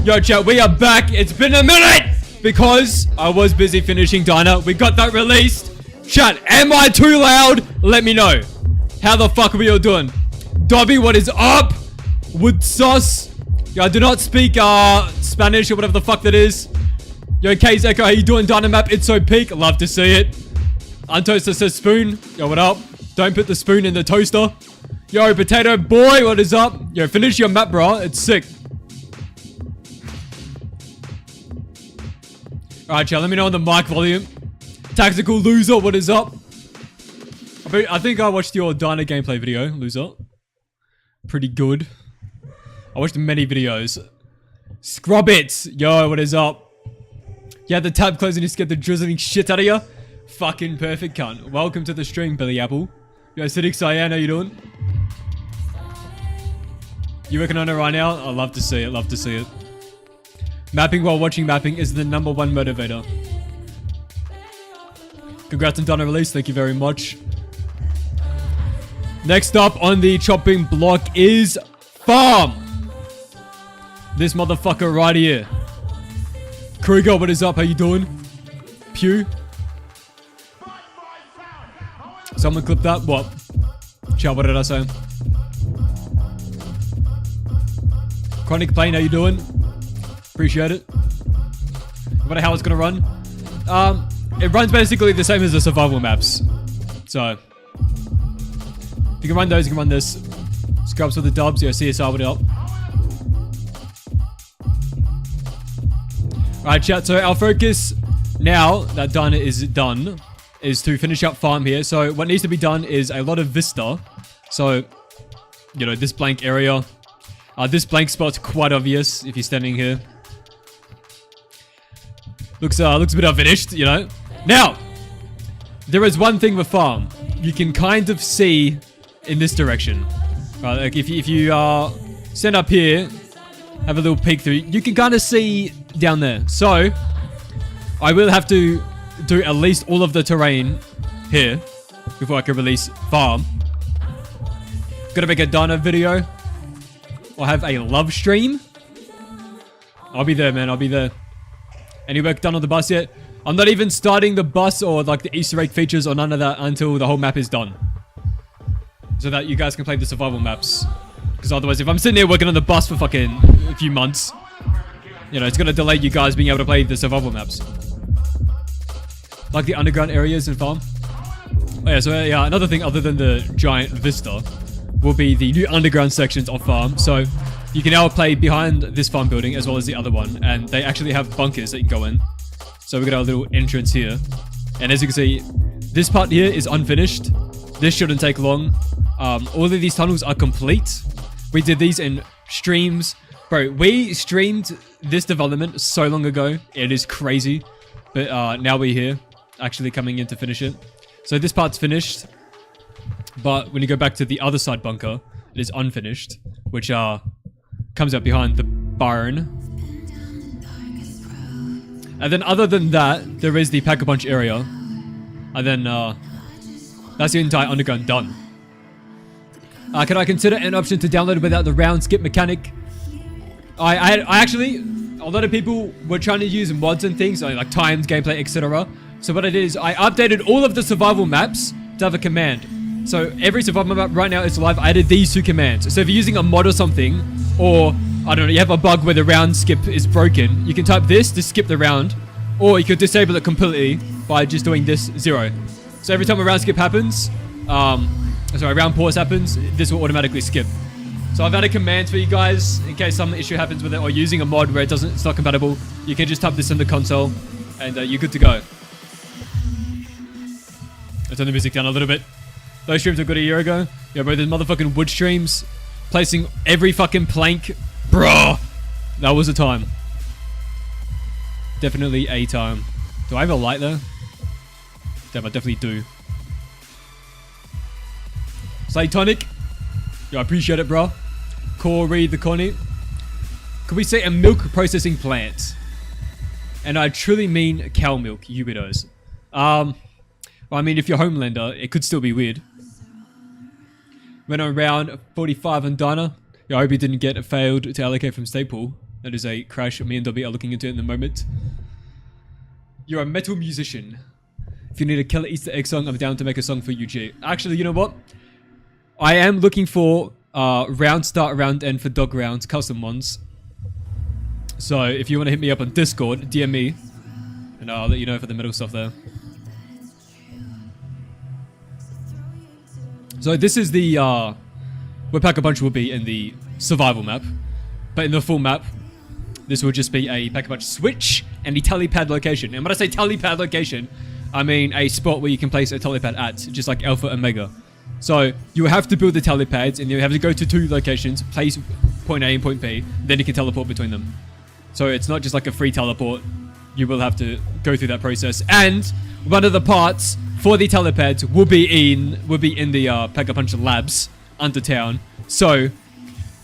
Yo chat, we are back. It's been a minute because I was busy finishing Diner. We got that released. Chat, am I too loud? Let me know. How the fuck are we all doing? Dobby, what is up? Wood sauce. Yo, I do not speak Spanish or whatever the fuck that is. Yo, 𝐀𝐩𝐩𝐞𝐵, how you doing? Diner map, it's so peak. Love to see it. Untoaster says spoon. Yo, what up? Don't put the spoon in the toaster. Yo, potato boy, what is up? Yo, finish your map, bro. It's sick. Alright, chat, let me know on the mic volume. Tactical loser, what is up? I think I watched your Diner gameplay video, loser. Pretty good. I watched many videos. Scrub it! Yo, what is up? Yeah, the tab closed and you scared the drizzling shit out of you. Fucking perfect cunt. Welcome to the stream, Billy Apple. Yo, Acidic Cyan, how you doing? You working on it right now? I love to see it, love to see it. Mapping while watching mapping is the 𝗏 motivator. Congrats on Diner release, thank you very much. Next up on the chopping block is Farm. This motherfucker right here. Kruger, what is up? How you doing? Pew. Someone clip that? What? Chat, what did I say? Chronic Plane, how you doing? Appreciate it. No matter how it's gonna run. It runs basically the same as the survival maps. So, if you can run those, you can run this. Scrubs with the dubs, yeah, CSR with it up. Alright, chat, so our focus now that Diner is done is to finish up farm here. So, what needs to be done is a lot of vista. So, you know, this blank area. This blank spot's quite obvious if you're standing here. Looks a bit unfinished, you know. Now, there is one thing with farm. You can kind of see in this direction. Right, like if you stand up here, have a little peek through, you can kind of see down there. So, I will have to do at least all of the terrain here before I can release farm. Gotta make a Diner video. Or have a love stream. I'll be there, man. I'll be there. Any work done on the bus yet? I'm not even starting the bus or like the Easter egg features or none of that until the whole map is done. So that you guys can play the survival maps. Because otherwise, if I'm sitting here working on the bus for fucking a few months, you know, it's going to delay you guys being able to play the survival maps. Like the underground areas in farm. Oh yeah, so yeah, another thing other than the giant vista will be the new underground sections of farm. So you can now play behind this farm building as well as the other one. And they actually have bunkers that you can go in. So we got our little entrance here. And as you can see, this part here is unfinished. This shouldn't take long. All of these tunnels are complete. We did these in streams. Bro, we streamed this development so long ago. It is crazy. But now we're here, actually coming in to finish it. So this part's finished. But when you go back to the other side bunker, it is unfinished. Which comes out behind the barn. And then other than that, there is the Pack-a-Punch area. And then that's the entire underground done. Can I consider an option to download it without the round skip mechanic? I actually, a lot of people were trying to use mods and things, like timed gameplay, etc. So what I did is I updated all of the survival maps to have a command. So every survival map right now is live. I added these 2 commands. So if you're using a mod or something, or I don't know, you have a bug where the round skip is broken, you can type this to skip the round, or you could disable it completely by just doing this 0. So every time a round skip happens, a round pause happens, this will automatically skip. So I've added commands for you guys in case some issue happens with it, or using a mod where it's not compatible. You can just type this in the console, and you're good to go. Let's turn the music down a little bit. Those streams were good a year ago. Yeah, bro, those motherfucking wood streams, placing every fucking plank. Bro, that was a time. Definitely a time. Do I have a light there? Damn, I definitely do. Satanic. Yeah, I appreciate it, bro. Corey the Connie. Could we say a milk processing plant? And I truly mean cow milk, you widows. Well, I mean, if you're Homelander, it could still be weird. Went on round 45 on Dana. Yeah, I hope you didn't get failed to allocate from Staple. That is a crash me and Dobby are looking into in the moment. You're a metal musician. If you need a killer Easter egg song, I'm down to make a song for you, G. Actually, you know what? I am looking for round start, round end for dog rounds, custom ones. So if you want to hit me up on Discord, DM me. And I'll let you know for the middle stuff there. So this is the where Pack-a-Punch will be in the survival map. But in the full map, this will just be a Pack-a-Punch switch and the telepad location. And when I say telepad location, I mean a spot where you can place a telepad at, just like Alpha and Omega. So you have to build the telepads, and you have to go to 2 locations, place point A and point B, then you can teleport between them. So it's not just like a free teleport. You will have to go through that process. And one of the parts for the telepads will be in the Pack-a-Punch labs under town. So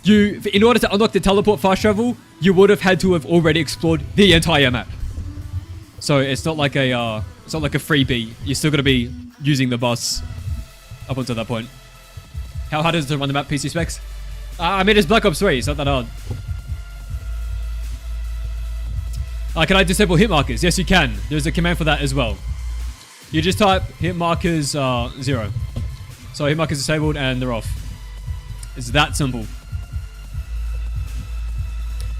in order to unlock the teleport fast travel, you would have had to have already explored the entire map. So it's not like a freebie. You're still gonna be using the bus up until that point. How hard is it to run the map, PC specs? I mean, it's Black Ops 3. It's not that hard. Can I disable hit markers? Yes, you can. There's a command for that as well. You just type hit markers 0. So hit markers disabled and they're off. It's that simple.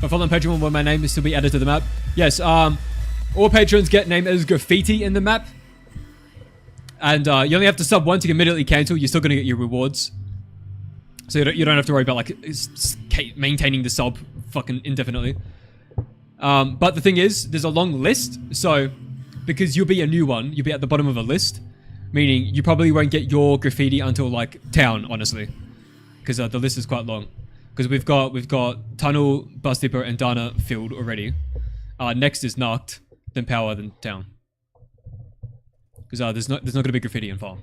But follow on Patreon where my name is to be added to the map. Yes, all patrons get named as graffiti in the map. And you only have to sub once, you can immediately cancel. You're still going to get your rewards. So you don't have to worry about like maintaining the sub fucking indefinitely. But the thing is, there's a long list. So because you'll be a new one, you'll be at the bottom of a list. Meaning you probably won't get your graffiti until like town, honestly. Because the list is quite long. Because we've got Tunnel, Bus Depot, and Dana filled already. Next is Narked, then Power, then Town. Because there's not going to be graffiti in Farm.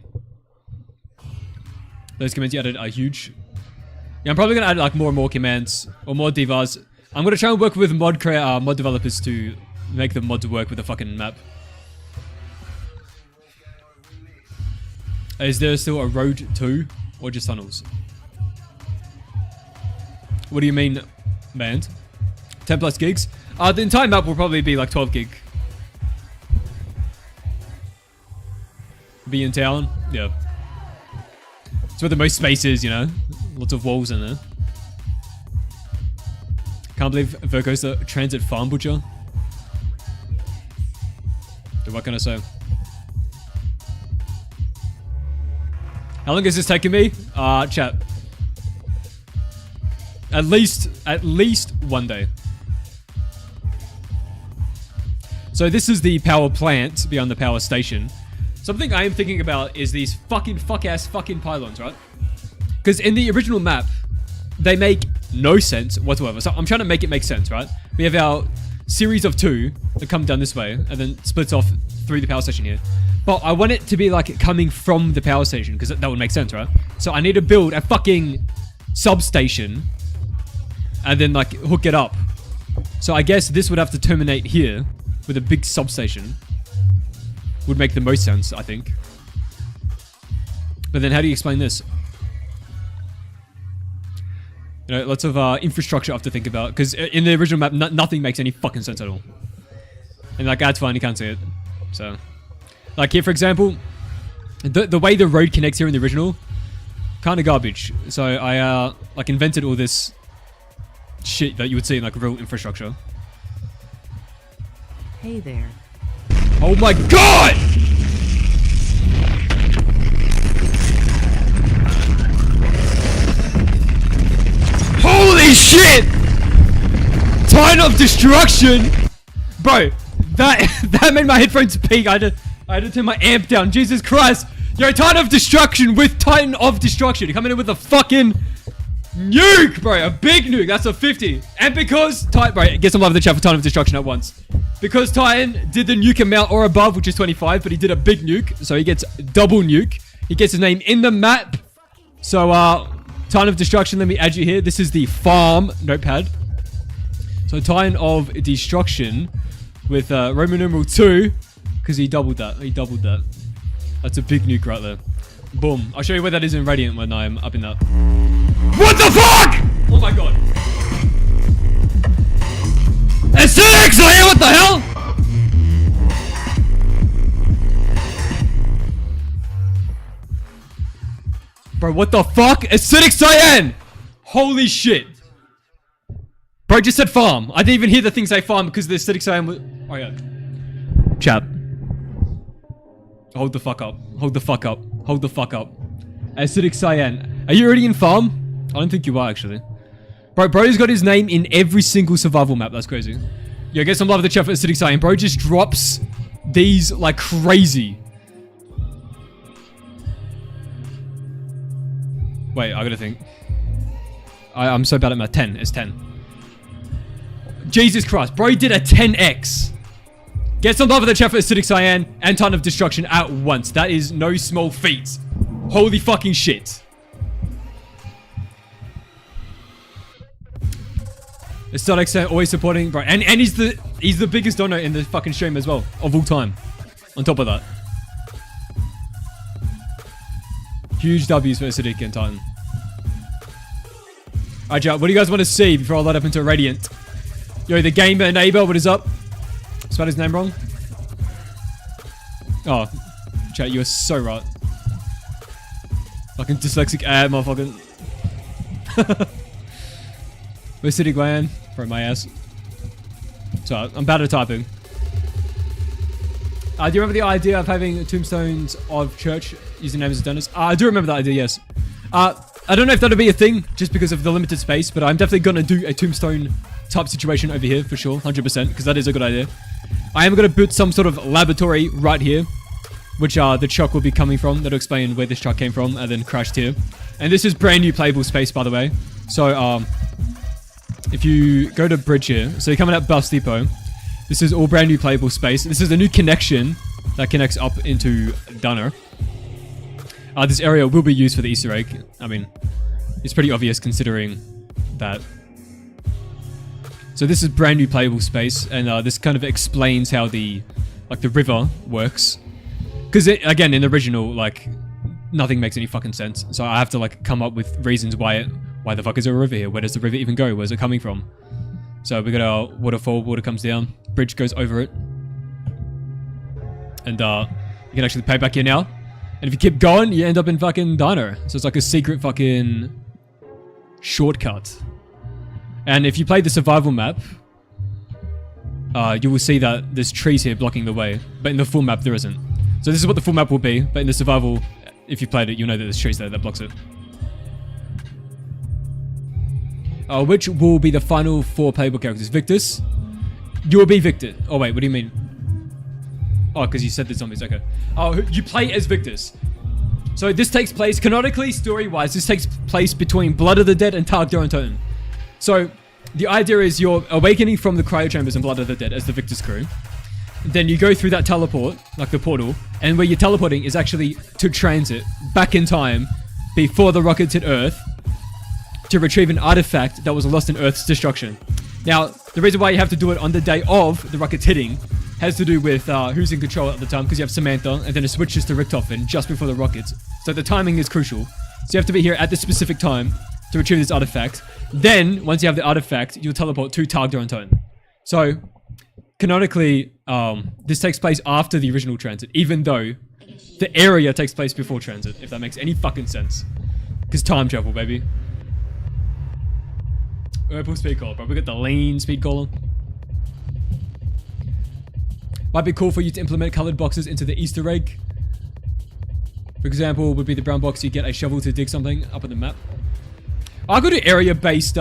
Those commands you added are huge. Yeah, I'm probably going to add like more and more commands or more divas. I'm going to try and work with mod developers to make the mods work with the fucking map. Is there still a road 2 or just tunnels? What do you mean, man? 10 plus gigs? The entire map will probably be like 12 gig. Be in town? Yeah. It's where the most space is, you know? Lots of walls in there. Can't believe Virgo's the TranZit farm butcher. Dude, what can I say? How long has this taken me? Chat. At least 1 day. So this is the power plant beyond the power station. Something I am thinking about is these fucking pylons, right? Because in the original map, they make no sense whatsoever. So I'm trying to make it make sense, right? We have our series of 2 that come down this way and then splits off through the power station here. But I want it to be like coming from the power station because that would make sense, right? So I need to build a fucking substation and then like hook it up. So I guess this would have to terminate here with a big substation. Would make the most sense, I think. But then how do you explain this? You know, lots of infrastructure I have to think about. Because in the original map, nothing makes any fucking sense at all. And like, that's fine, you can't see it. So, like here, for example, the way the road connects here in the original, kind of garbage. So I like invented all this shit that you would see in like real infrastructure. Hey there. Oh my god! Holy shit! Titan of Destruction! Bro, that made my headphones peak. I had to turn my amp down. Jesus Christ! Yo, Titan of Destruction with Titan of Destruction. You're coming in with a fucking nuke, bro. A big nuke. That's a 50. And because Titan, bro, get some love in the chat for Titan of Destruction at once. Because Titan did the nuke amount or above, which is 25, but he did a big nuke, so he gets double nuke. He gets his name in the map. So, Titan of Destruction, let me add you here. This is the farm notepad. So, Titan of Destruction with Roman numeral 2, because he doubled that. He doubled that. That's a big nuke right there. Boom. I'll show you where that is in Radiant when I'm up in that. What the fuck? Oh my god. Acidic Cyan, what the hell? Bro, what the fuck? Acidic Cyan! Holy shit. Bro just said farm. I didn't even hear the thing say farm because the Acidic Cyan was... Oh yeah. Chat. Hold the fuck up. Hold the fuck up. Hold the fuck up. Acidic Cyan. Are you already in farm? I don't think you are actually. Bro's got his name in every single survival map. That's crazy. Yo, get some love of the chat for Acidic Cyan. Bro just drops these like crazy. Wait, I gotta think. I'm so bad at math. 10. It's 10. Jesus Christ. Bro did a 10x. Get some love of the chat for Acidic Cyan and Titan of Destruction at once. That is no small feat. Holy fucking shit. Acidic Cyan always supporting, bro, and he's the biggest donor in the fucking stream as well of all time. On top of that, huge W's for Acidic and Titan. Alright, chat, what do you guys want to see before I load up into Radiant? Yo, the gamer neighbor, what is up? Spelled his name wrong. Oh, chat, you are so right. Fucking dyslexic motherfucking. Acidic Cyan. From my ass. So, I'm bad at typing. Do you remember the idea of having tombstones of church using names as donors? I do remember that idea, yes. I don't know if that'll be a thing, just because of the limited space, but I'm definitely going to do a tombstone type situation over here, for sure, 100%, because that is a good idea. I am going to boot some sort of laboratory right here, which the truck will be coming from. That'll explain where this truck came from, and then crashed here. And this is brand new playable space, by the way. So, if you go to bridge here, so you're coming out bus depot, this is all brand new playable space. This is a new connection that connects up into Dunner. This area will be used for the Easter egg. I mean, it's pretty obvious considering that. So this is brand new playable space, and this kind of explains how the river works. Because again, in the original, like, nothing makes any fucking sense. So I have to like come up with reasons why the fuck is there a river here? Where does the river even go? Where's it coming from? So we got our waterfall, water comes down, bridge goes over it. And you can actually pay back here now. And if you keep going, you end up in fucking Dino. So it's like a secret fucking shortcut. And if you play the survival map, you will see that there's trees here blocking the way. But in the full map, there isn't. So this is what the full map will be. But in the survival, if you played it, you'll know that there's trees there that blocks it. Which will be the final 4 playable characters? Victus? You will be Victor. Oh wait, what do you mean? Oh, because you said the zombies. Okay. Oh, you play as Victus. So this takes place, canonically, story-wise, this takes place between Blood of the Dead and 𝗏𝗏. So the idea is you're awakening from the cryo chambers in Blood of the Dead as the Victus crew. Then you go through that teleport, like the portal, and where you're teleporting is actually to TranZit back in time before the rockets hit Earth to retrieve an artifact that was lost in Earth's destruction. Now, the reason why you have to do it on the day of the rockets hitting has to do with who's in control at the time, because you have Samantha, and then it switches to Richtofen just before the rockets. So the timing is crucial. So you have to be here at this specific time to retrieve this artifact. Then, once you have the artifact, you'll teleport to 𝗏𝗏. So, canonically, this takes place after the original TranZit, even though the area takes place before TranZit, if that makes any fucking sense. Because time travel, baby. Purple speed collar, bro. We got the lean speed collar. Might be cool for you to implement colored boxes into the Easter egg. For example, would be the brown box, you get a shovel to dig something up on the map. I could do area-based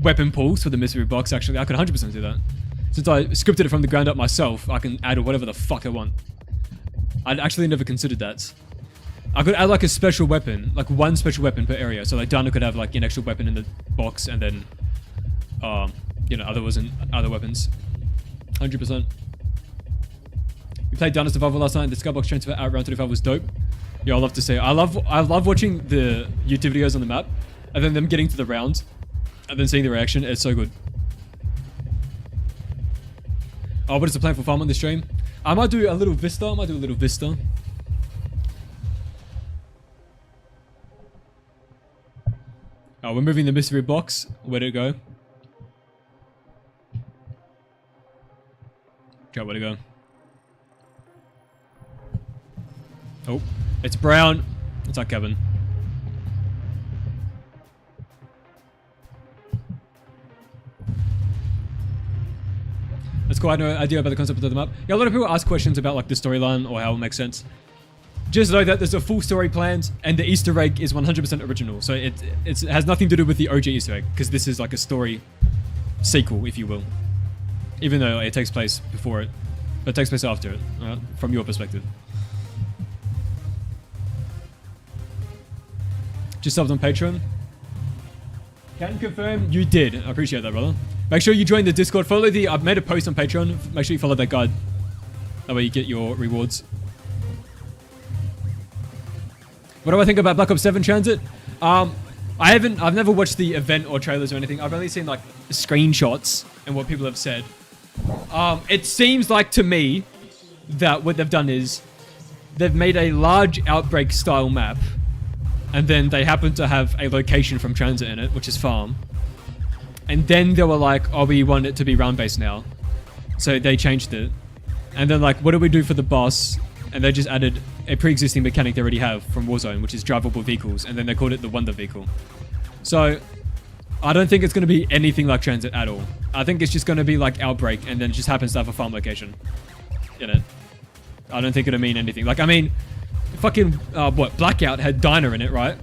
weapon pulls for the mystery box, actually. I could 100% do that. Since I scripted it from the ground up myself, I can add whatever the fuck I want. I'd actually never considered that. I could add like a special weapon, like one special weapon per area. So like Dana could have like an extra weapon in the box and then, you know, other weapons. 100%. We played Dana Survival last night and the Skybox transfer out round 25 was dope. Yeah, I love to say. I love watching the YouTube videos on the map and then them getting to the round and then seeing the reaction. It's so good. Oh, what is the plan for farm on this stream? I might do a little Vista. Oh, we're moving the mystery box. Where did it go? Okay, where'd it go? Oh, it's brown. It's our cabin. That's cool. I had no idea about the concept of the map. Yeah, a lot of people ask questions about like the storyline or how it makes sense. Just know that there's a full story planned and the Easter egg is 100% original. So it has nothing to do with the OG Easter egg because this is like a story sequel, if you will. Even though it takes place before it, but it takes place after it, from your perspective. Just subbed on Patreon. Can confirm you did. I appreciate that, brother. Make sure you join the Discord. Follow the... I've made a post on Patreon. Make sure you follow that guide. That way you get your rewards. What do I think about Black Ops 7 TranZit? I've never watched the event or trailers or anything. I've only seen like screenshots and what people have said. It seems like to me that what they've done is they've made a large Outbreak style map and then they happen to have a location from TranZit in it, which is farm. And then they were like, oh, we want it to be round-based now. So they changed it. And then like, what do we do for the boss? And they just added a pre-existing mechanic they already have from Warzone, which is drivable vehicles. And then they called it the Wonder Vehicle. So I don't think it's going to be anything like TranZit at all. I think it's just going to be like Outbreak and then it just happens to have a farm location in it. I don't think it'll mean anything. Like, I mean, fucking, Blackout had Diner in it, right?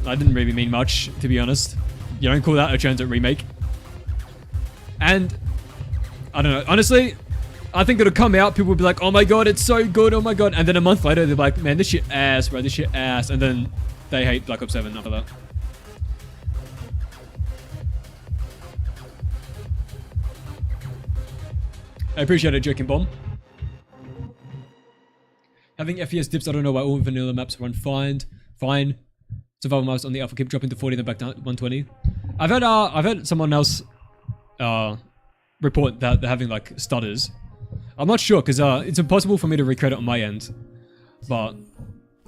That didn't really mean much, to be honest. You don't call that a TranZit remake. And, I don't know, honestly, I think it'll come out, people will be like, oh my god, it's so good, oh my god. And then a month later, they're like, man, this shit ass, bro, this shit ass. And then they hate Black Ops 7 after that. I appreciate it, Joking Bomb. Having FPS dips, I don't know why all vanilla maps run fine. Survival maps on the alpha keep dropping to 40, then back to 120. I've had someone else report that they're having like stutters. I'm not sure because it's impossible for me to recreate it on my end, but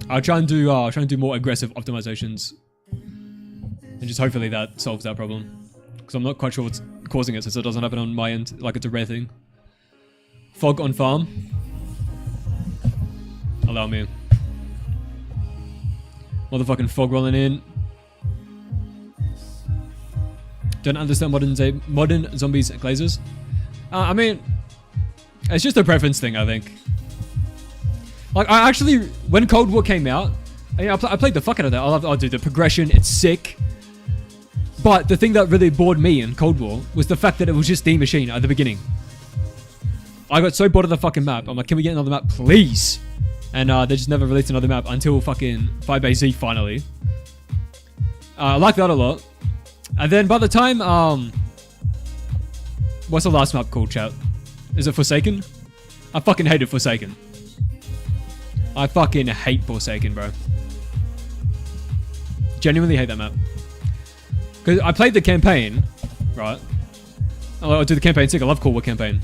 I'll try and do more aggressive optimizations, and just hopefully that solves that problem. Because I'm not quite sure what's causing it, since it doesn't happen on my end. Like it's a rare thing. Fog on farm. Allow me. Motherfucking fog rolling in. Don't understand modern zombies and glazers. I mean, it's just a preference thing, I think. Like, I actually, when Cold War came out, I played the fuck out of that. I'll do the progression, it's sick. But the thing that really bored me in Cold War was the fact that it was just the machine at the beginning. I got so bored of the fucking map. I'm like, can we get another map, please? And they just never released another map until fucking 5AZ finally. I like that a lot. And then by the time, what's the last map called, chat? Is it Forsaken? I fucking hated Forsaken. I fucking hate Forsaken, bro. Genuinely hate that map. Because I played the campaign, right? I'll do the campaign sick. I love Cold War campaign.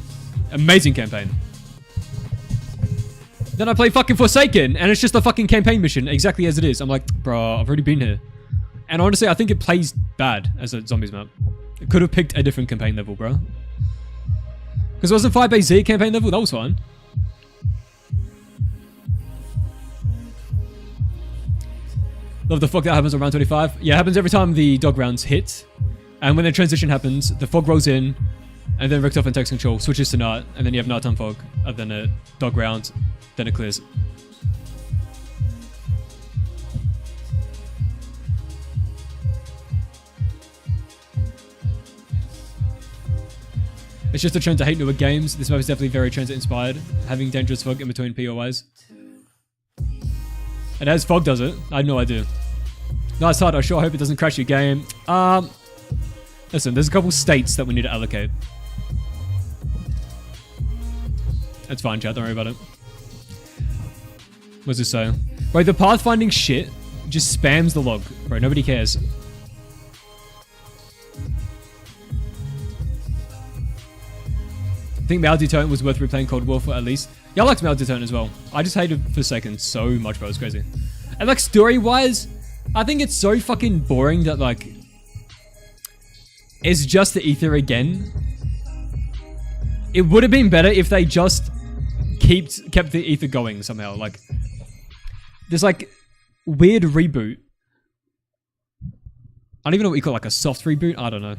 Amazing campaign. Then I play fucking Forsaken, and it's just a fucking campaign mission, exactly as it is. I'm like, bro, I've already been here. And honestly, I think it plays bad as a zombies map. It could have picked a different campaign level, bro. Because it wasn't 5AZ campaign level, that was fine. Love the fog that happens on round 25. Yeah, it happens every time the dog rounds hit. And when the transition happens, the fog rolls in, and then Richtofen takes control, switches to night, and then you have nighttime fog, and then a dog round, then it clears. It's just a trend to hate newer games. This map is definitely very TranZit inspired, having dangerous fog in between POIs. And as fog does it, I had no idea. Nice hard, I sure hope it doesn't crash your game. Listen, there's a couple states that we need to allocate. That's fine, chat, don't worry about it. What does this say? Bro, the pathfinding shit just spams the log, bro, nobody cares. I think 𝗏𝗏 was worth replaying Cold War for at least. Yeah, I liked 𝗏𝗏 as well. I just hated Forsaken so much, bro, it's crazy. And like story-wise, I think it's so fucking boring that like, it's just the Aether again. It would have been better if they just kept the Aether going somehow. Like, there's like weird reboot. I don't even know what you call like a soft reboot. I don't know.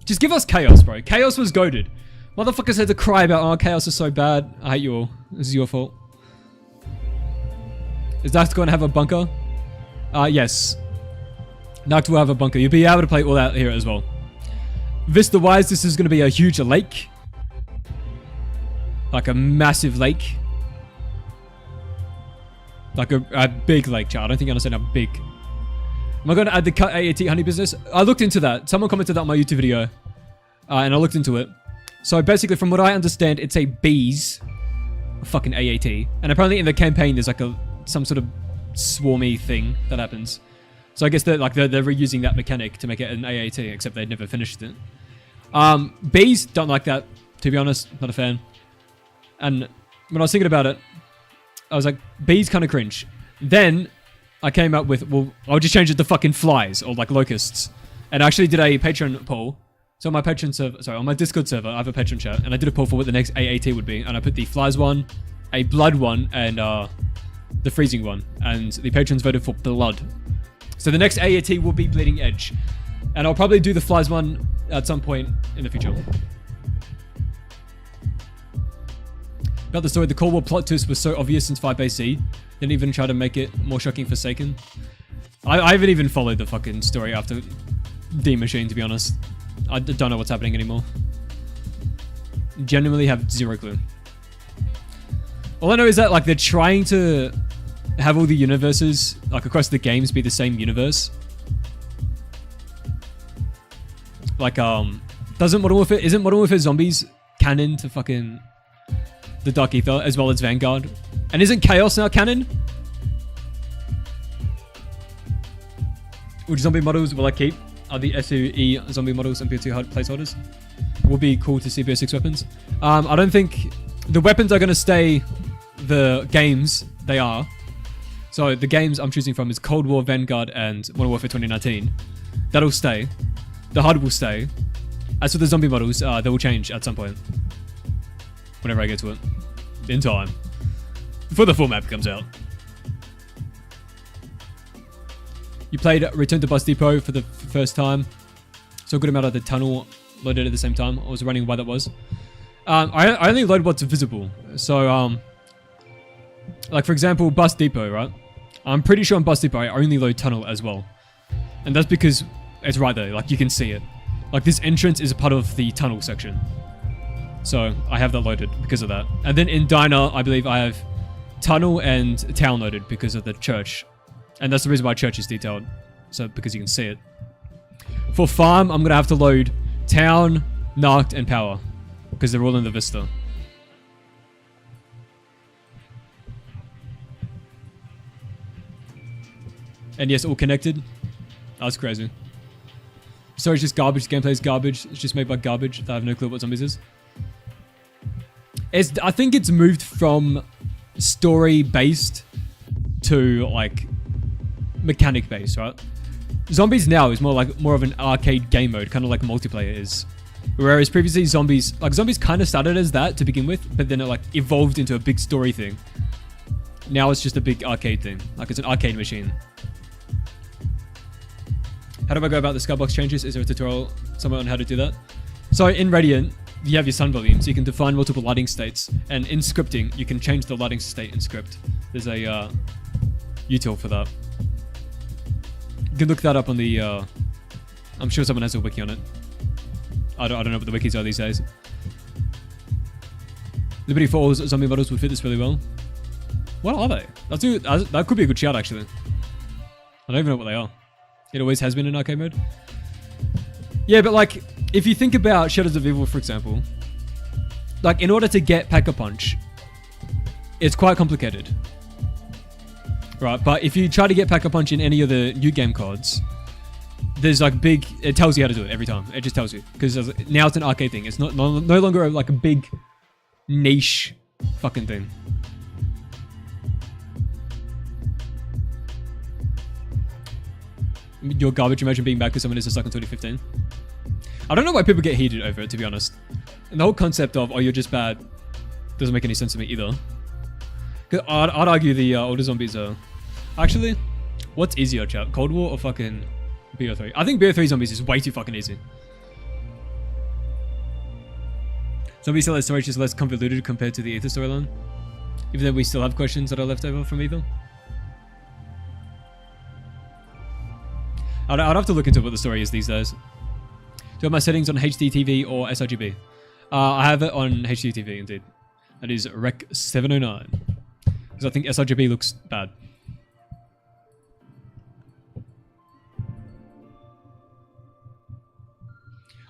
Just give us Chaos, bro. Chaos was goated. Motherfuckers had to cry about, oh, Chaos is so bad. I hate you all. This is your fault. Is Nacht going to have a bunker? Yes. Nacht will have a bunker. You'll be able to play all out here as well. Vista-wise, this is going to be a huge lake. Like a massive lake. Like a big lake, chat. I don't think you understand how big. Am I going to add the cut AAT honey business? I looked into that. Someone commented that on my YouTube video. And I looked into it. So basically, from what I understand, it's a bees fucking AAT. And apparently in the campaign, there's like some sort of swarmy thing that happens. So I guess they're reusing that mechanic to make it an AAT, except they'd never finished it. Bees, don't like that, to be honest. Not a fan. And when I was thinking about it, I was like, bees kind of cringe. Then I came up with, well, I'll just change it to fucking flies or like locusts. And I actually did a Patreon poll. So on my Patreon server, sorry, on my Discord server, I have a Patreon chat, and I did a poll for what the next AAT would be, and I put the flies one, a blood one, and the freezing one, and the patrons voted for blood. So the next AAT will be Bleeding Edge, and I'll probably do the flies one at some point in the future. About the story, the Cold War plot twist was so obvious since 5AC, didn't even try to make it more shocking for Forsaken. I haven't even followed the fucking story after D Machine, to be honest. I don't know what's happening anymore. Genuinely have zero clue. All I know is that like they're trying to have all the universes like across the games be the same universe. Like isn't Modern Warfare Zombies canon to fucking the Dark Aether as well as Vanguard? And isn't Chaos now canon? Which zombie models will I keep? Are the SUE zombie models and PS2 placeholders? Will be cool to see PS6 weapons. I don't think the weapons are going to stay the games they are. So the games I'm choosing from is Cold War, Vanguard, and Modern Warfare 2019. That'll stay. The HUD will stay. As for the zombie models, they will change at some point. Whenever I get to it. In time. Before the full map comes out. You played Return to Bus Depot for the first time. So a good amount of the tunnel loaded at the same time. I was running why that was. I only load what's visible. So, like for example, Bus Depot, right? I'm pretty sure on Bus Depot I only load tunnel as well. And that's because it's right there, like you can see it. Like this entrance is a part of the tunnel section. So I have that loaded because of that. And then in Diner, I believe I have tunnel and town loaded because of the church. And that's the reason why church is detailed. So because you can see it. For farm, I'm going to have to load town, narked, and power. Because they're all in the vista. And yes, all connected. That's crazy. Sorry, it's just garbage. Gameplay is garbage. It's just made by garbage. I have no clue what zombies is. I think it's moved from story-based to, like, mechanic-based, right? Zombies now is more of an arcade game mode, kind of like multiplayer is. Whereas previously zombies kind of started as that to begin with, but then it, like, evolved into a big story thing. Now it's just a big arcade thing. Like, it's an arcade machine. How do I go about the skybox changes? Is there a tutorial somewhere on how to do that? So in Radiant, you have your sun volume, so you can define multiple lighting states. And in scripting, you can change the lighting state in script. There's a util for that. You can look that up on the... I'm sure someone has a wiki on it. I don't know what the wikis are these days. Liberty Falls zombie models would fit this really well. What are they? That could be a good shout, actually. I don't even know what they are. It always has been in arcade mode. Yeah, but like, if you think about Shadows of Evil, for example, like in order to get Pack-a-Punch, it's quite complicated. Right, but if you try to get Pack-a-Punch in any of the new game cards, there's like it tells you how to do it every time. It just tells you. Because now it's an arcade thing. It's no longer like a big niche fucking thing. Your garbage, imagine being back because someone is stuck in 2015. I don't know why people get heated over it, to be honest. And the whole concept of, oh, you're just bad, doesn't make any sense to me either. I'd argue the older zombies are... Actually, what's easier, chat? Cold War or fucking BO3? I think BO3 zombies is way too fucking easy. Zombie Cellar story is less convoluted compared to the Aether storyline. Even though we still have questions that are left over from Aether. I'd have to look into what the story is these days. Do I have my settings on HDTV or sRGB? I have it on HDTV indeed. That is Rec 709. Because I think sRGB looks bad.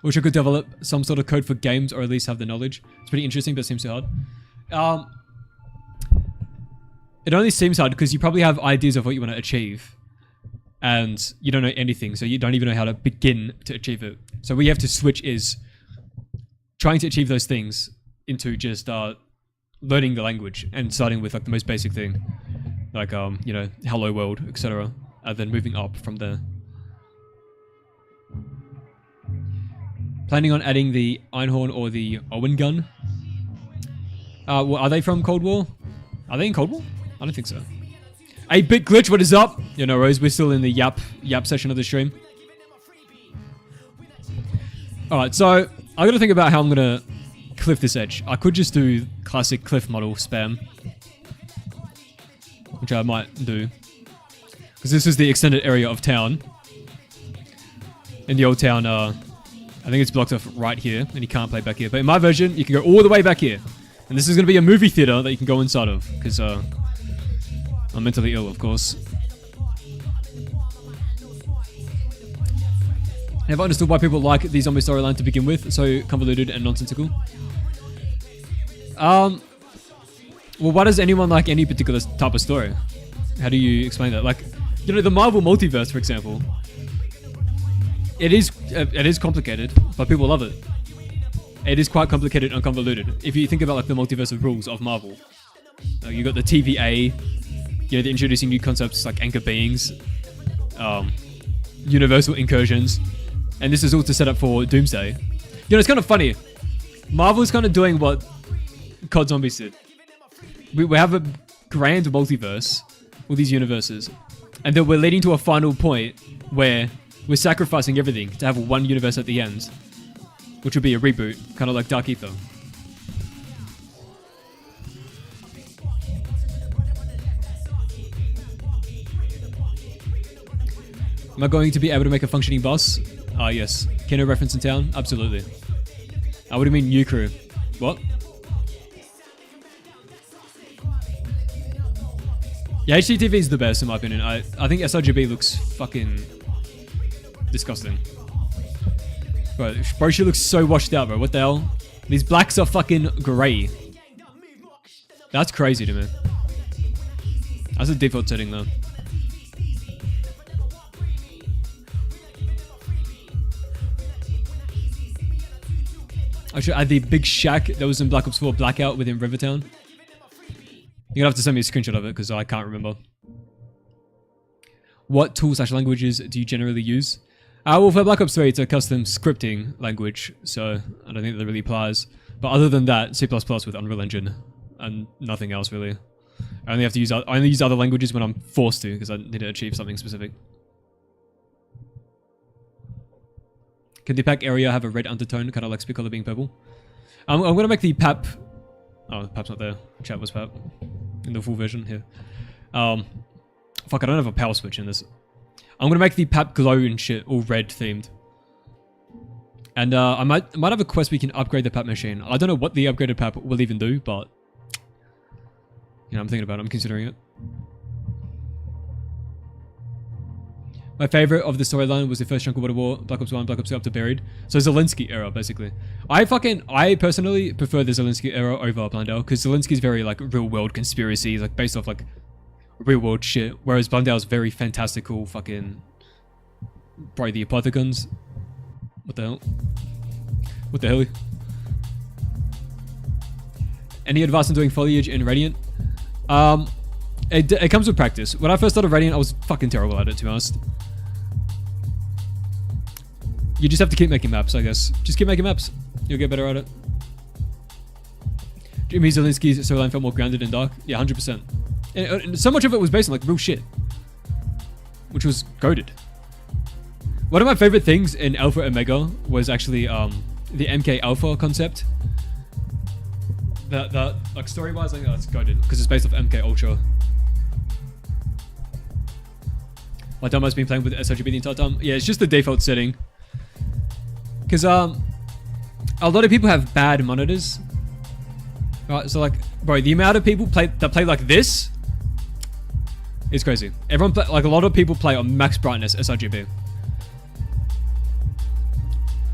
Wish I could develop some sort of code for games or at least have the knowledge. It's pretty interesting, but it seems too hard. It only seems hard because you probably have ideas of what you want to achieve. And you don't know anything, so you don't even know how to begin to achieve it. So what you have to switch is trying to achieve those things into just learning the language and starting with like the most basic thing, like you know, hello world, etc., and then moving up from there. Planning on adding the Einhorn or the Owen gun. Well, are they from Cold War? Are they in Cold War? I don't think so. 8-bit glitch, what is up? You know, Rose, we're still in the yap session of the stream. Alright, so I gotta think about how I'm gonna cliff this edge. I could just do classic cliff model spam, which I might do. Because this is the extended area of town. In the old town, I think it's blocked off right here, and you can't play back here. But in my version, you can go all the way back here. And this is gonna be a movie theater that you can go inside of, because I'm mentally ill, of course. Have I understood why people like the zombie storyline to begin with? So convoluted and nonsensical. Well, why does anyone like any particular type of story? How do you explain that? Like, you know, the Marvel multiverse, for example. It is complicated, but people love it. It is quite complicated and convoluted. If you think about like the multiverse of rules of Marvel, you got the TVA. You know, they're introducing new concepts like anchor beings, universal incursions, and this is all to set up for Doomsday. You know, it's kind of funny. Marvel's kind of doing what COD Zombies did. We have a grand multiverse, all these universes, and then we're leading to a final point where we're sacrificing everything to have one universe at the end, which would be a reboot, kind of like Dark Aether. Am I going to be able to make a functioning boss? Yes. Keno reference in town? Absolutely. What do you mean new crew? What? Yeah, HDTV is the best in my opinion. I think sRGB looks fucking disgusting. Bro, she looks so washed out, bro. What the hell? These blacks are fucking grey. That's crazy to me. That's a default setting though. I should add the big shack that was in Black Ops 4 Blackout within Rivertown. You're gonna have to send me a screenshot of it because I can't remember. What tools/languages do you generally use? Well, for Black Ops 3, it's a custom scripting language, so I don't think that really applies. But other than that, C++ with Unreal Engine, and nothing else really. I only use other languages when I'm forced to because I need to achieve something specific. Can the pack area have a red undertone, kind of like Speed color being purple? I'm gonna make the PAP. Oh, PAP's not there. Chat was PAP in the full version here. Fuck, I don't have a power switch in this. I'm gonna make the PAP glow and shit all red themed. And I might have a quest where we can upgrade the PAP machine. I don't know what the upgraded PAP will even do, but you know, I'm thinking about it. I'm considering it. My favorite of the storyline was the first chunk of World War, Black Ops 1, Black Ops 2 up to Buried. So Zelensky era, basically. I personally prefer the Zelensky era over Blundell, because Zelensky's very like real world conspiracy, like based off like real world shit, whereas Blundell's very fantastical fucking probably the Apothecons. What the hell? What the hell? Any advice on doing foliage in Radiant? It comes with practice. When I first started Radiant, I was fucking terrible at it, to be honest. You just have to keep making maps, I guess. Just keep making maps. You'll get better at it. Jimmy Zelensky's storyline felt more grounded and dark. Yeah, 100%. And so much of it was based on like real shit, which was goated. One of my favorite things in Alpha Omega was actually the MK Alpha concept. That like story-wise, I think that's goated because it's based off MK Ultra. My dumb has been playing with sRGB the entire time. Yeah, it's just the default setting. Because a lot of people have bad monitors. Right, so like, bro, the amount of people that play like this is crazy. Everyone play, like a lot of people play on max brightness sRGB.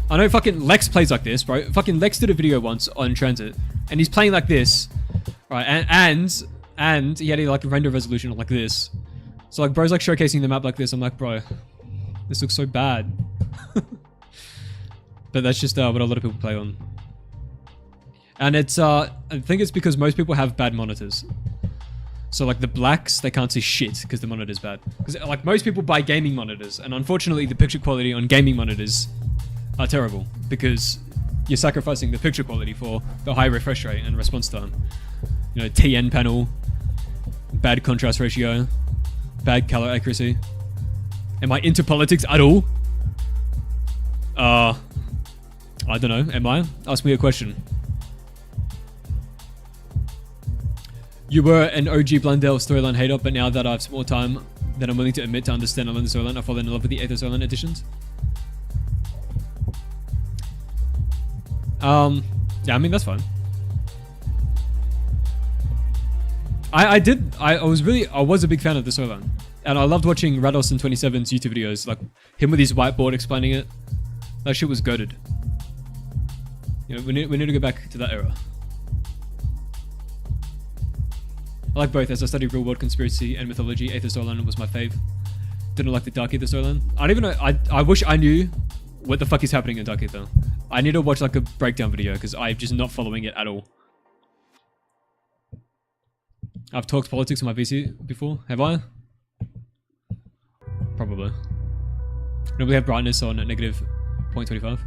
I know fucking Lex plays like this, bro. Fucking Lex did a video once on TranZit, and he's playing like this, right? And he had a like render resolution like this. So like, bro's like showcasing the map like this. I'm like, bro, this looks so bad. But that's just what a lot of people play on. And it's, I think it's because most people have bad monitors. So like the blacks, they can't see shit because the monitor's bad. Because like most people buy gaming monitors, and unfortunately the picture quality on gaming monitors are terrible because you're sacrificing the picture quality for the high refresh rate and response time. You know, TN panel, bad contrast ratio, bad color accuracy. Am I into politics at all? I don't know. Am I? Ask me a question. You were an OG Blundell storyline hater, but now that I have some more time than I'm willing to admit to understand the storyline, I've fallen in love with the Aether storyline editions. Yeah, I mean, that's fine. I was a big fan of the storyline. And I loved watching Rados and 27's YouTube videos, like him with his whiteboard explaining it. That shit was goated. You know, we need to go back to that era. I like both, as I studied real world conspiracy and mythology. Aether storyline was my fave. Didn't like the Dark Aether storyline. I don't even know, I wish I knew what the fuck is happening in Dark Aether. I need to watch like a breakdown video because I'm just not following it at all. I've talked politics on my VC before, have I? Probably. Normally have brightness on at negative 0.25.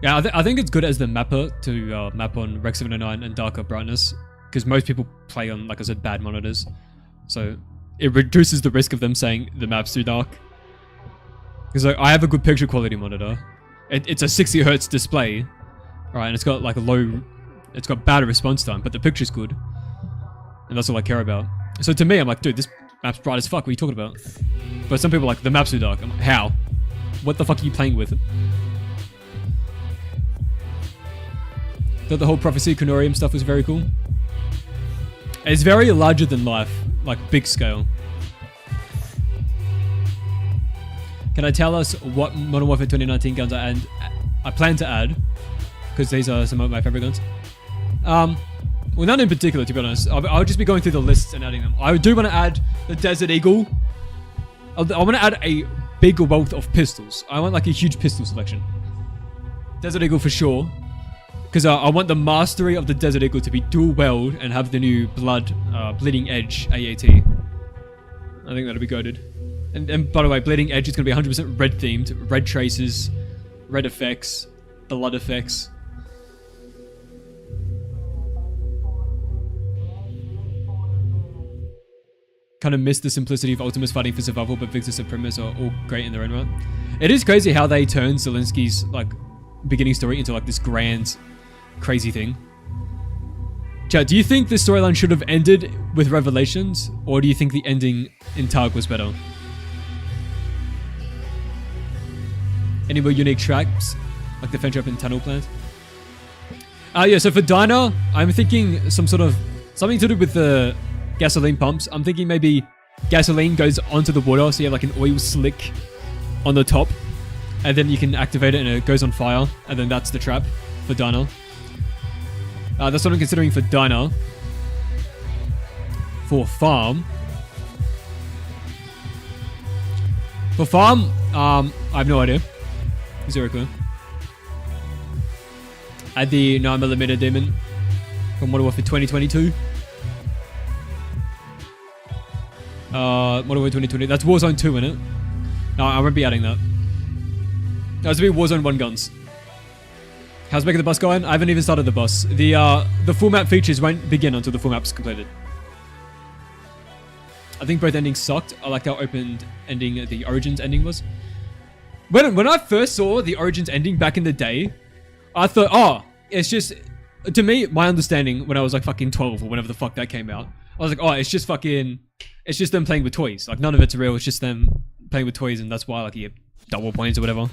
Yeah, I think it's good as the mapper to map on Rec 709 and darker brightness, because most people play on, like I said, bad monitors. So it reduces the risk of them saying the map's too dark. Because like, I have a good picture quality monitor. It's a 60 Hz display, right? And it's got like it's got bad response time, but the picture's good. And that's all I care about. So to me, I'm like, dude, this map's bright as fuck, what are you talking about? But some people are like, the map's too dark. I'm like, how? What the fuck are you playing with? Thought the whole Prophecy 𝗂𝗏𝗏 stuff was very cool. It's very larger than life, like big scale. Can I tell us what Modern Warfare 2019 guns I plan to add? Because these are some of my favorite guns. Well, none in particular, to be honest. I'll just be going through the lists and adding them. I do want to add the Desert Eagle. I want to add a big wealth of pistols. I want like a huge pistol selection. Desert Eagle for sure. Because I want the mastery of the Desert Eagle to be dual weld and have the new Bleeding Edge AAT. I think that'll be goated. And by the way, Bleeding Edge is going to be 100% red themed. Red traces, red effects, blood effects. Kind of miss the simplicity of Ultimus fighting for survival, but Victor's and Primus are all great in their own right. It is crazy how they turn Zelensky's like beginning story into like this grand, crazy thing. Chat, do you think the storyline should have ended with Revelations, or do you think the ending in Targ was better? Any more unique tracks, like the Fentrap and Tunnel plant? Yeah, so for Diner, I'm thinking something to do with the gasoline pumps. I'm thinking maybe gasoline goes onto the water, so you have like an oil slick on the top, and then you can activate it and it goes on fire, and then that's the trap for Diner. That's what I'm considering for Diner. For Farm. For Farm, I have no idea. Zero clue. Add the 9mm Demon from Modern Warfare 2022. Modern Warfare 2020. That's Warzone 2, innit? No, I won't be adding that. No, it's going to be Warzone 1 guns. How's making the bus going? I haven't even started the bus. The full map features won't begin until the full map's completed. I think both endings sucked. I liked how open ending the Origins ending was. When I first saw the Origins ending back in the day, I thought, oh, it's just... To me, my understanding when I was like fucking 12 or whenever the fuck that came out, I was like, oh, it's just fucking... It's just them playing with toys. Like, none of it's real. It's just them playing with toys, and that's why, like, you get double points or whatever.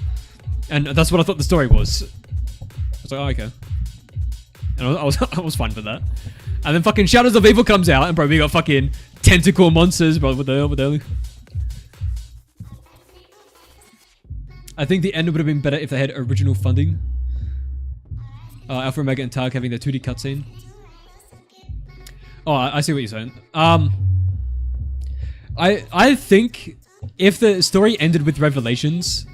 And that's what I thought the story was. I was like, oh, okay. And I was fine with that. And then fucking Shadows of Evil comes out, and bro, we got fucking tentacle monsters, bro. What the hell? I think the end would have been better if they had original funding. Alpha Omega and Targ having their 2D cutscene. Oh, I see what you're saying. I think if the story ended with Revelations,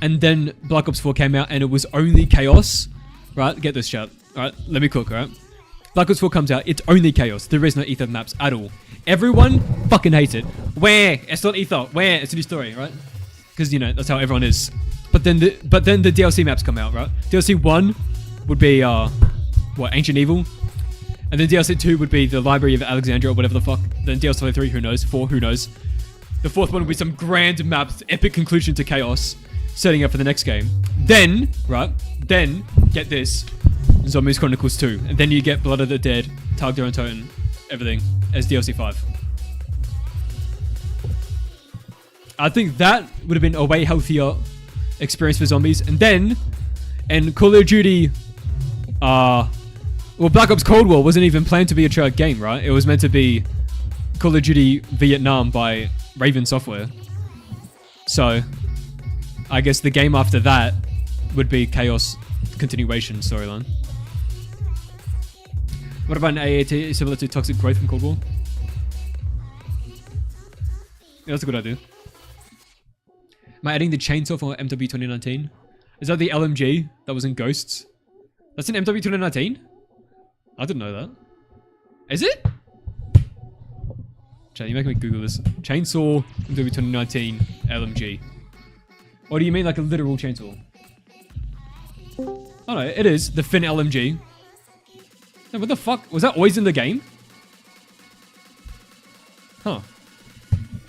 and then Black Ops 4 came out and it was only chaos, right? Get this shit. Alright, let me cook, right? Black Ops 4 comes out, it's only chaos. There is no Ether maps at all. Everyone fucking hates it. Where? It's not Ether. Where? It's a new story, right? Because, you know, that's how everyone is. But then the DLC maps come out, right? DLC 1 would be, Ancient Evil. And then DLC 2 would be the Library of Alexandria or whatever the fuck. Then DLC 3, who knows? 4, who knows? The fourth one would be some grand maps, epic conclusion to chaos, setting up for the next game. Then, get this, Zombies Chronicles 2. And then you get Blood of the Dead, Targ Duran Toten, everything, as DLC 5. I think that would have been a way healthier experience for zombies. And Call of Duty, Black Ops Cold War wasn't even planned to be a Treyarch game, right? It was meant to be Call of Duty Vietnam by Raven Software. So, I guess the game after that would be Chaos continuation storyline. What about an AAT similar to Toxic Growth from Cold War? Yeah, that's a good idea. Am I adding the chainsaw for MW 2019? Is that the LMG that was in Ghosts? That's in MW 2019? I didn't know that. Is it? Chat, you're making me Google this. Chainsaw MW 2019 LMG. Or do you mean like a literal chainsaw? Oh no, it is. The Finn LMG. No, what the fuck? Was that always in the game? Huh.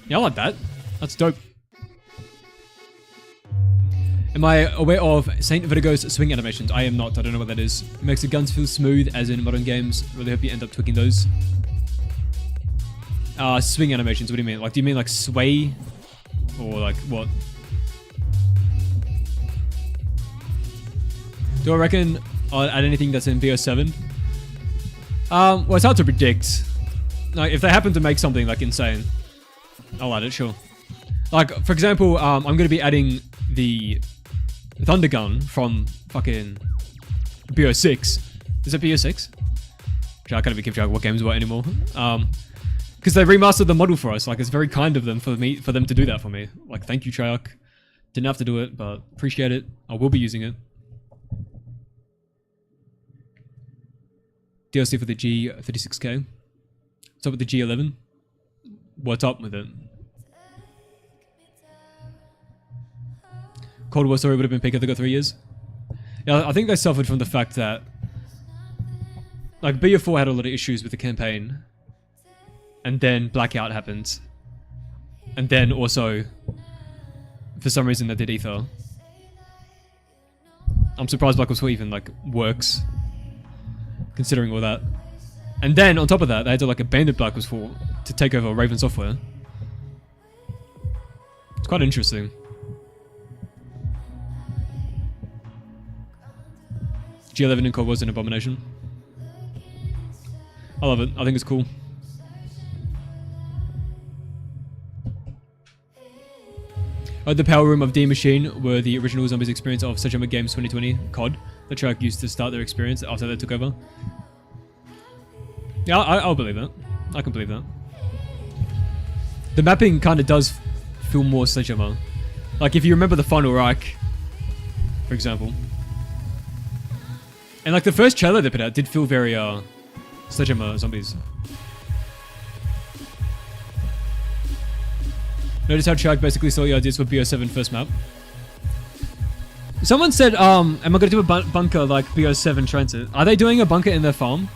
Yeah, I like that. That's dope. Am I aware of Saint Vertigo's swing animations? I am not. I don't know what that is. It makes the guns feel smooth, as in modern games. Really hope you end up tweaking those. Swing animations. What do you mean? Like, do you mean like sway? Or like what? Do I reckon I'll add anything that's in BO7. Well, it's hard to predict. Like, if they happen to make something like insane, I'll add it, sure. Like, for example, I'm going to be adding the Thunder Gun from fucking BO6. Is it BO6? I can't even keep track of what games what anymore. Because they remastered the model for us. Like, it's very kind of them for them to do that for me. Like, thank you, Treyarch. Didn't have to do it, but appreciate it. I will be using it. DLC for the G36K. What's up with the G11? What's up with it? Cold War story would have been peak if they got 3 years. Yeah, I think they suffered from the fact that like BO4 had a lot of issues with the campaign, and then Blackout happened, and then also for some reason they did Aether. I'm surprised Black Ops 4 even like works, considering all that. And then on top of that, they had to like abandon Black Ops 4 to take over Raven Software. It's quite interesting. G11 in Cold War's an abomination. I love it. I think it's cool. The Power Room of D Machine were the original zombies experience of 𝗧𝗰𝗶 Games 2020 COD. The track used to start their experience after they took over. Yeah, I'll believe that. I can believe that. The mapping kind of does feel more 𝗧𝗰𝗶. Like if you remember the final Reich, for example. And like the first trailer they put out did feel very 𝗧𝗰𝗶 zombies. Notice how Treyarch basically stole your ideas for BO7 first map. Someone said, am I gonna do a bunker like BO7 TranZit? Are they doing a bunker in their farm?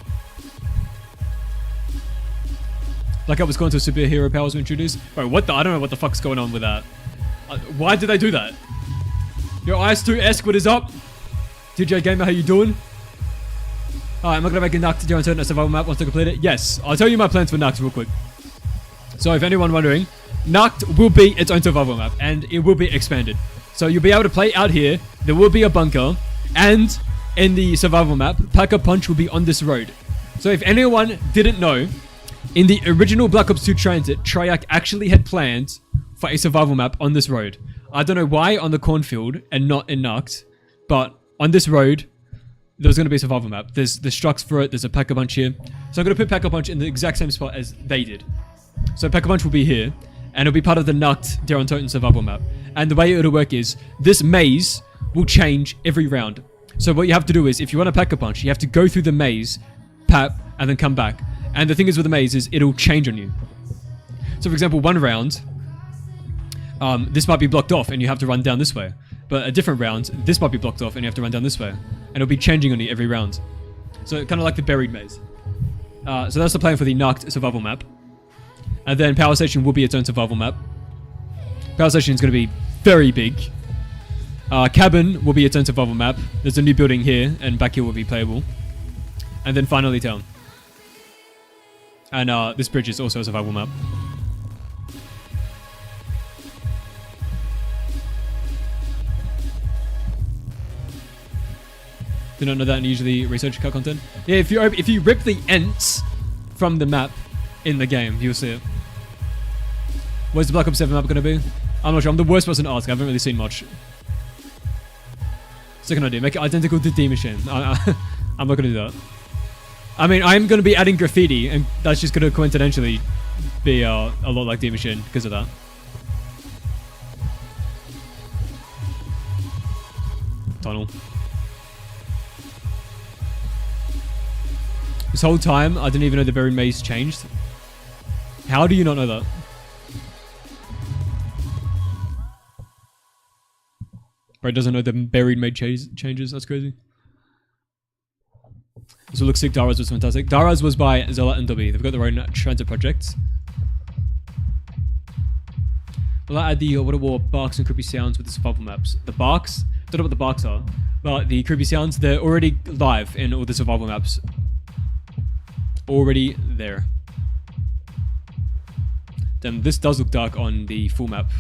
Like I was going to superhero powers were introduced? Bro, what the? I don't know what the fuck's going on with that. Why did they do that? Yo, IS2-esque, what is up? DJ Gamer, how you doing? Alright, am I gonna make a Nuct during a survival map once I complete it? Yes, I'll tell you my plans for Nuct real quick. So if anyone wondering, Nuct will be its own survival map, and it will be expanded. So you'll be able to play out here, there will be a bunker, and in the survival map, Pack-a-Punch will be on this road. So if anyone didn't know, in the original Black Ops 2 TranZit, Treyarch actually had planned for a survival map on this road. I don't know why on the cornfield and not in Nuct, but on this road, there was going to be a survival map. There's the structs for it, there's a Pack-a-Punch here. So I'm going to put Pack-a-Punch in the exact same spot as they did. So Pack-a-Punch will be here, and it'll be part of the Nuct Daron Toten survival map. And the way it'll work is, this maze will change every round. So what you have to do is, if you want to Pack-a-Punch, you have to go through the maze, pap, and then come back. And the thing is with the maze is, it'll change on you. So for example, one round, this might be blocked off and you have to run down this way. But a different round, this might be blocked off and you have to run down this way. And it'll be changing on you every round. So kind of like the buried maze. So that's the plan for the Nuct survival map. And then Power Station will be its own survival map. Power Station is going to be very big. Cabin will be its own survival map. There's a new building here, and back here will be playable. And then finally Town. And this bridge is also a survival map. Do not know that and usually research cut content. Yeah, if you rip the ents from the map in the game, you'll see it. Where's the Black Ops 7 map going to be? I'm not sure. I'm the worst person to ask. I haven't really seen much. Second idea. Make it identical to D Machine. I'm not going to do that. I mean, I'm going to be adding graffiti, and that's just going to coincidentally be a lot like D Machine because of that. Tunnel. This whole time, I didn't even know the buried maze changed. How do you not know that? Bro doesn't know the buried maze changes. That's crazy. This will look sick. 𝗏𝗏 was fantastic. 𝗏𝗏 was by 𝗧𝗏 and 𝗏𝗏. They've got their own TranZit projects. Will I add the Water War barks and creepy sounds with the survival maps? The barks? Don't know what the barks are. But the creepy sounds, they're already live in all the survival maps. Already there. Then this does look dark on the full map.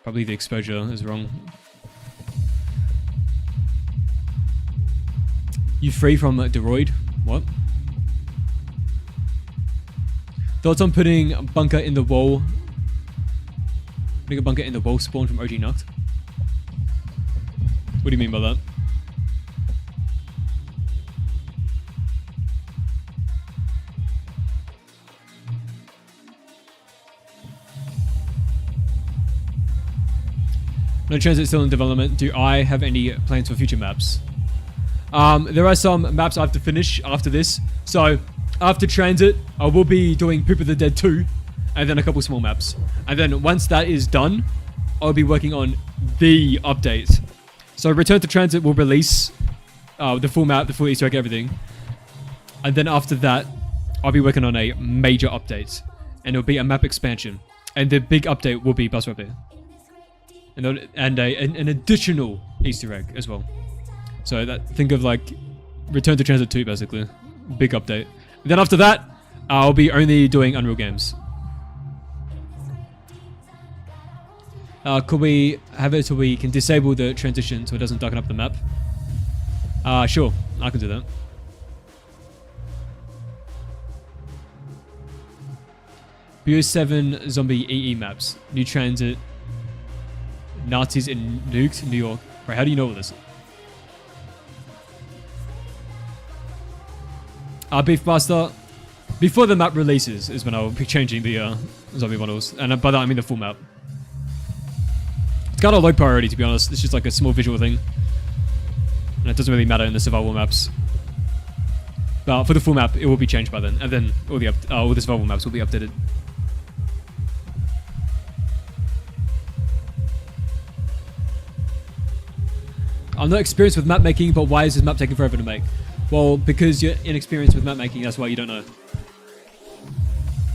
Probably the exposure is wrong. You free from Deroid? What? Thoughts on putting a bunker in the wall? Putting a bunker in the wall spawn from OG Nuct? What do you mean by that? No TranZit still in development. Do I have any plans for future maps? There are some maps I have to finish after this. So, after TranZit, I will be doing Poop of the Dead 2, and then a couple small maps. And then once that is done, I'll be working on the update. So Return to TranZit will release the full map, the full Easter egg, everything. And then after that, I'll be working on a major update. And it'll be a map expansion. And the big update will be 𝗏𝗏. And an additional Easter egg as well. So think of like Return to TranZit 2 basically. Big update. And then after that, I'll be only doing Unreal games. Could we have it so we can disable the transition so it doesn't darken up the map? Sure, I can do that. BO7 zombie EE maps. New TranZit. Nazis in Nuked, New York. Right, how do you know all this? Beefmaster. Before the map releases is when I'll be changing the zombie models. And by that I mean the full map. It's kind of low priority to be honest. It's just like a small visual thing. And it doesn't really matter in the survival maps. But for the full map, it will be changed by then. And then all the survival maps will be updated. I'm not experienced with map making, but why is this map taking forever to make? Well, because you're inexperienced with map making, that's why you don't know.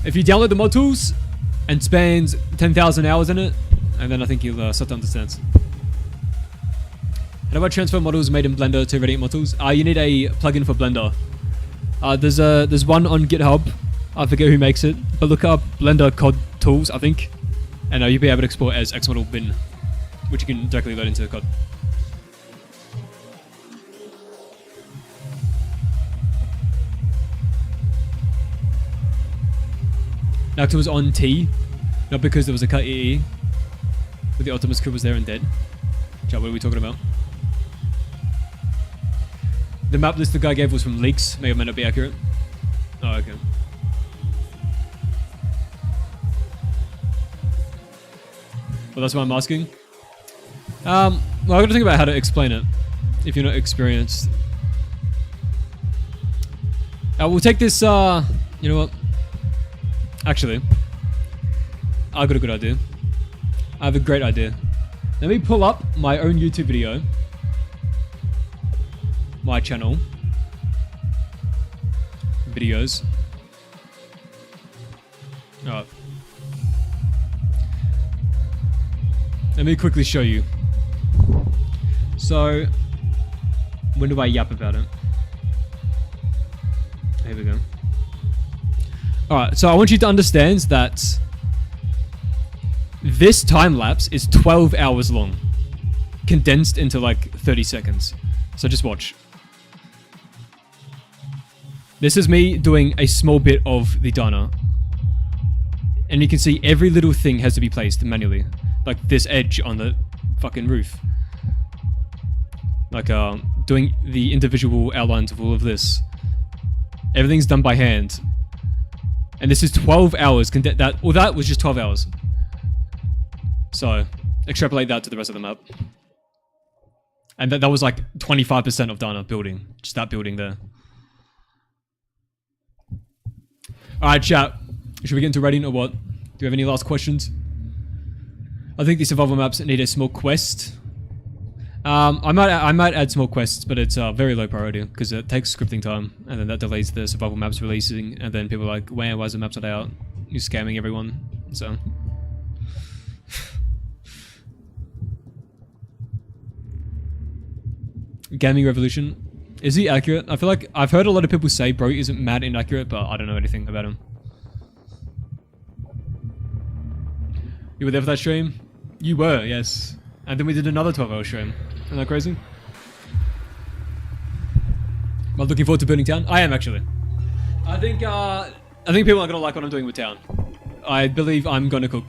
If you download the mod tools and spend 10,000 hours in it, and then I think you'll start to understand. How do I transfer models made in Blender to Ready mod tools? You need a plugin for Blender. There's one on GitHub. I forget who makes it, but look up Blender COD tools, I think, and you'll be able to export as xmodel bin, which you can directly load into COD. Nacta was on T, not because there was a cut EE, but the Optimus crew was there and dead. Chat, what are we talking about? The map list the guy gave was from leaks, may or may not be accurate. Oh, okay. Well, that's what I'm asking. Well, I've got to think about how to explain it, if you're not experienced. We'll take this, you know what? Actually, I've got a good idea. I have a great idea. Let me pull up my own YouTube video. My channel. Videos. Alright. Let me quickly show you. So, when do I yap about it? Here we go. Alright, so I want you to understand that this time lapse is 12 hours long, condensed into like 30 seconds. So just watch. This is me doing a small bit of the diner. And you can see every little thing has to be placed manually. Like this edge on the fucking roof. Like doing the individual outlines of all of this. Everything's done by hand. And this is 12 hours. That was just 12 hours. So, extrapolate that to the rest of the map. And that was like 25% of Dana building. Just that building there. Alright, chat. Should we get into rating or what? Do you have any last questions? I think these survival maps need a small quest. I might add small quests, but it's very low priority because it takes scripting time, and then that delays the survival maps releasing, and then people are like, why is the maps not out? You're scamming everyone, so... Gaming Revolution. Is he accurate? I feel like I've heard a lot of people say bro isn't mad inaccurate, but I don't know anything about him. You were there for that stream? You were, yes. And then we did another 12-hour stream. Isn't that crazy? Am I looking forward to building town? I am actually. I think people are gonna like what I'm doing with town. I believe I'm gonna cook.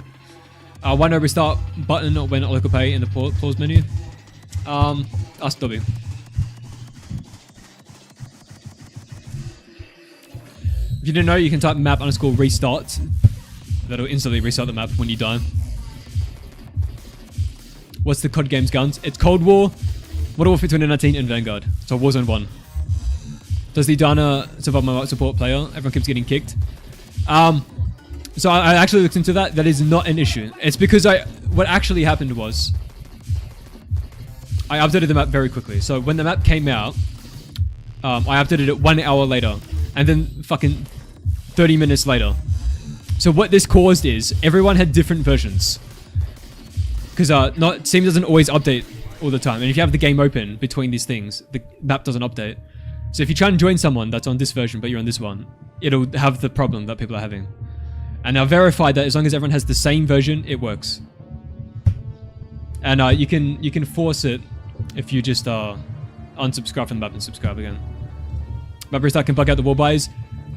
Why no restart button when local pay in the pause menu? Ask Dobby. If you didn't know, you can type map_restart. That'll instantly restart the map when you die. What's the COD game's guns? It's Cold War, Modern Warfare 2019, and Vanguard. So Warzone 1. Does the Dana survive my support player? Everyone keeps getting kicked. So I actually looked into that. That is not an issue. It's because what actually happened was I updated the map very quickly. So when the map came out, I updated it 1 hour later, and then fucking 30 minutes later. So what this caused is everyone had different versions, because Steam doesn't always update all the time, and if you have the game open between these things, the map doesn't update. So if you try and join someone that's on this version but you're on this one, it'll have the problem that people are having. And I verified that as long as everyone has the same version, it works. And you can force it if you just unsubscribe from the map and subscribe again. Map restart can bug out the wall buys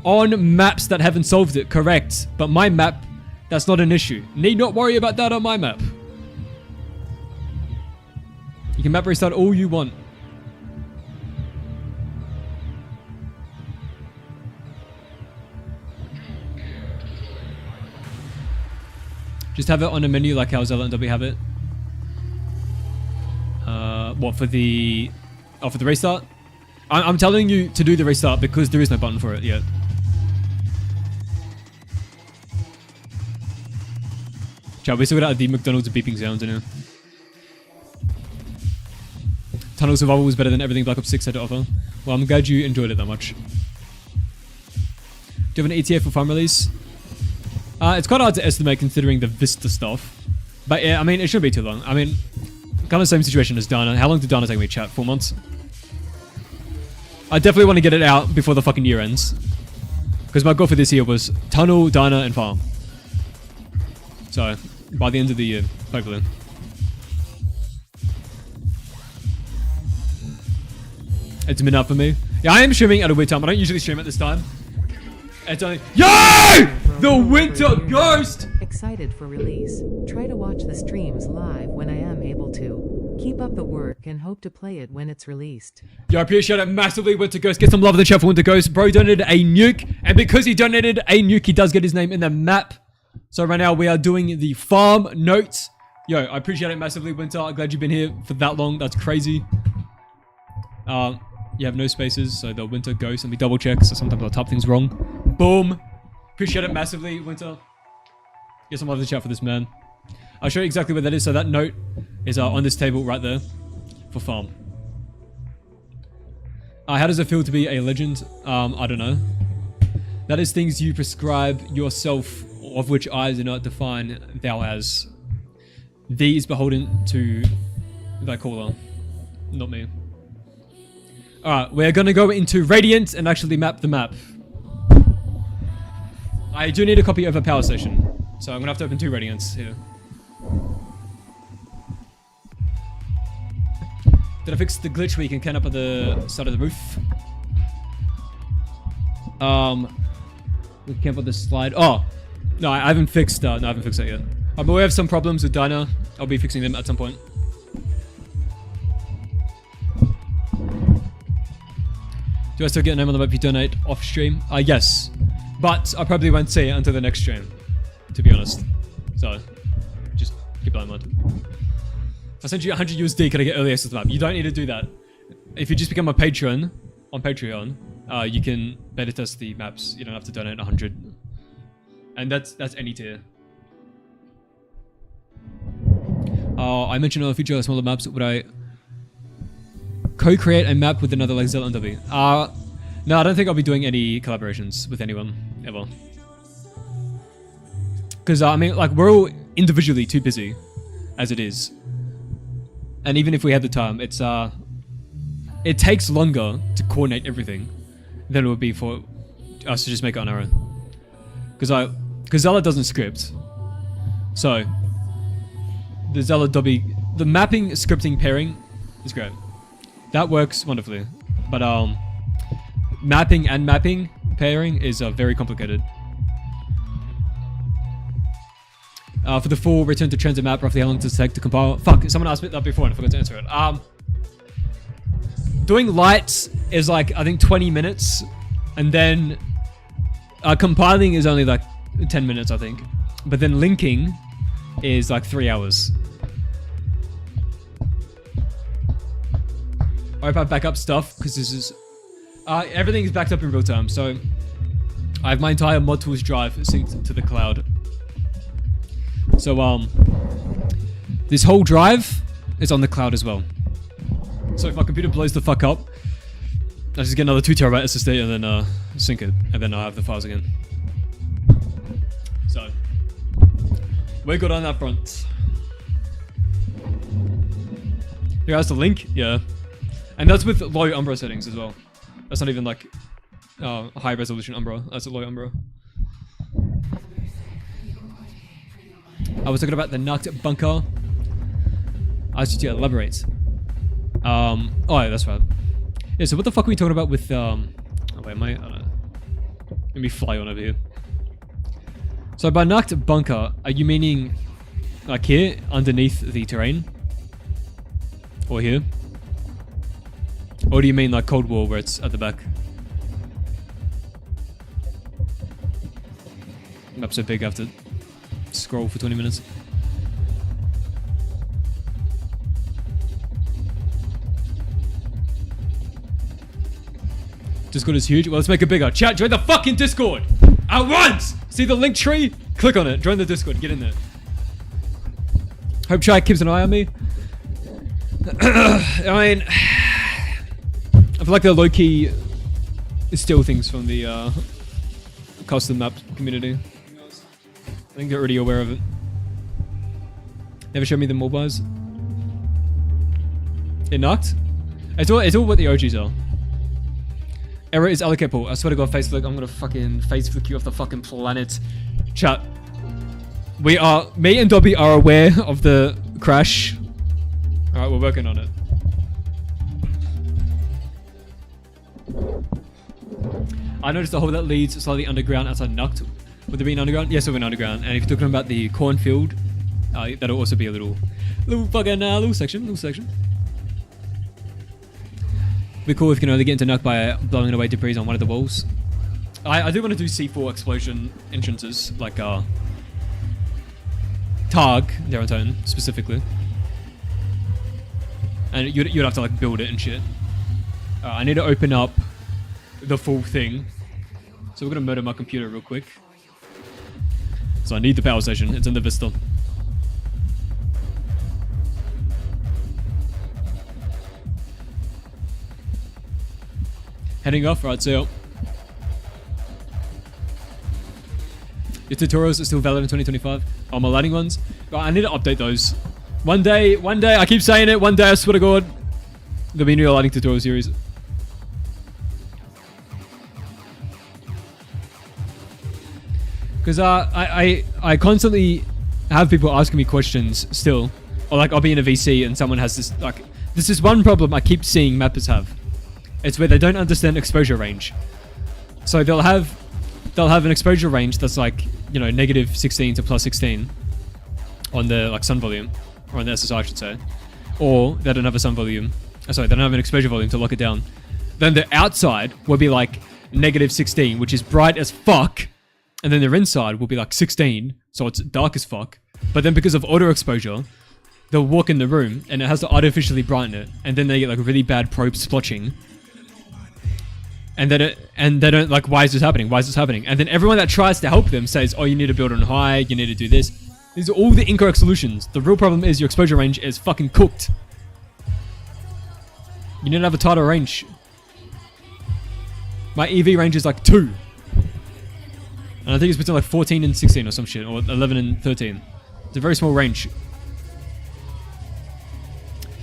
on maps that haven't solved it. Correct, but my map, that's not an issue. Need not worry about that on my map. You can map restart all you want. Just have it on a menu like how 𝗧 and 𝗏 have it. What, for the restart? I'm telling you to do the restart because there is no button for it yet. Chat, we still got the McDonald's beeping sounds in here. Tunnel Survival was better than everything Black Ops 6 had to offer. Well, I'm glad you enjoyed it that much. Do you have an ETA for farm release? It's quite hard to estimate considering the Vista stuff. But yeah, I mean, it shouldn't be too long. I mean, kind of the same situation as Dana. How long did Dana take me, chat? 4 months? I definitely want to get it out before the fucking year ends. Because my goal for this year was Tunnel, Dana, and Farm. So, by the end of the year, hopefully. It's midnight for me. Yeah, I am streaming at a weird time. I don't usually stream at this time. It's only... Yo! The Winter Ghost! Excited for release. Try to watch the streams live when I am able to. Keep up the work and hope to play it when it's released. Yo, I appreciate it massively, Winter Ghost. Get some love in the chat for Winter Ghost. Bro donated a nuke, and because he donated a nuke, he does get his name in the map. So right now, we are doing the farm notes. Yo, I appreciate it massively, Winter. I'm glad you've been here for that long. That's crazy. You have no spaces, so the Winter Ghost, and we double check, so sometimes I'll type things wrong. Boom. Appreciate it massively, Winter. Get some love in the chat for this, man. I'll show you exactly where that is. So that note is on this table right there for farm. How does it feel to be a legend? I don't know. That is things you prescribe yourself, of which I do not define thou as. Thee is beholden to thy caller, not me. Alright, we're gonna go into Radiant and actually map the map. I do need a copy of a power station, so I'm gonna have to open 2 Radiants here. Did I fix the glitch where you can camp up at the side of the roof? We can camp on this slide. Oh! No, I haven't fixed, no, I haven't fixed that yet. But we have some problems with Dina. I'll be fixing them at some point. Do I still get a name on the map if you donate off stream? Yes. But I probably won't see it until the next stream, to be honest. So, just keep that in mind. If I send you 100 USD, can I get early access to the map? You don't need to do that. If you just become a patron on Patreon, you can beta test the maps. You don't have to donate 100. And that's any tier. I mentioned in the future smaller maps. Would I co-create a map with another like 𝗧 and 𝗏? No, I don't think I'll be doing any collaborations with anyone ever. Because I mean, like, we're all individually too busy as it is. And even if we had the time, it's it takes longer to coordinate everything than it would be for us to just make it on our own. Because 𝗧 doesn't script, so the 𝗧 𝗏, the mapping scripting pairing is great. That works wonderfully, but mapping and mapping pairing is very complicated. For the full return to TranZit map, roughly how long does it take to compile? Fuck, someone asked me that before and I forgot to answer it. Doing lights is like, I think 20 minutes. And then compiling is only like 10 minutes, I think. But then linking is like 3 hours. I hope I back up stuff because this is... everything is backed up in real time. So I have my entire mod tools drive synced to the cloud. So this whole drive is on the cloud as well. So if my computer blows the fuck up, I just get another 2 terabyte SSD and then sync it, and then I'll have the files again. So we're good on that front. Here has the link, yeah, and that's with low Umbra settings as well. That's not even like high resolution Umbra. That's a low Umbra. I was talking about the 𝗧𝗰𝗰 bunker. I asked you to elaborate. Oh yeah, that's right. Yeah, so what the fuck are we talking about with oh wait, I don't know. Let me fly on over here. So by 𝗧𝗰𝗰 bunker, are you meaning like here, underneath the terrain? Or here? Or do you mean like Cold War where it's at the back? Map's so big I have to scroll for 20 minutes. Discord is huge. Well, let's make it bigger. Chat, join the fucking Discord at once. See the link tree? Click on it. Join the Discord. Get in there. Hope Chai keeps an eye on me. I mean, I feel like they're low-key steal things from the custom map community. I think they're already aware of it. Never showed me the mobiles. It knocked? It's all what the OGs are. Error is allocable. I swear to God, Facebook, I'm gonna fucking Facebook you off the fucking planet. Chat. Me and Dobby are aware of the crash. Alright, we're working on it. I noticed the hole that leads slightly underground outside 𝗧𝗰𝗰. Would there be an underground? Yes, there'll be an underground. And if you're talking about the cornfield, that'll also be a little section. Be cool if you can only get into 𝗧𝗰𝗰 by blowing away debris on one of the walls. I do want to do C4 explosion entrances, like Targ, Derentone, specifically. And you'd have to like build it and shit. I need to open up the full thing. So we're gonna murder my computer real quick. So I need the power station, it's in the Vista. Heading off, right, see ya. Your tutorials are still valid in 2025? Oh, my lighting ones? Right, I need to update those. One day, I keep saying it, one day I swear to God, there'll be a new lighting tutorial series. Because I constantly have people asking me questions still. Or like I'll be in a VC and someone has this, like, this is one problem I keep seeing mappers have. It's where they don't understand exposure range. So they'll have an exposure range that's like, you know, -16 to +16 on the like sun volume, or on the SSI I should say. Or they don't have a sun volume. Sorry, they don't have an exposure volume to lock it down. Then the outside will be like -16, which is bright as fuck. And then their inside will be like 16, so it's dark as fuck. But then because of auto exposure, they'll walk in the room and it has to artificially brighten it. And then they get like really bad probe splotching. And they don't like, why is this happening? Why is this happening? And then everyone that tries to help them says, oh, you need to build on high, you need to do this. These are all the incorrect solutions. The real problem is your exposure range is fucking cooked. You need to have a tighter range. My EV range is like 2. And I think it's between like 14 and 16 or some shit, or 11 and 13. It's a very small range.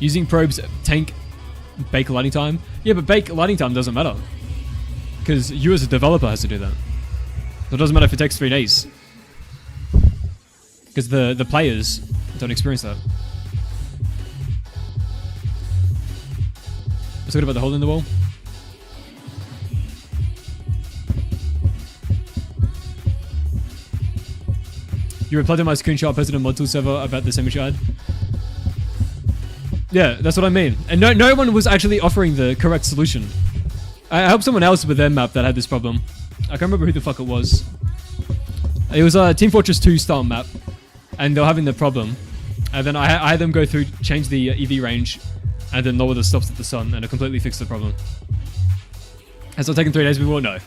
Using probes tank bake lighting time. Yeah, but bake lighting time doesn't matter. Because you as a developer has to do that. So it doesn't matter if it takes 3 days. Because the players don't experience that. Let's talk about the hole in the wall. You replied to my screenshot I posted on ModTools server about the same issue I had. Yeah, that's what I mean. And no one was actually offering the correct solution. I helped someone else with their map that had this problem. I can't remember who the fuck it was. It was a Team Fortress 2 style map, and they were having the problem. And then I had them go through, change the EV range, and then lower the stops at the sun, and it completely fixed the problem. Has it taken 3 days before? No.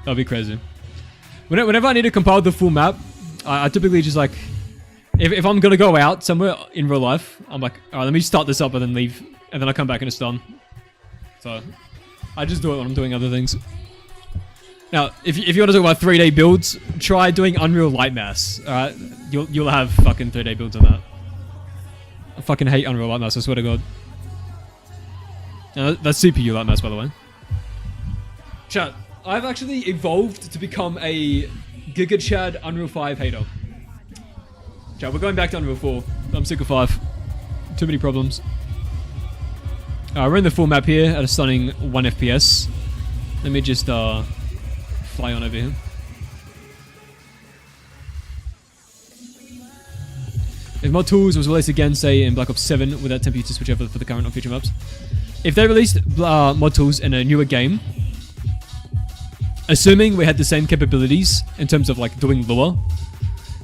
That'd be crazy. Whenever I need to compile the full map, I typically just like, if I'm gonna go out somewhere in real life, I'm like, alright, let me start this up and then leave, and then I come back and it's done. So, I just do it when I'm doing other things. Now, if you want to talk about 3-day builds, try doing Unreal Lightmass. Alright, you'll have fucking 3-day builds on that. I fucking hate Unreal Lightmass, I swear to God. Now, that's CPU Lightmass, by the way. Chat, I've actually evolved to become a GigaChad Unreal 5 hater. Chat, we're going back to Unreal 4. I'm sick of 5. Too many problems. We're in the full map here at a stunning 1 FPS. Let me just fly on over here. If Mod Tools was released again, say in Black Ops 7, would that tempt you to switch over for the current or future maps? If they released Mod Tools in a newer game, assuming we had the same capabilities in terms of like doing lure,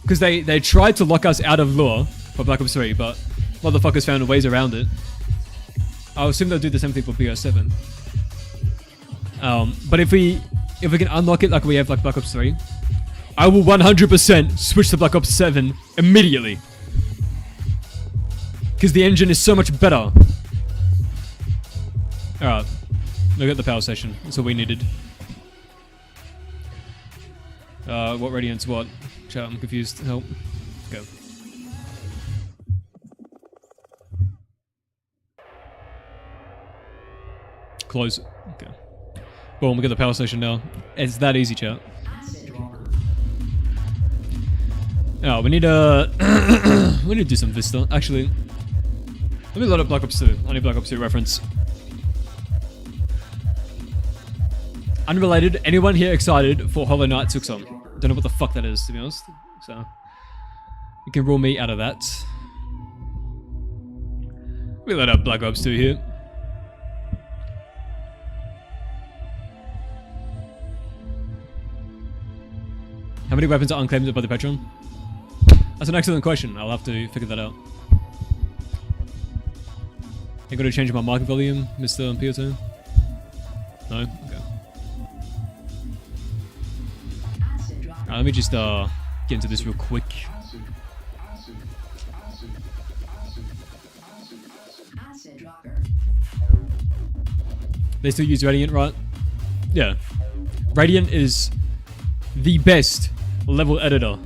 because they tried to lock us out of lure for Black Ops 3, but motherfuckers found ways around it. I'll assume they'll do the same thing for BO7. But if we can unlock it like we have like Black Ops 3, I will 100% switch to Black Ops 7 immediately. Because the engine is so much better. Alright. Look at the power station. That's all we needed. What radiance what? Chat, I'm confused. Help. Go. Close. Okay. Boom, we got the power station now. It's that easy, chat. Oh, we need to... we need to do some Vista. Actually, let me load up Black Ops 2. I need Black Ops 2 reference. Unrelated, anyone here excited for Hollow Knight 𝗬𝗏? Don't know what the fuck that is, to be honest. So, you can rule me out of that. We load up Black Ops 2 here. How many weapons are unclaimed by the Patron? That's an excellent question. I'll have to figure that out. You got to change my mic volume, Mr. PO2? No? Okay. Alright, let me just get into this real quick. They still use Radiant, right? Yeah. Radiant is the best level editor.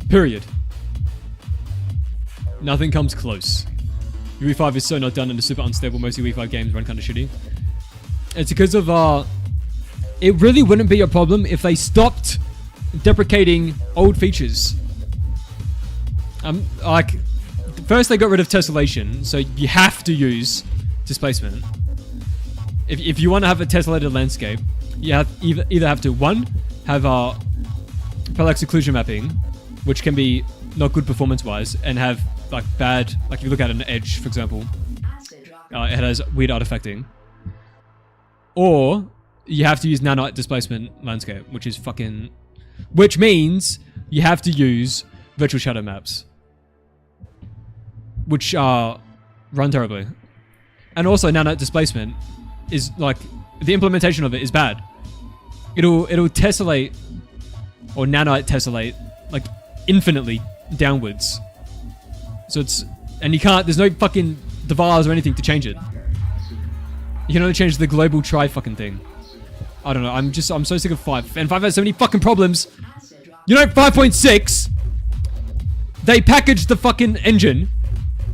Period. Nothing comes close. UE5 is so not done and it's super unstable. Most UE5 games run kind of shitty. It's because of, it really wouldn't be a problem if they stopped deprecating old features. Like, first they got rid of tessellation, so you have to use displacement. If you want to have a tessellated landscape, you have either have to, one, have parallax occlusion mapping, which can be not good performance-wise, and have like bad, like if you look at an edge, for example, it has weird artifacting. Or you have to use nanite displacement landscape, which is fucking, which means you have to use virtual shadow maps, which run terribly. And also nanite displacement is like, the implementation of it is bad. It'll tessellate or nanite tessellate like infinitely downwards. So it's, and you can't, there's no fucking devars or anything to change it. You can only change the global try fucking thing. I don't know, I'm so sick of 5. And 5 has so many fucking problems. You know 5.6, they packaged the fucking engine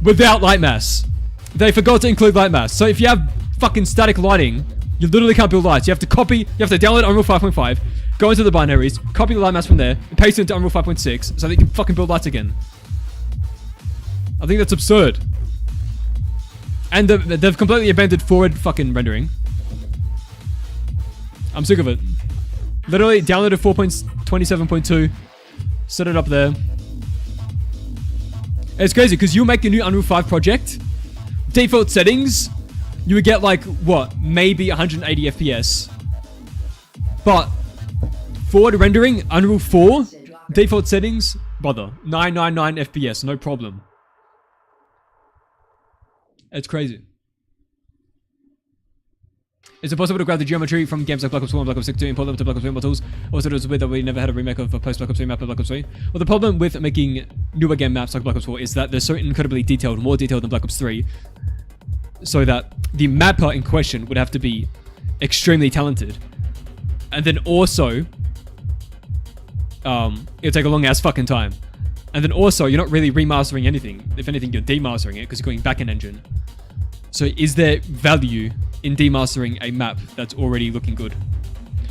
without light mass. They forgot to include light mass. So if you have fucking static lighting, you literally can't build lights. You have to download Unreal 5.5, go into the binaries, copy the light mass from there, and paste it into Unreal 5.6 so that you can fucking build lights again. I think that's absurd. And they've completely abandoned forward fucking rendering. I'm sick of it. Literally downloaded 4.12 27.2. Set it up there. It's crazy because you make a new Unreal 5 project, default settings, you would get like, what, maybe 180 FPS. But forward rendering, Unreal 4, default settings, brother, 999 FPS, no problem. It's crazy. Is it possible to grab the geometry from games like Black Ops 4 and Black Ops 6 to import them to Black Ops 3 models? Also, it was weird that we never had a remake of a post-Black Ops 3 map of Black Ops 3. Well, the problem with making newer game maps like Black Ops 4 is that they're so incredibly detailed, more detailed than Black Ops 3, so that the mapper in question would have to be extremely talented. And then also, it'll take a long-ass fucking time. And then also, you're not really remastering anything. If anything, you're demastering it because you're going back in engine. So is there value in demastering a map that's already looking good?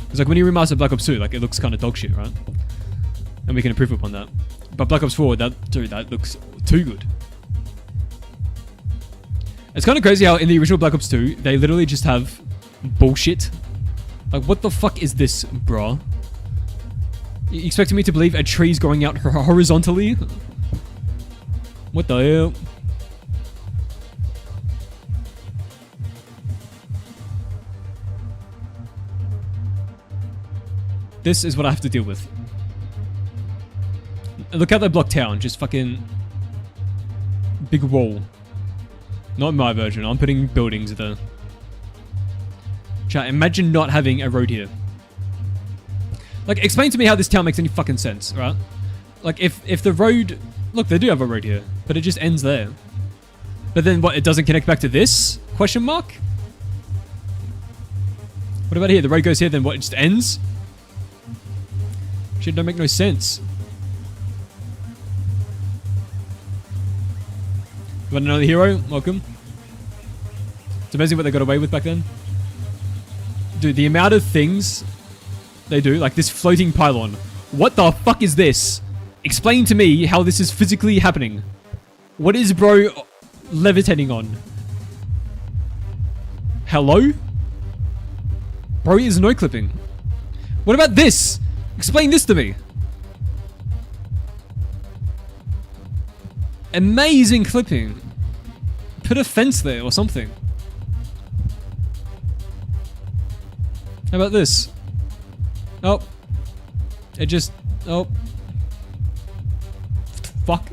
Because like when you remaster Black Ops 2, like it looks kind of dog shit, right? And we can improve upon that. But Black Ops 4, that looks too good. It's kind of crazy how in the original Black Ops 2, they literally just have bullshit. Like what the fuck is this, bruh? You expecting me to believe a tree's growing out horizontally? What the hell? This is what I have to deal with. Look how they block town. Just fucking big wall. Not my version. I'm putting buildings there. Chat, imagine not having a road here. Like, explain to me how this town makes any fucking sense, right? Like, if the road... Look, they do have a road here, but it just ends there. But then what, it doesn't connect back to this? Question mark? What about here? The road goes here, then what, it just ends? Shit don't make no sense. You want another hero? Welcome. It's amazing what they got away with back then. Dude, the amount of things they do, like this floating pylon. What the fuck is this? Explain to me how this is physically happening. What is bro levitating on? Hello? Bro is no clipping. What about this? Explain this to me. Amazing clipping. Put a fence there or something. How about this? Oh. It just... Oh. Fuck.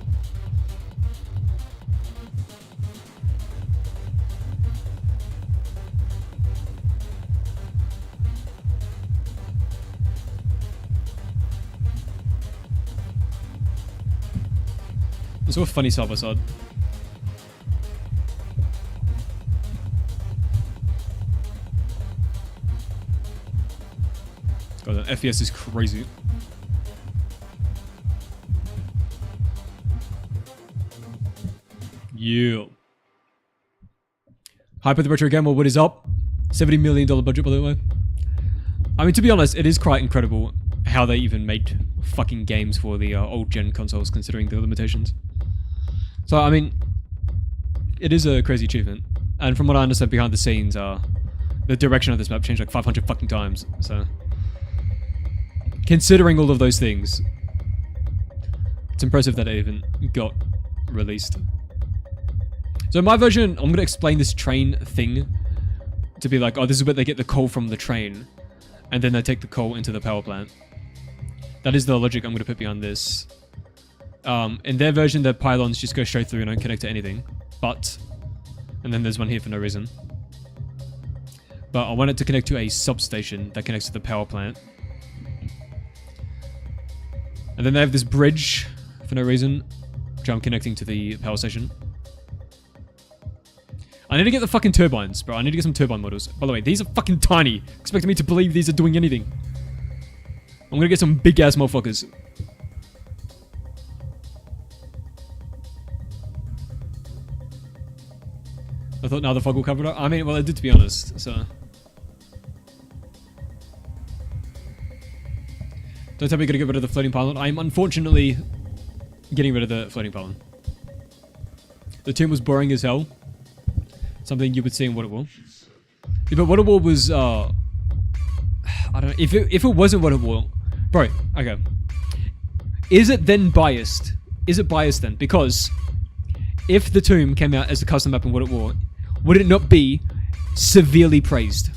It's all funny side by side. God, that FPS is crazy. Yeah. Hyper the Retro Gamer, what is up? $70 million budget, by the way. I mean, to be honest, it is quite incredible how they even made fucking games for the old gen consoles, considering the limitations. So, I mean, it is a crazy achievement. And from what I understand behind the scenes, the direction of this map changed like 500 fucking times. So, considering all of those things, it's impressive that it even got released. So my version, I'm going to explain this train thing to be like, oh, this is where they get the coal from the train. And then they take the coal into the power plant. That is the logic I'm going to put behind this. In their version, the pylons just go straight through and don't connect to anything. But, and then there's one here for no reason. But I want it to connect to a substation that connects to the power plant. And then they have this bridge for no reason, which I'm connecting to the power station. I need to get the fucking turbines, bro. I need to get some turbine models. By the way, these are fucking tiny. Expecting me to believe these are doing anything. I'm gonna get some big ass motherfuckers. I thought now the fog will cover it up. I mean, well, it did, to be honest, so. Don't tell me you're gonna get rid of the floating pylon. I'm unfortunately getting rid of the floating pylon. The tomb was boring as hell. Something you would see in Waterworld. Yeah, but Waterworld was, I don't know, if it wasn't Waterworld, Bro, okay. Is it then biased? Is it biased then? Because if the tomb came out as a custom map in World at War, would it not be severely praised?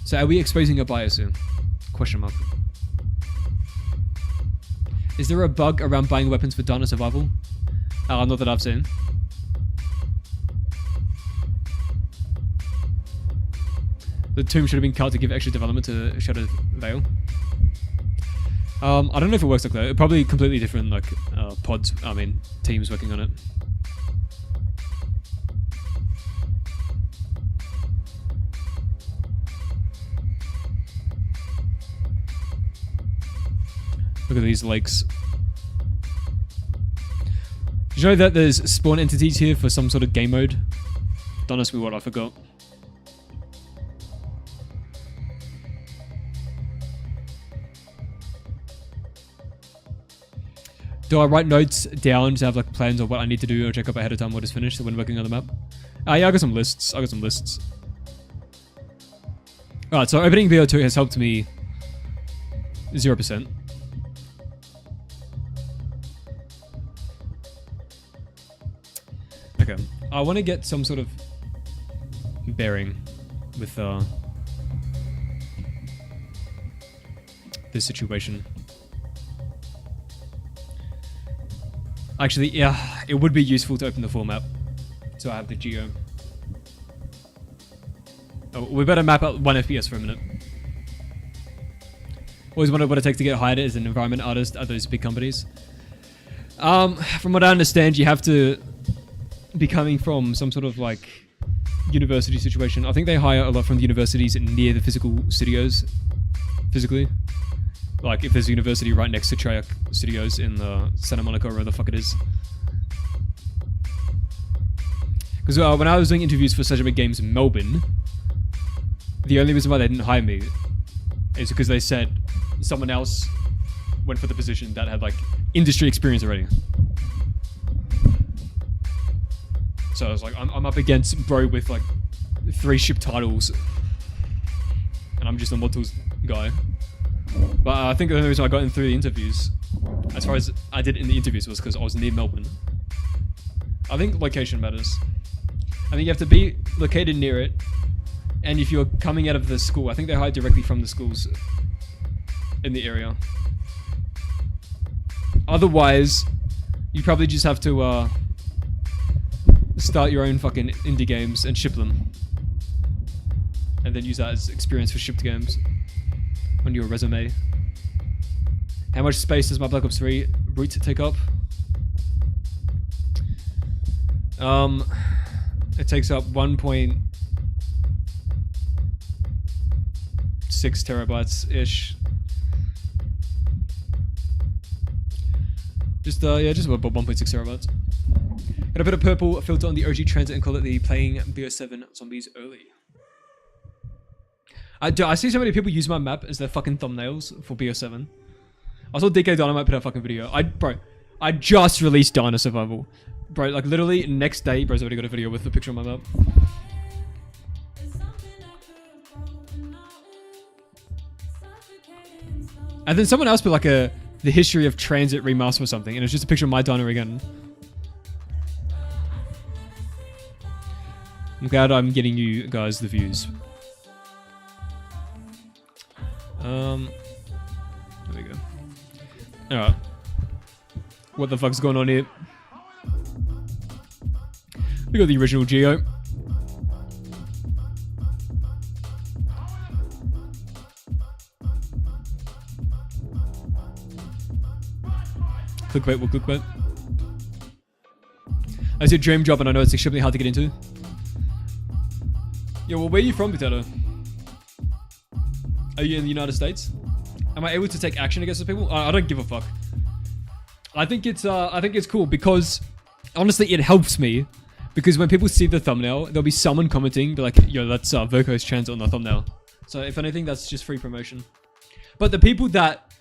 So are we exposing a bias here? Question mark. Is there a bug around buying weapons for Dana survival? Not that I've seen. The tomb should have been cut to give extra development to Shadow Veil. I don't know if it works like that. Probably completely different, like, teams working on it. Look at these lakes. Did you know that there's spawn entities here for some sort of game mode? Don't ask me what, I forgot. Do I write notes down to have like plans of what I need to do or check up ahead of time what is finished when working on the map? Yeah, I got some lists. Alright, so opening VO2 has helped me 0%. Okay, I want to get some sort of bearing with this situation. Actually, yeah, it would be useful to open the full map, so I have the geo. Oh, we better map out 1 FPS for a minute. Always wondered what it takes to get hired as an environment artist at those big companies. From what I understand, you have to be coming from some sort of like university situation. I think they hire a lot from the universities near the physical studios, physically. Like if there's a university right next to Treyarch Studios in Santa Monica or wherever the fuck it is. Because when I was doing interviews for Such a Big Games in Melbourne, the only reason why they didn't hire me is because they said someone else went for the position that had like industry experience already. So I was like, I'm up against bro with like 3 ship titles, and I'm just a mod tools guy. But I think the only reason I got in through the interviews, as far as I did in the interviews, was because I was near Melbourne. I think location matters. I think you have to be located near it, and if you're coming out of the school, I think they hire directly from the schools in the area. Otherwise, you probably just have to start your own fucking indie games and ship them, and then use that as experience for shipped games on your resume. How much space does my Black Ops 3 root take up? It takes up 1.6 terabytes-ish. Just about 1.6 terabytes. Gonna put a purple filter on the OG TranZit and call it the playing BO7 zombies early. I see so many people use my map as their fucking thumbnails for BO7. I saw DK Dynamite put out a fucking video. I just released Dana Survival. Bro, like literally next day, bro's already got a video with the picture on my map. And then someone else put like the history of TranZit remaster or something, and it's just a picture of my Dana again. I'm glad I'm getting you guys the views. There we go. Alright. What the fuck's going on here? We got the original Geo. Clickbait will clickbait. It's your dream job and I know it's extremely hard to get into. Yeah, well, where are you from, Potato? Are you in the United States? Am I able to take action against the people? I don't give a fuck. I think it's cool because honestly it helps me because when people see the thumbnail, there'll be someone commenting, be like, yo, that's Voco's trans on the thumbnail. So if anything, that's just free promotion. But the people that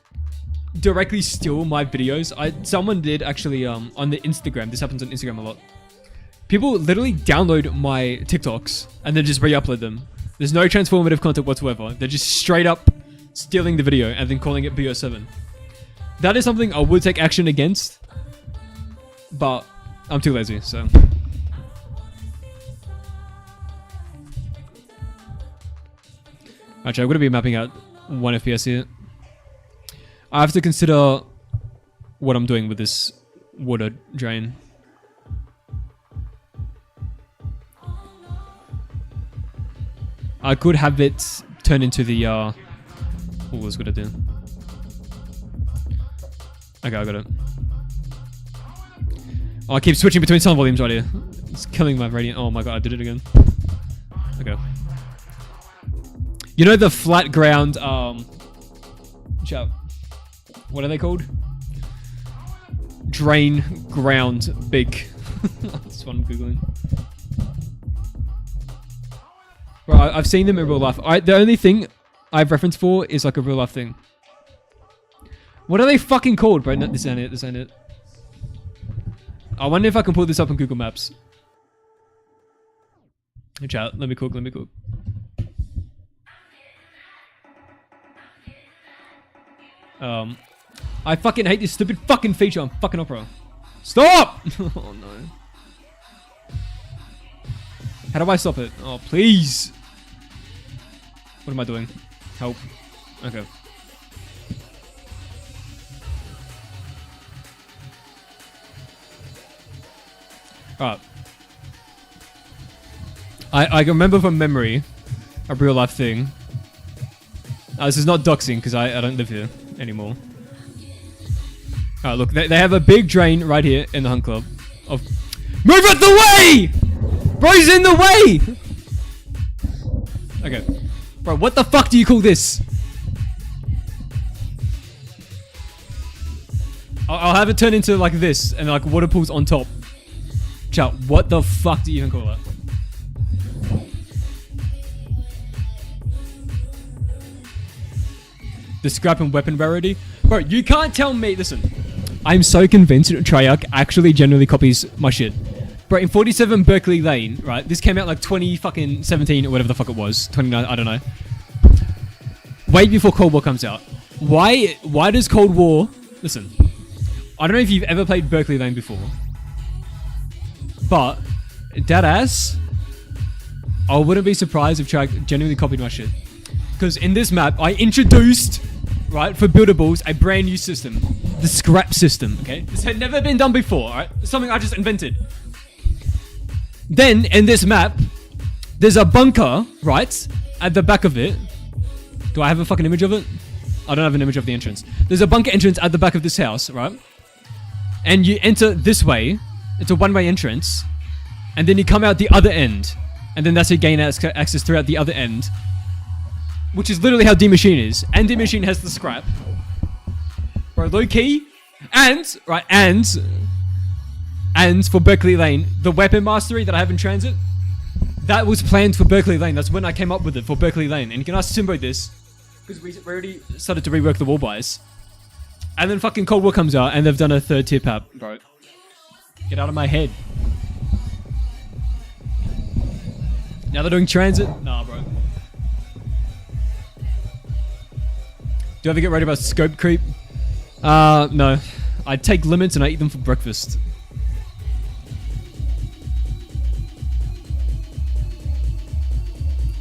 directly steal my videos, someone did actually on the Instagram. This happens on Instagram a lot. People literally download my TikToks and then just re-upload them. There's no transformative content whatsoever. They're just straight up stealing the video and then calling it BO7. That is something I would take action against, but I'm too lazy, so. Actually, I'm going to be mapping out 1 FPS here. I have to consider what I'm doing with this water drain. I could have it turn into the, what was good to do? Okay, I got it. Oh, I keep switching between sound volumes right here. It's killing my radiant. Oh my god, I did it again. Okay. You know the flat ground, chat. What are they called? Drain ground big. That's what I'm googling. Right, I've seen them in real life. The only thing I've referenced for is like a real life thing. What are they fucking called, bro? No, this ain't it. This ain't it. I wonder if I can pull this up on Google Maps. Hey, chat, let me cook. Let me cook. I fucking hate this stupid fucking feature on fucking Opera. Stop! Oh no. How do I stop it? Oh, please. What am I doing? Help. Okay. Alright. I remember from memory a real life thing. This is not doxing because I don't live here anymore. Alright, look, they have a big drain right here in the hunt club. Of move out the way! Bro's in the way! Okay. Bro, what the fuck do you call this? I'll have it turn into like this and like water pools on top. Chat, what the fuck do you even call that? The scrap and weapon rarity? Bro, you can't tell me, listen. I'm so convinced Treyarch actually genuinely copies my shit. Bro, in 47 Berkerly Lane, right? This came out like 2017 or whatever the fuck it was. 29, I don't know. Way before Cold War comes out. Why does Cold War... Listen. I don't know if you've ever played Berkerly Lane before. But, deadass, I wouldn't be surprised if Treyarch genuinely copied my shit. Because in this map, I introduced, right, for buildables, a brand new system. The scrap system, okay? This had never been done before, alright? It's something I just invented. Then, in this map, there's a bunker, right, at the back of it. Do I have a fucking image of it? I don't have an image of the entrance. There's a bunker entrance at the back of this house, right? And you enter this way. It's a one-way entrance. And then you come out the other end. And then that's how you gain access throughout the other end. Which is literally how D-Machine is. And D-Machine has the scrap. Bro, low key. And, right, and for Berkerly Lane, the weapon mastery that I have in TranZit, that was planned for Berkerly Lane. That's when I came up with it for Berkerly Lane. And you can ask Simbo this, because we already started to rework the wall buys. And then fucking Cold War comes out, and they've done a 3rd tier pack. Bro, get out of my head. Now they're doing TranZit? Nah, bro. Do you ever get worried about scope creep? No. I take limits and I eat them for breakfast.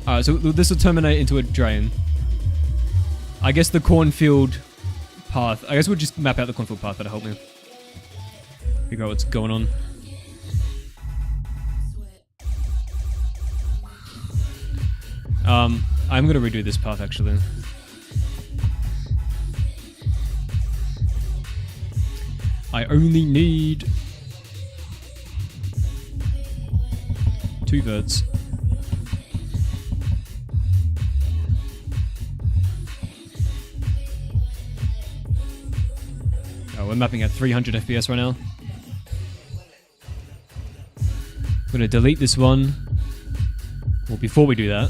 Alright, so this will terminate into a drain. I guess the cornfield path. I guess we'll just map out the cornfield path. That'll help me figure out what's going on. I'm gonna redo this path actually. I only need 2 verts. Oh, we're mapping at 300 FPS right now. I'm gonna delete this one. Well, before we do that,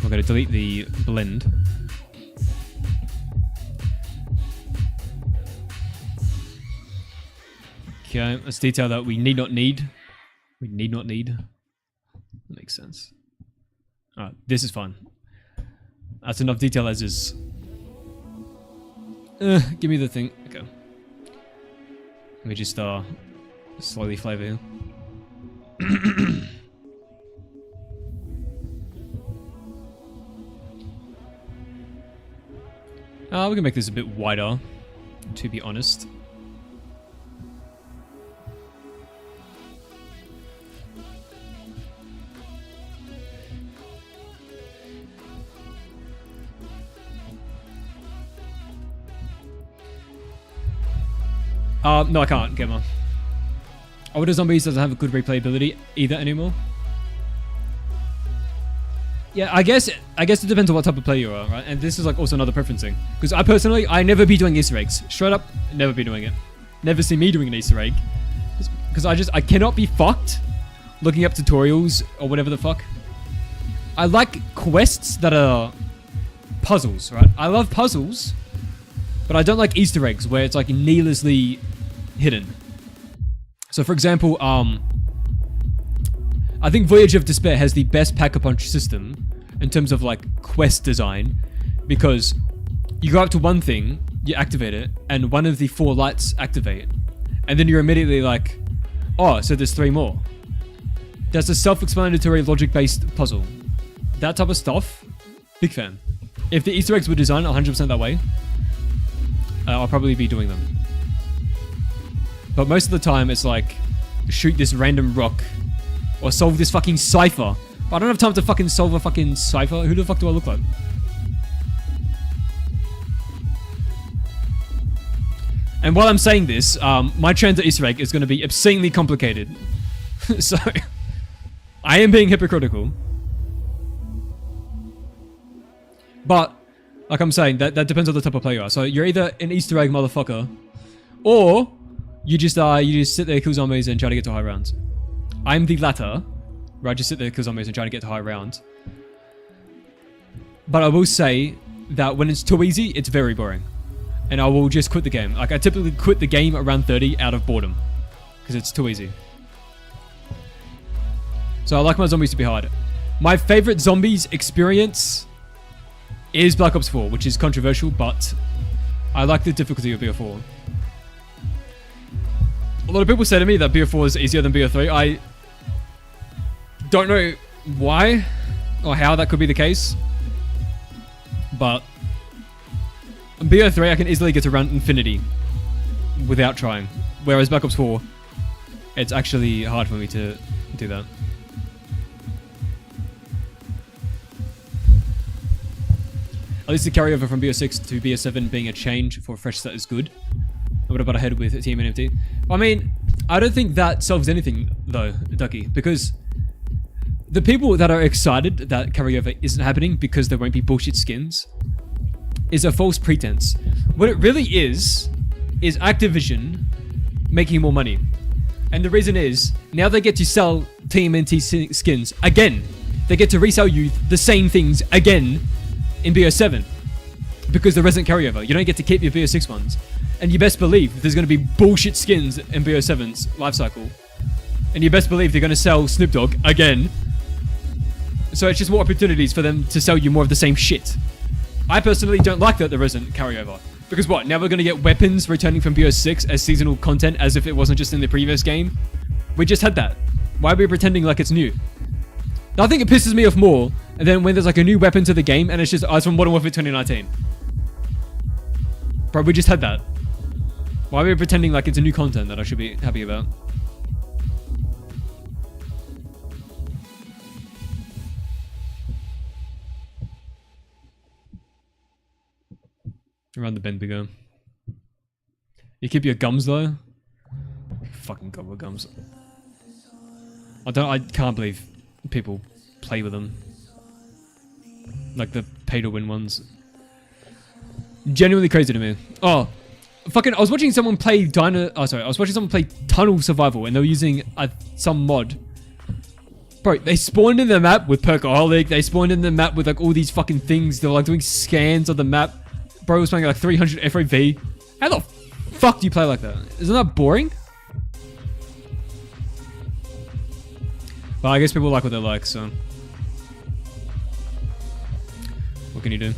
we're gonna delete the blend. Okay, let's detail that we need not need. We need not need. That makes sense. Alright, this is fine. That's enough detail as is. Give me the thing. Okay. Let me just slowly flavor here. We can make this a bit wider, to be honest. No, I can't, Gemma. Older Zombies doesn't have a good replayability either anymore. Yeah, I guess it depends on what type of player you are, right? And this is like also another preference thing. Because I never be doing Easter eggs. Straight up, never be doing it. Never see me doing an Easter egg. Because I cannot be fucked looking up tutorials or whatever the fuck. I like quests that are puzzles, right? I love puzzles, but I don't like Easter eggs where it's like needlessly hidden. So for example, I think Voyage of Despair has the best pack-a-punch system in terms of like quest design, because you go up to one thing, you activate it, and one of the 4 lights activate, and then you're immediately like, oh, so there's 3 more. That's a self-explanatory logic-based puzzle. That type of stuff, big fan. If the Easter eggs were designed 100% that way, I'll probably be doing them. But most of the time, it's like, shoot this random rock, or solve this fucking cipher. But I don't have time to fucking solve a fucking cipher. Who the fuck do I look like? And while I'm saying this, my TranZit Easter egg is going to be obscenely complicated. So, I am being hypocritical. But, like I'm saying, that depends on the type of player you are. So you're either an Easter egg motherfucker, or you just sit there, kill zombies, and try to get to high rounds. I'm the latter, where I just sit there, kill zombies, and try to get to high rounds. But I will say that when it's too easy, it's very boring. And I will just quit the game. Like, I typically quit the game around 30 out of boredom, because it's too easy. So I like my zombies to be hard. My favorite zombies experience is Black Ops 4, which is controversial, but I like the difficulty of BO4. A lot of people say to me that BO4 is easier than BO3. I don't know why or how that could be the case, but in BO3 I can easily get around Infinity without trying, whereas Black Ops 4, it's actually hard for me to do that. At least the carryover from BO6 to BO7 being a change for a fresh set is good. I would have got ahead with TMNT. I mean, I don't think that solves anything though, Ducky, because the people that are excited that carryover isn't happening because there won't be bullshit skins is a false pretense. What it really is Activision making more money. And the reason is, now they get to sell TMNT skins again. They get to resell you the same things again in BO7. Because there isn't carryover. You don't get to keep your BO6 ones. And you best believe there's going to be bullshit skins in BO7's lifecycle. And you best believe they're going to sell Snoop Dogg again. So it's just more opportunities for them to sell you more of the same shit. I personally don't like that there isn't carryover. Because what, now we're going to get weapons returning from BO6 as seasonal content as if it wasn't just in the previous game? We just had that. Why are we pretending like it's new? Now, I think it pisses me off more, and then when there's like a new weapon to the game and it's just, oh, it's from Modern Warfare 2019. Bro, we just had that. Why are we pretending like it's a new content that I should be happy about? Around the bend we go. You keep your gums though? Fucking gobble gums. I can't believe people play with them. Like the pay to win ones. Genuinely crazy to me. Oh, fucking, I was watching someone play I was watching someone play Tunnel Survival and they were using some mod. Bro, they spawned in the map with Perkaholic, they spawned in the map with like all these fucking things, they were like doing scans of the map. Bro was playing like 300 FOV. How the fuck do you play like that? Isn't that boring? Well, I guess people like what they like, so What can you do?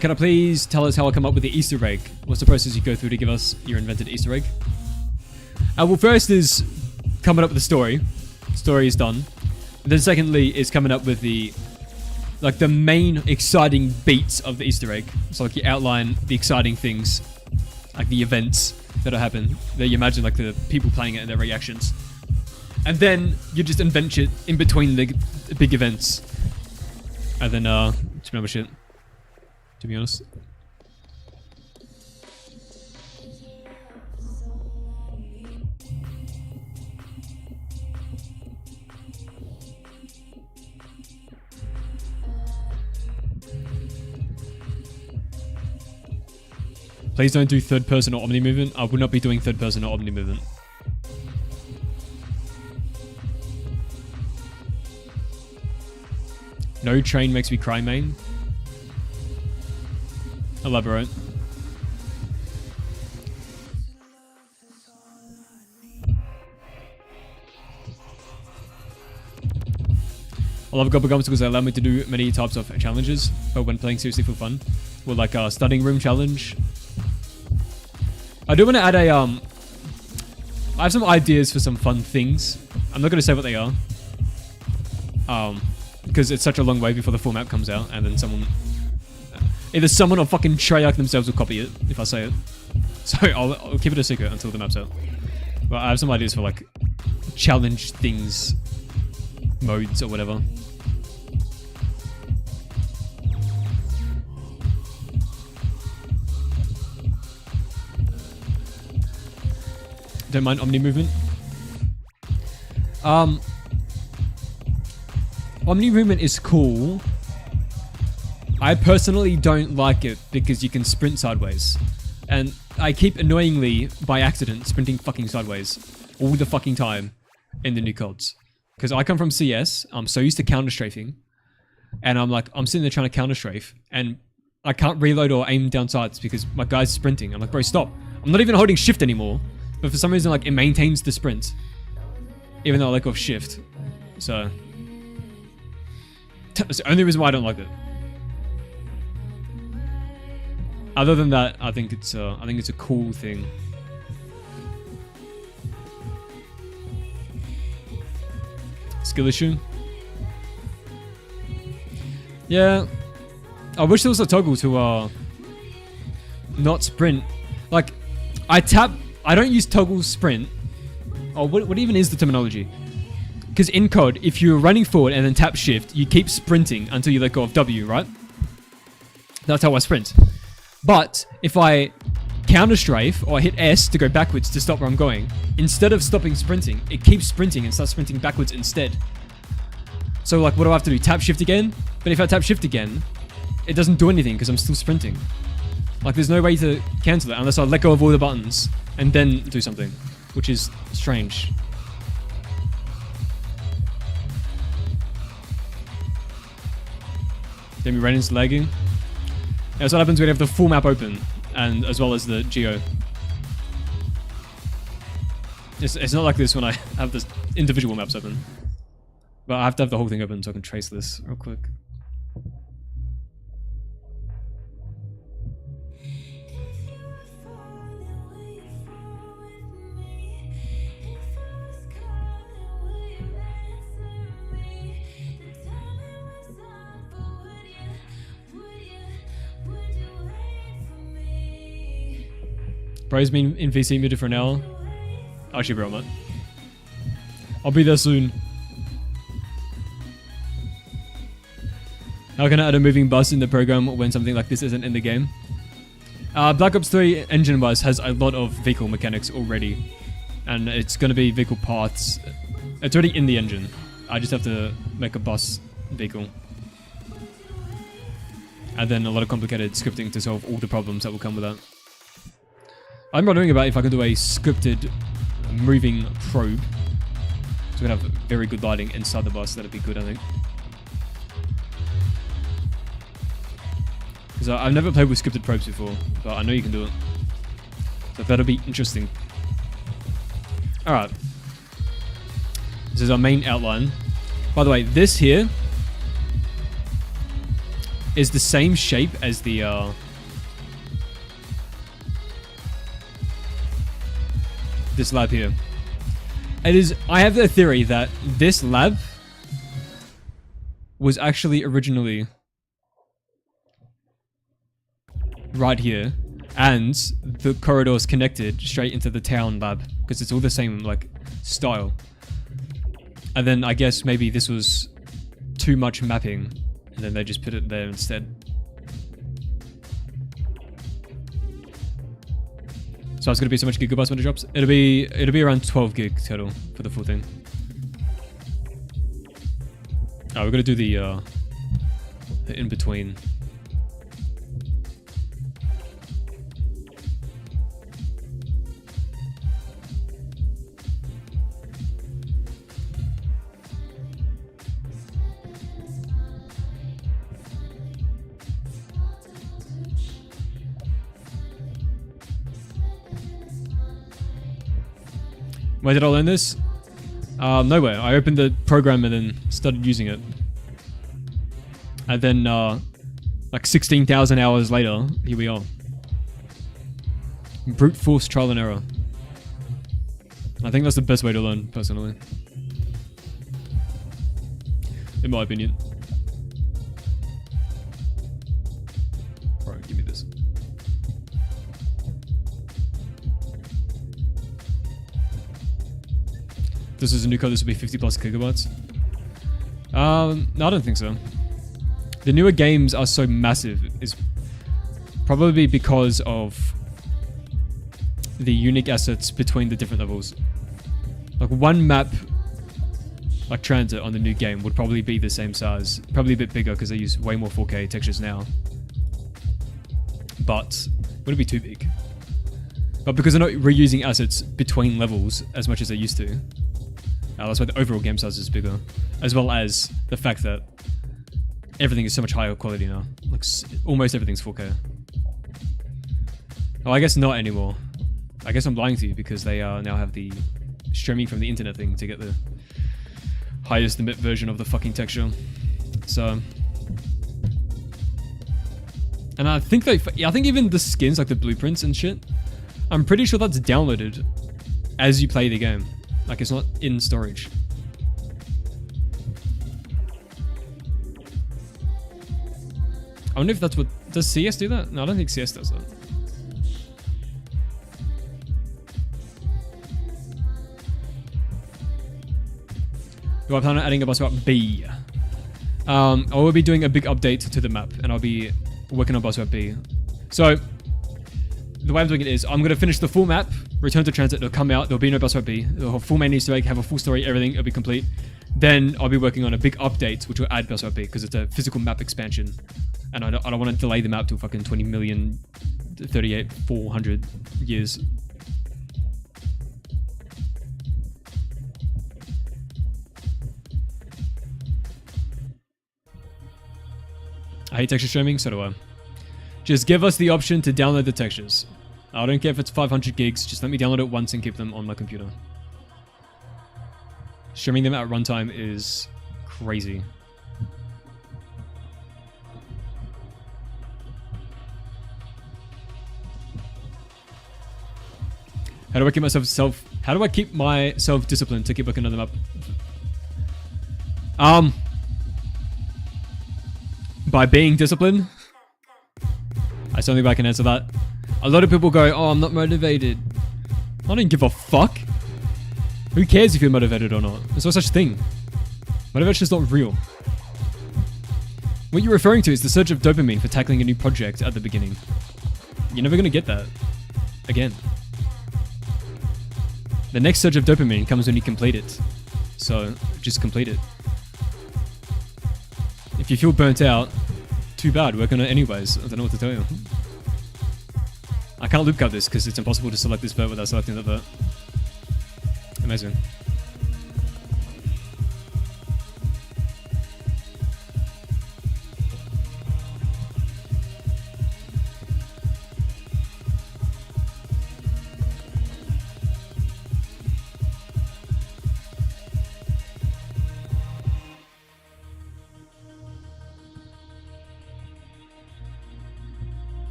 Can I please tell us how I come up with the Easter egg? What's the process you go through to give us your invented Easter egg? Well, first is coming up with the story. Story is done. And then secondly is coming up with the main exciting beats of the Easter egg. So like you outline the exciting things, like the events that'll happen. That you imagine like the people playing it and their reactions. And then you just invent shit in between the big events. And then just remember shit. To be honest. Please don't do third person or omni movement. I will not be doing third person or omni movement. No train makes me cry, main. Elaborate. I love Gobble Gums because they allow me to do many types of challenges, but when playing seriously for fun. Well, like a studying room challenge. I do want to add a, I have some ideas for some fun things. I'm not going to say what they are. Because it's such a long way before the full map comes out, and then either someone or fucking Treyarch themselves will copy it if I say it. So I'll keep it a secret until the map's out. But I have some ideas for like challenge things, modes or whatever. Don't mind Omni movement. Omni movement is cool. I personally don't like it because you can sprint sideways. And I keep annoyingly, by accident, sprinting fucking sideways all the fucking time in the new CODs. Because I come from CS, I'm so used to counter-strafing. And I'm sitting there trying to counter-strafe. And I can't reload or aim down sights because my guy's sprinting. I'm like, bro, stop. I'm not even holding shift anymore. But for some reason, like, it maintains the sprint. Even though I let go of shift. So that's the only reason why I don't like it. Other than that, I think it's a cool thing. Skill issue. Yeah, I wish there was a toggle to not sprint. Like, I don't use toggle sprint. Oh, what even is the terminology? Because in COD, if you're running forward and then tap shift, you keep sprinting until you let go of W, right? That's how I sprint. But if I counter strafe or hit S to go backwards to stop where I'm going, instead of stopping sprinting, it keeps sprinting and starts sprinting backwards instead. So like, what do I have to do? Tap shift again? But if I tap shift again, it doesn't do anything because I'm still sprinting. Like, there's no way to cancel it unless I let go of all the buttons and then do something, which is strange. Then Renan's lagging. Yeah, that's what happens when you have the full map open, and as well as the geo. It's not like this when I have the individual maps open. But I have to have the whole thing open so I can trace this real quick. Bro's been in VC muted for an hour. Actually, bro, man. I'll be there soon. How can I add a moving bus in the program when something like this isn't in the game? Black Ops 3 engine bus has a lot of vehicle mechanics already. And it's going to be vehicle parts. It's already in the engine. I just have to make a bus vehicle. And then a lot of complicated scripting to solve all the problems that will come with that. I'm wondering about if I can do a scripted moving probe. So we can have very good lighting inside the bus. That'd be good, I think. Because I've never played with scripted probes before, but I know you can do it. So that'll be interesting. Alright. This is our main outline. By the way, this here is the same shape as the this lab here. It is. I have the theory that this lab was actually originally right here, and the corridors connected straight into the town lab because it's all the same like style. And then I guess maybe this was too much mapping, and then they just put it there instead. So it's gonna be so much gigabytes when it drops. It'll be around 12 gig total for the full thing. Oh, we're gonna do the in between. Where did I learn this? Nowhere. I opened the program and then started using it. And then, like 16,000 hours later, here we are. Brute force trial and error. I think that's the best way to learn, personally. In my opinion. Alright, give me this. This is a new code, this will be 50 plus gigabytes. No, I don't think so. The newer games are so massive is probably because of the unique assets between the different levels. Like one map, like TranZit on the new game, would probably be the same size. Probably a bit bigger because they use way more 4K textures now. But wouldn't be too big. But because they're not reusing assets between levels as much as they used to. That's why the overall game size is bigger. As well as the fact that everything is so much higher quality now. Like, almost everything's 4K. Oh, I guess not anymore. I guess I'm lying to you because they now have the streaming from the internet thing to get the highest bit version of the fucking texture. So... And I think I think even the skins, like the blueprints and shit, I'm pretty sure that's downloaded as you play the game. Like, it's not in storage. I wonder if that's what... Does CS do that? No, I don't think CS does that. Do I plan on adding a bus route B? I will be doing a big update to the map, and I'll be working on bus route B. So, the way I'm doing it is, I'm going to finish the full map, return to TranZit, it'll come out, there'll be no bus route B, it'll have full main Easter egg, have a full story, everything, it'll be complete. Then I'll be working on a big update, which will add bus route B, because it's a physical map expansion. And I don't want to delay the map to fucking 20 million, 400 years. I hate texture streaming, so do I. Just give us the option to download the textures. I don't care if it's 500 gigs, just let me download it once and keep them on my computer. Streaming them at runtime is crazy. How do I keep myself disciplined to keep working on them up? By being disciplined? I don't think I can answer that. A lot of people go, oh, I'm not motivated. I don't give a fuck. Who cares if you're motivated or not? There's no such thing. Motivation's not real. What you're referring to is the surge of dopamine for tackling a new project at the beginning. You're never gonna get that again. The next surge of dopamine comes when you complete it. So, just complete it. If you feel burnt out, too bad, work on it anyways. I don't know what to tell you. I can't loop cut this because it's impossible to select this vert without selecting that vert. Amazing.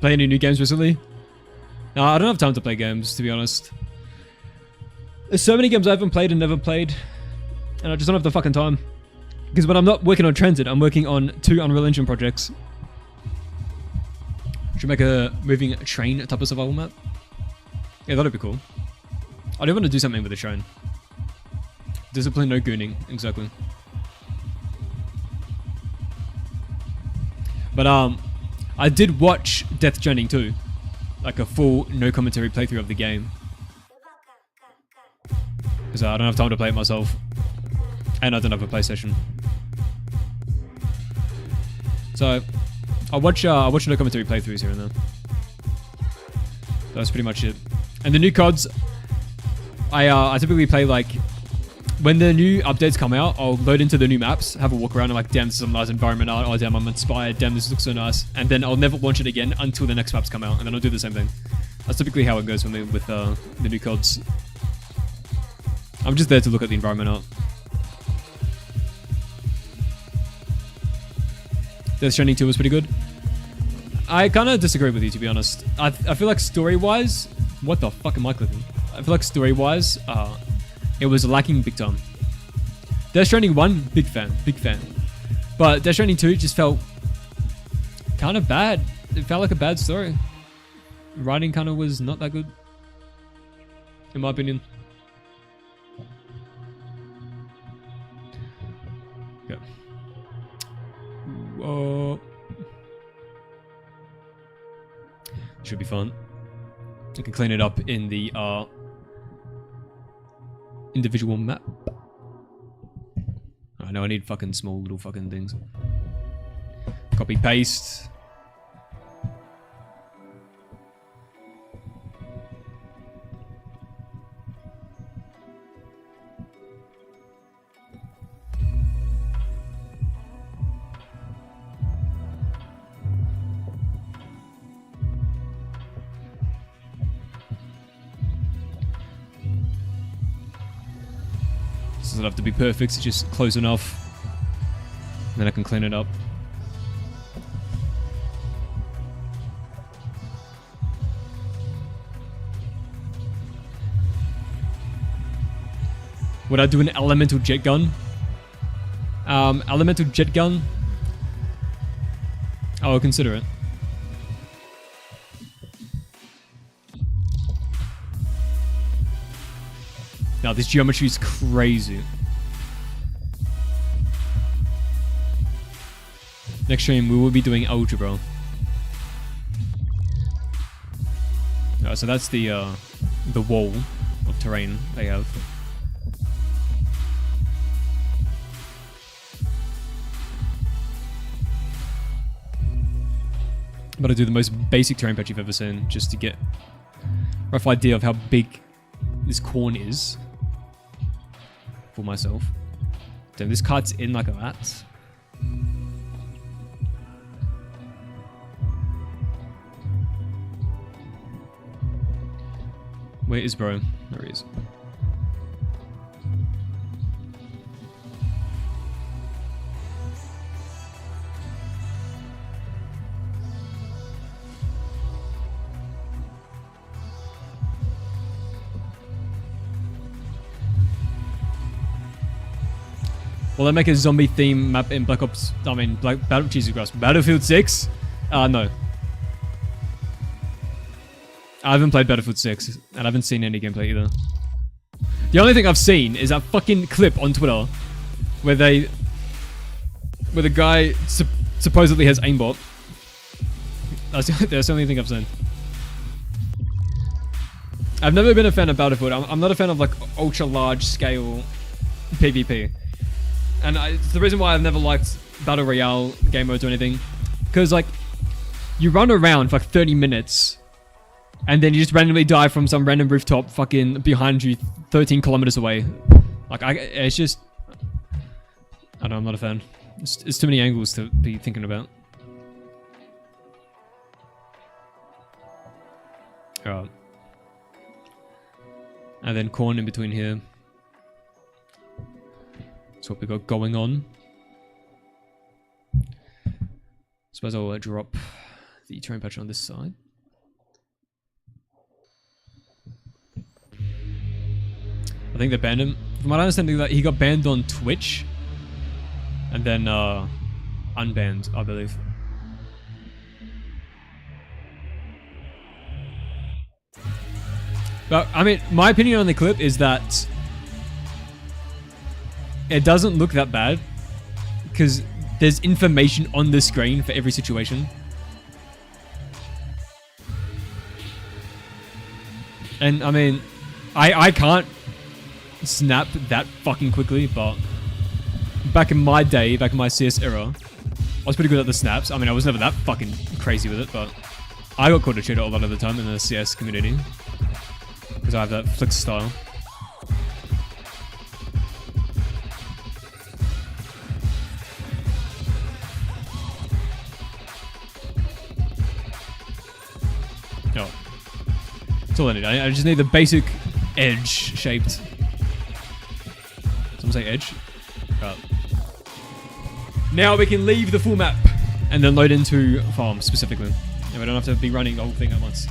Play any new games recently? No, I don't have time to play games, to be honest. There's so many games I haven't played and never played. And I just don't have the fucking time. Because when I'm not working on TranZit, I'm working on 2 Unreal Engine projects. Should make a moving train type of survival map. Yeah, that'd be cool. I do want to do something with the train. Discipline, no gooning. Exactly. But, I did watch Death Stranding 2. Like a full, no commentary playthrough of the game. Because I don't have time to play it myself. And I don't have a PlayStation. So, I watch no commentary playthroughs here and there. That's pretty much it. And the new CODs, I typically play like, when the new updates come out, I'll load into the new maps, have a walk around and like, damn, this is some nice environment art, oh damn, I'm inspired, damn, this looks so nice. And then I'll never launch it again until the next maps come out, and then I'll do the same thing. That's typically how it goes for me with the new CODs. I'm just there to look at the environment art. Death Stranding 2 was pretty good. I kind of disagree with you, to be honest. I feel like story-wise... What the fuck am I clicking? I feel like story-wise, it was lacking big time. Death Stranding 1, big fan. But Death Stranding 2 just felt kind of bad. It felt like a bad story. Writing kind of was not that good, in my opinion. Okay. Whoa. Should be fun. I can clean it up in the individual map. I know I need fucking small little fucking things. Copy paste. Doesn't have to be perfect, it's just close enough. Then I can clean it up. Would I do an elemental jet gun? Elemental jet gun? I'll consider it. Now, this geometry is crazy. Next stream, we will be doing algebra. So that's the wall of terrain they have. I'm gonna do the most basic terrain patch you've ever seen, just to get a rough idea of how big this corn is. For myself. Damn, this cuts in like that. Where is bro? There he is. Will I make a zombie theme map in Black Ops? I mean, Battlefield 6? No. I haven't played Battlefield 6, and I haven't seen any gameplay either. The only thing I've seen is that fucking clip on Twitter where the guy supposedly has aimbot. That's the only thing I've seen. I've never been a fan of Battlefield. I'm not a fan of like ultra large scale PvP. And it's the reason why I've never liked Battle Royale game modes or anything. Because, like, you run around for like 30 minutes, and then you just randomly die from some random rooftop fucking behind you 13 kilometers away. Like, it's just... I don't know, I'm not a fan. It's too many angles to be thinking about. Alright. And then corn in between here. That's what we got going on. Suppose I'll drop the terrain patch on this side. I think they banned him. From my understanding, that he got banned on Twitch, and then unbanned, I believe. But I mean, my opinion on the clip is that it doesn't look that bad because there's information on the screen for every situation. And I mean, I can't snap that fucking quickly, but back in my day, back in my CS era, I was pretty good at the snaps. I mean, I was never that fucking crazy with it, but I got caught a cheater a lot of the time in the CS community because I have that flick style. Oh. That's all I need. I just need the basic edge shaped. Someone say edge? Right. Now we can leave the full map and then load into farm specifically. And we don't have to be running the whole thing at once.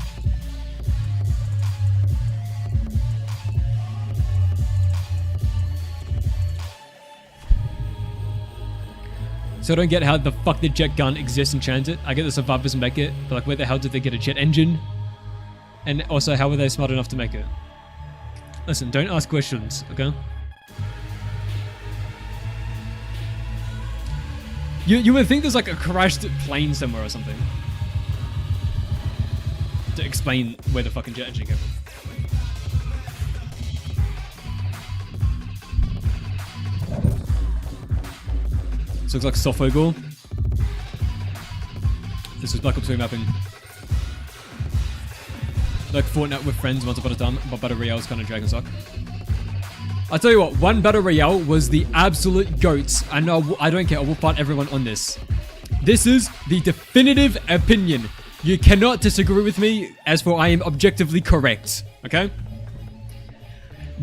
So I don't get how the fuck the jet gun exists in TranZit. I get the survivors make it, but like where the hell did they get a jet engine? And also, how were they smart enough to make it? Listen, don't ask questions, okay? You would think there's like a crashed plane somewhere or something to explain where the fucking jet engine came from. This looks like software goal. This was Black Ops 3 mapping. Like Fortnite with friends once upon a time, but Battle Royale's kind of drag and suck. I'll tell you what, one Battle Royale was the absolute goats. I know, I don't care, I will fight everyone on this. This is the definitive opinion. You cannot disagree with me, as for I am objectively correct, okay?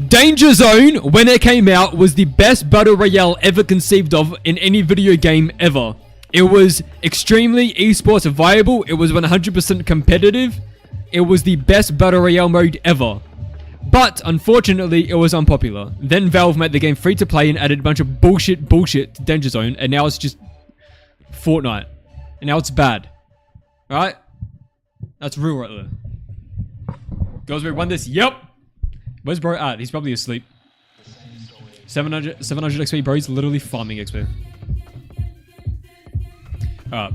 Danger Zone, when it came out, was the best Battle Royale ever conceived of in any video game ever. It was extremely esports viable, it was 100% competitive. It was the best Battle Royale mode ever. But, unfortunately, it was unpopular. Then Valve made the game free to play and added a bunch of bullshit to Danger Zone, and now it's just Fortnite. And now it's bad. Alright? That's real right there. Girls, we won this. Yep! Where's bro at? He's probably asleep. 700 XP, bro. He's literally farming XP. Alright.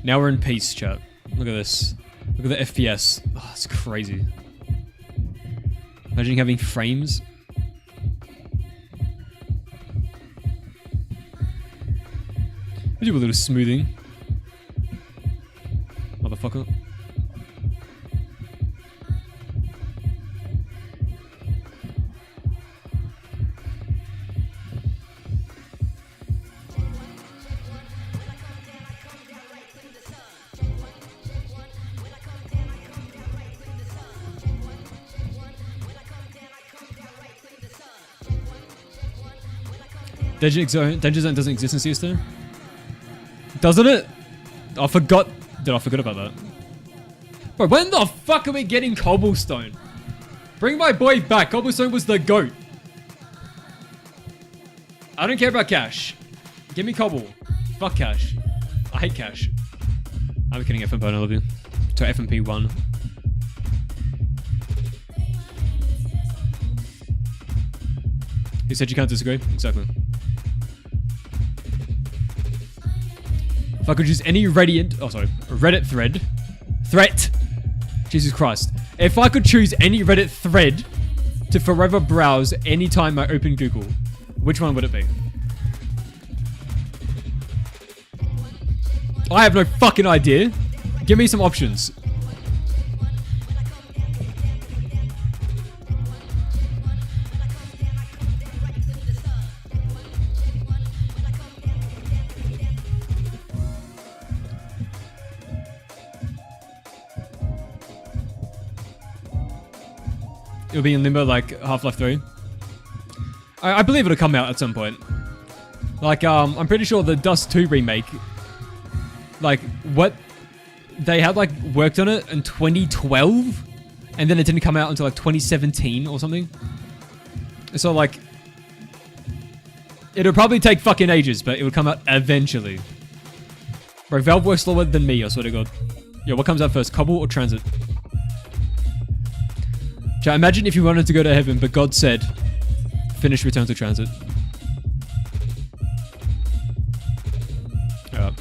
Now we're in peace, chat. Look at this. Look at the FPS. Oh, it's crazy. Imagine having frames. We do a little smoothing. Motherfucker. Danger Zone doesn't exist in CS2? Doesn't it? I forgot. Did I forget about that? Bro, when the fuck are we getting Cobblestone? Bring my boy back. Cobblestone was the GOAT. I don't care about cash. Give me Cobble. Fuck cash. I hate cash. I'm kidding, FMP, I love you. To FMP 1. You said you can't disagree? Exactly. If I could use any Reddit threat, Jesus Christ. If I could choose any Reddit thread to forever browse anytime I open Google, which one would it be? I have no fucking idea. Give me some options. It'll be in limbo like Half-Life 3. I believe it'll come out at some point. Like, I'm pretty sure the Dust 2 remake, like, what they had like worked on it in 2012, and then it didn't come out until like 2017 or something. So like, it'll probably take fucking ages, but it would come out eventually. Bro, Valve works slower than me, I swear to God. Yo, what comes out first, Kaboom or TranZit? Chat, imagine if you wanted to go to heaven, but God said, finish Return to TranZit. Alright.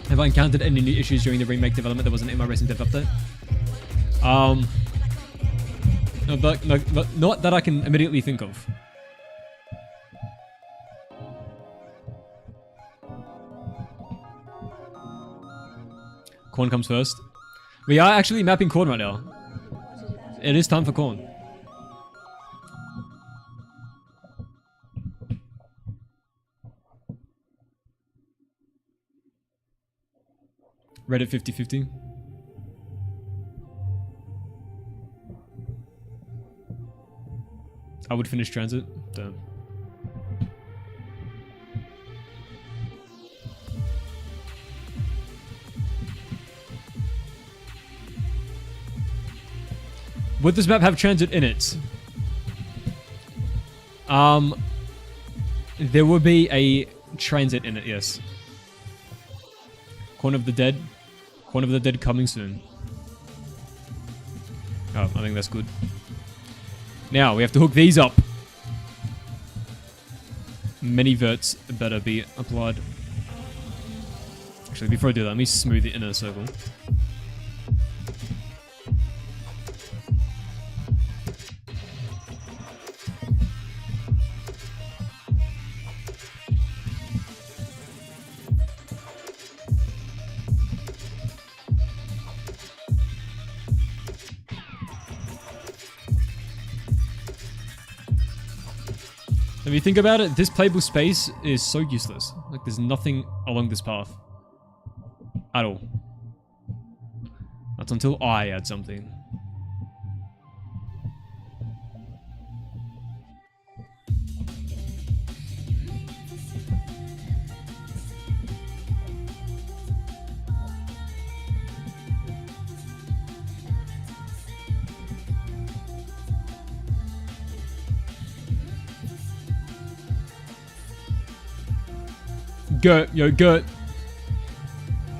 Have I encountered any new issues during the remake development that wasn't in my racing dev update? Not that I can immediately think of. Corn comes first. We are actually mapping corn right now. It is time for corn. Reddit 50-50. I would finish TranZit. Damn. Would this map have TranZit in it? There would be a TranZit in it, yes. Corn of the Dead. Corn of the Dead coming soon. Oh, I think that's good. Now, we have to hook these up. Many verts better be applied. Actually, before I do that, let me smooth the inner circle. If you think about it, this playable space is so useless. Like, there's nothing along this path. At all. That's until I add something. Gert, yo, Gert.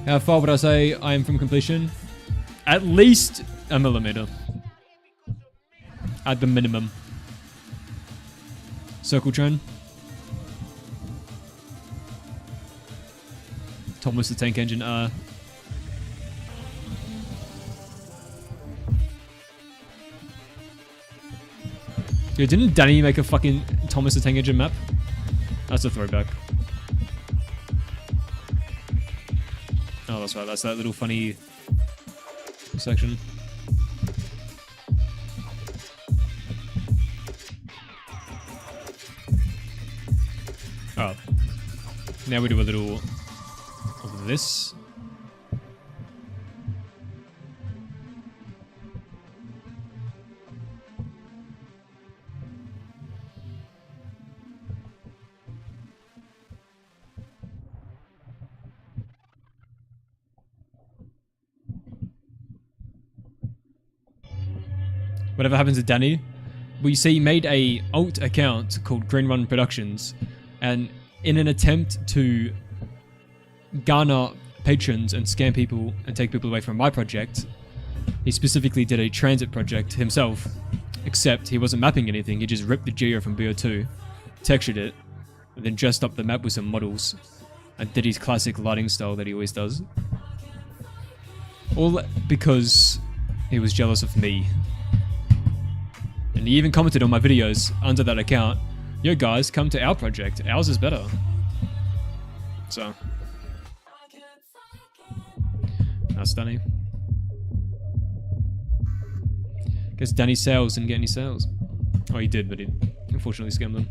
How far would I say I am from completion? At least a millimeter. At the minimum. Circle trend. Thomas the Tank Engine, Yo, didn't Danny make a fucking Thomas the Tank Engine map? That's a throwback. Oh, that's right. That's that little funny section. Oh. Now we do a little of this. Whatever happens to Danny, we see he made a alt account called Green Run Productions, and in an attempt to garner patrons and scam people and take people away from my project, he specifically did a TranZit project himself, except he wasn't mapping anything. He just ripped the geo from BO2, textured it, and then dressed up the map with some models and did his classic lighting style that he always does. All because he was jealous of me. And he even commented on my videos under that account, yo guys, come to our project, ours is better. So, that's Danny. Guess Danny sales didn't get any sales. Oh, he did, but he unfortunately scammed them.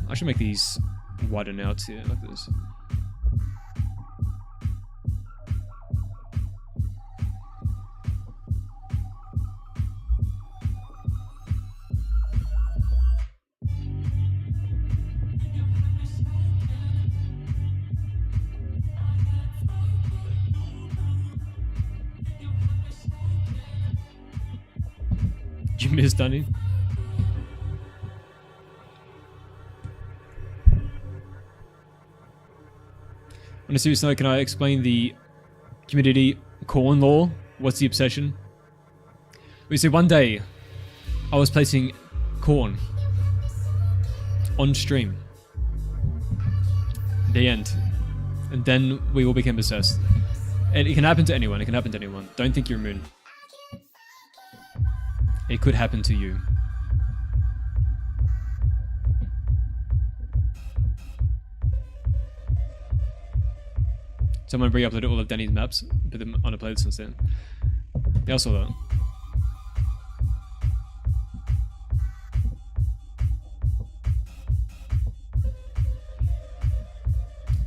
I should make these widen out here, like this. You missed, Danny. On a serious note, can I explain the community corn law? What's the obsession? We see one day I was placing corn on stream. The end. And then we all became obsessed. And it can happen to anyone. It can happen to anyone. Don't think you're immune. It could happen to you. Someone re-uploaded all of Danny's maps, put them on a playlist instead. Yeah, I saw that.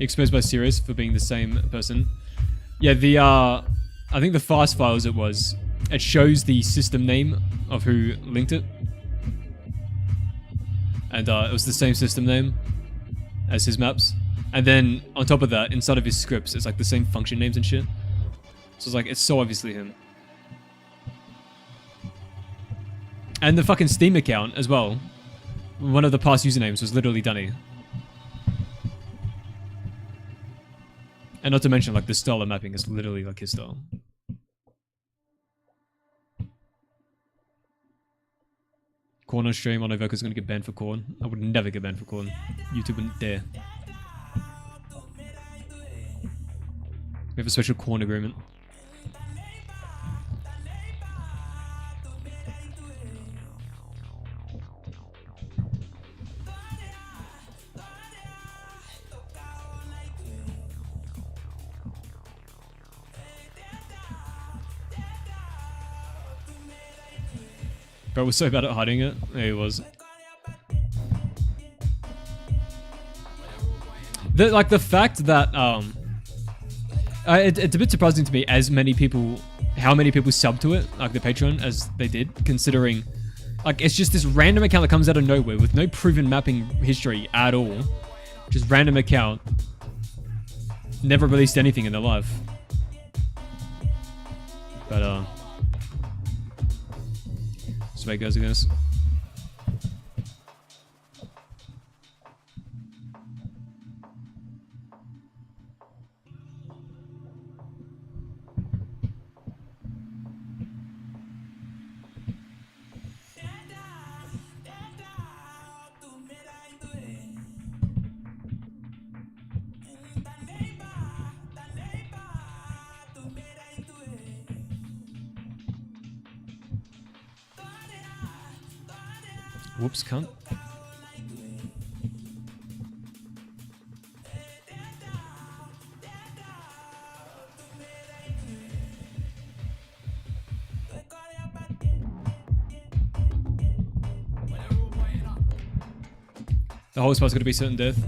Exposed by Sirius for being the same person. Yeah, the I think the fast files it shows the system name of who linked it. And it was the same system name as his maps. And then on top of that, inside of his scripts, it's like the same function names and shit. So it's like, it's so obviously him. And the fucking Steam account as well. One of the past usernames was literally Danny. And not to mention, like, the style of mapping is literally like his style. Corn on stream, I know Verker's gonna get banned for corn. I would never get banned for corn. YouTube wouldn't dare. We have a special corn agreement. Bro was so bad at hiding it. Yeah, he was. The fact that it's a bit surprising to me how many people sub to it, like the Patreon, as they did, considering like it's just this random account that comes out of nowhere with no proven mapping history at all. Just random account. Never released anything in their life. But that's the way it goes, I guess. Whoops, cunt. The whole spot's gonna be certain death.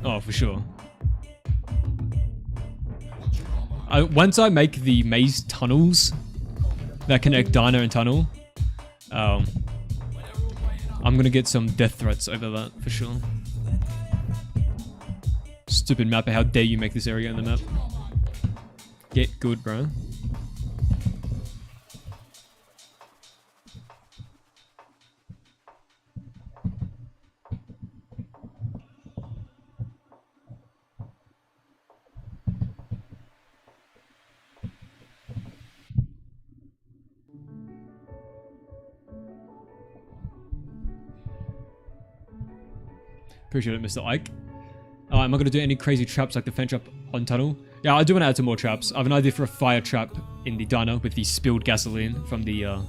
Oh, for sure. Once I make the maze tunnels that connect diner and tunnel, I'm gonna get some death threats over that, for sure. Stupid mapper, how dare you make this area in the map. Get good, bro. Appreciate it, Mr. Ike. Am I going to do any crazy traps like the fan trap on tunnel? Yeah, I do want to add some more traps. I have an idea for a fire trap in the diner with the spilled gasoline from the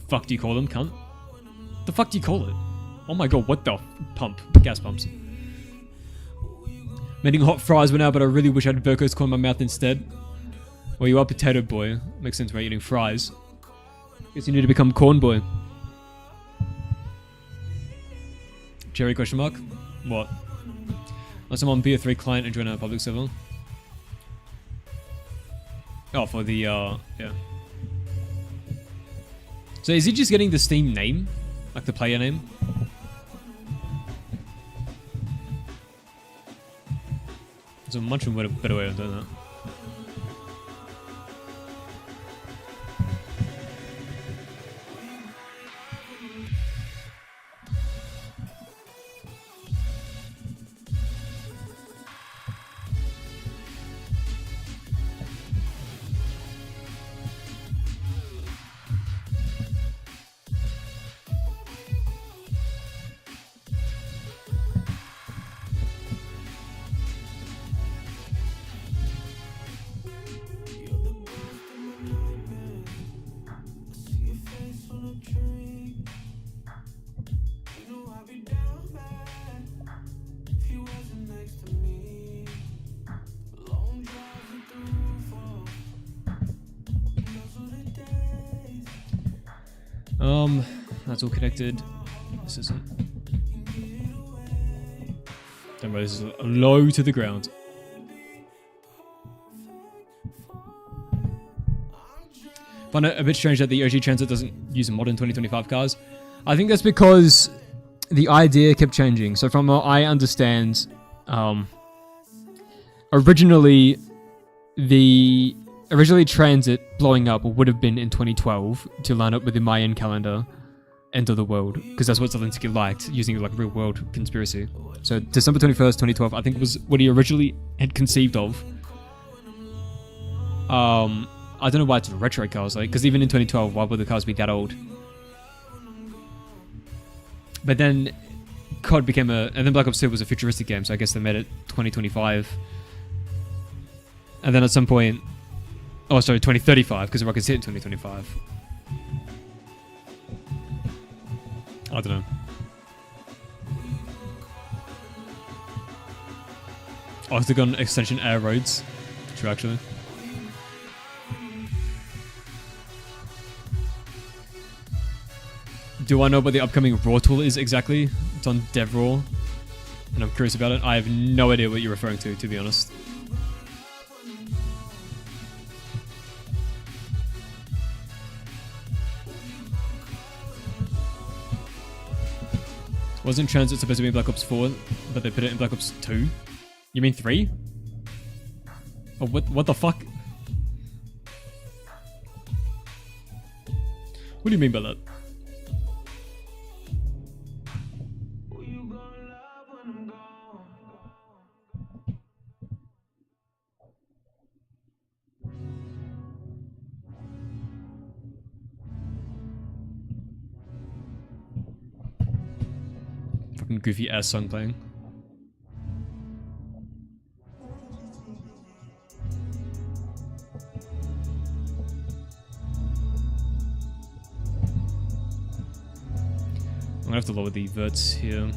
fuck do you call them, cunt? The fuck do you call it? Oh my god, what the pump? Gas pumps. Making hot fries went out, but I really wish I had Verker's corn in my mouth instead. Well, you are potato boy. Makes sense, right? Eating fries. Guess you need to become corn boy. Jerry question mark? What? Unless I'm on BO3 client and join a public server. Oh, for the, yeah. So is he just getting the Steam name? Like the player name? There's a much better way of doing that. That's all connected. This isn't. Don't worry, this is low to the ground. Find it a bit strange that the OG TranZit doesn't use modern 2025 cars. I think that's because the idea kept changing. So from what I understand, originally TranZit blowing up would have been in 2012 to line up with the Mayan calendar end of the world, because that's what Zelensky liked, using like real world conspiracy. So December 21st, 2012, I think was what he originally had conceived of. I don't know why it's retro cars, like, because even in 2012, why would the cars be that old? But then COD became and then Black Ops 2 was a futuristic game, so I guess they made it 2025. And then at some point, oh sorry, 2035, because the rocket's hit in 2025. I don't know. Octagon extension air roads. True, actually. Do I know what the upcoming Raw tool is exactly? It's on DevRaw, and I'm curious about it. I have no idea what you're referring to be honest. Wasn't TranZit supposed to be in Black Ops 4, but they put it in Black Ops 2? You mean 3? Oh, what the fuck? What do you mean by that? Fucking goofy ass song playing. I'm gonna have to lower the verts here.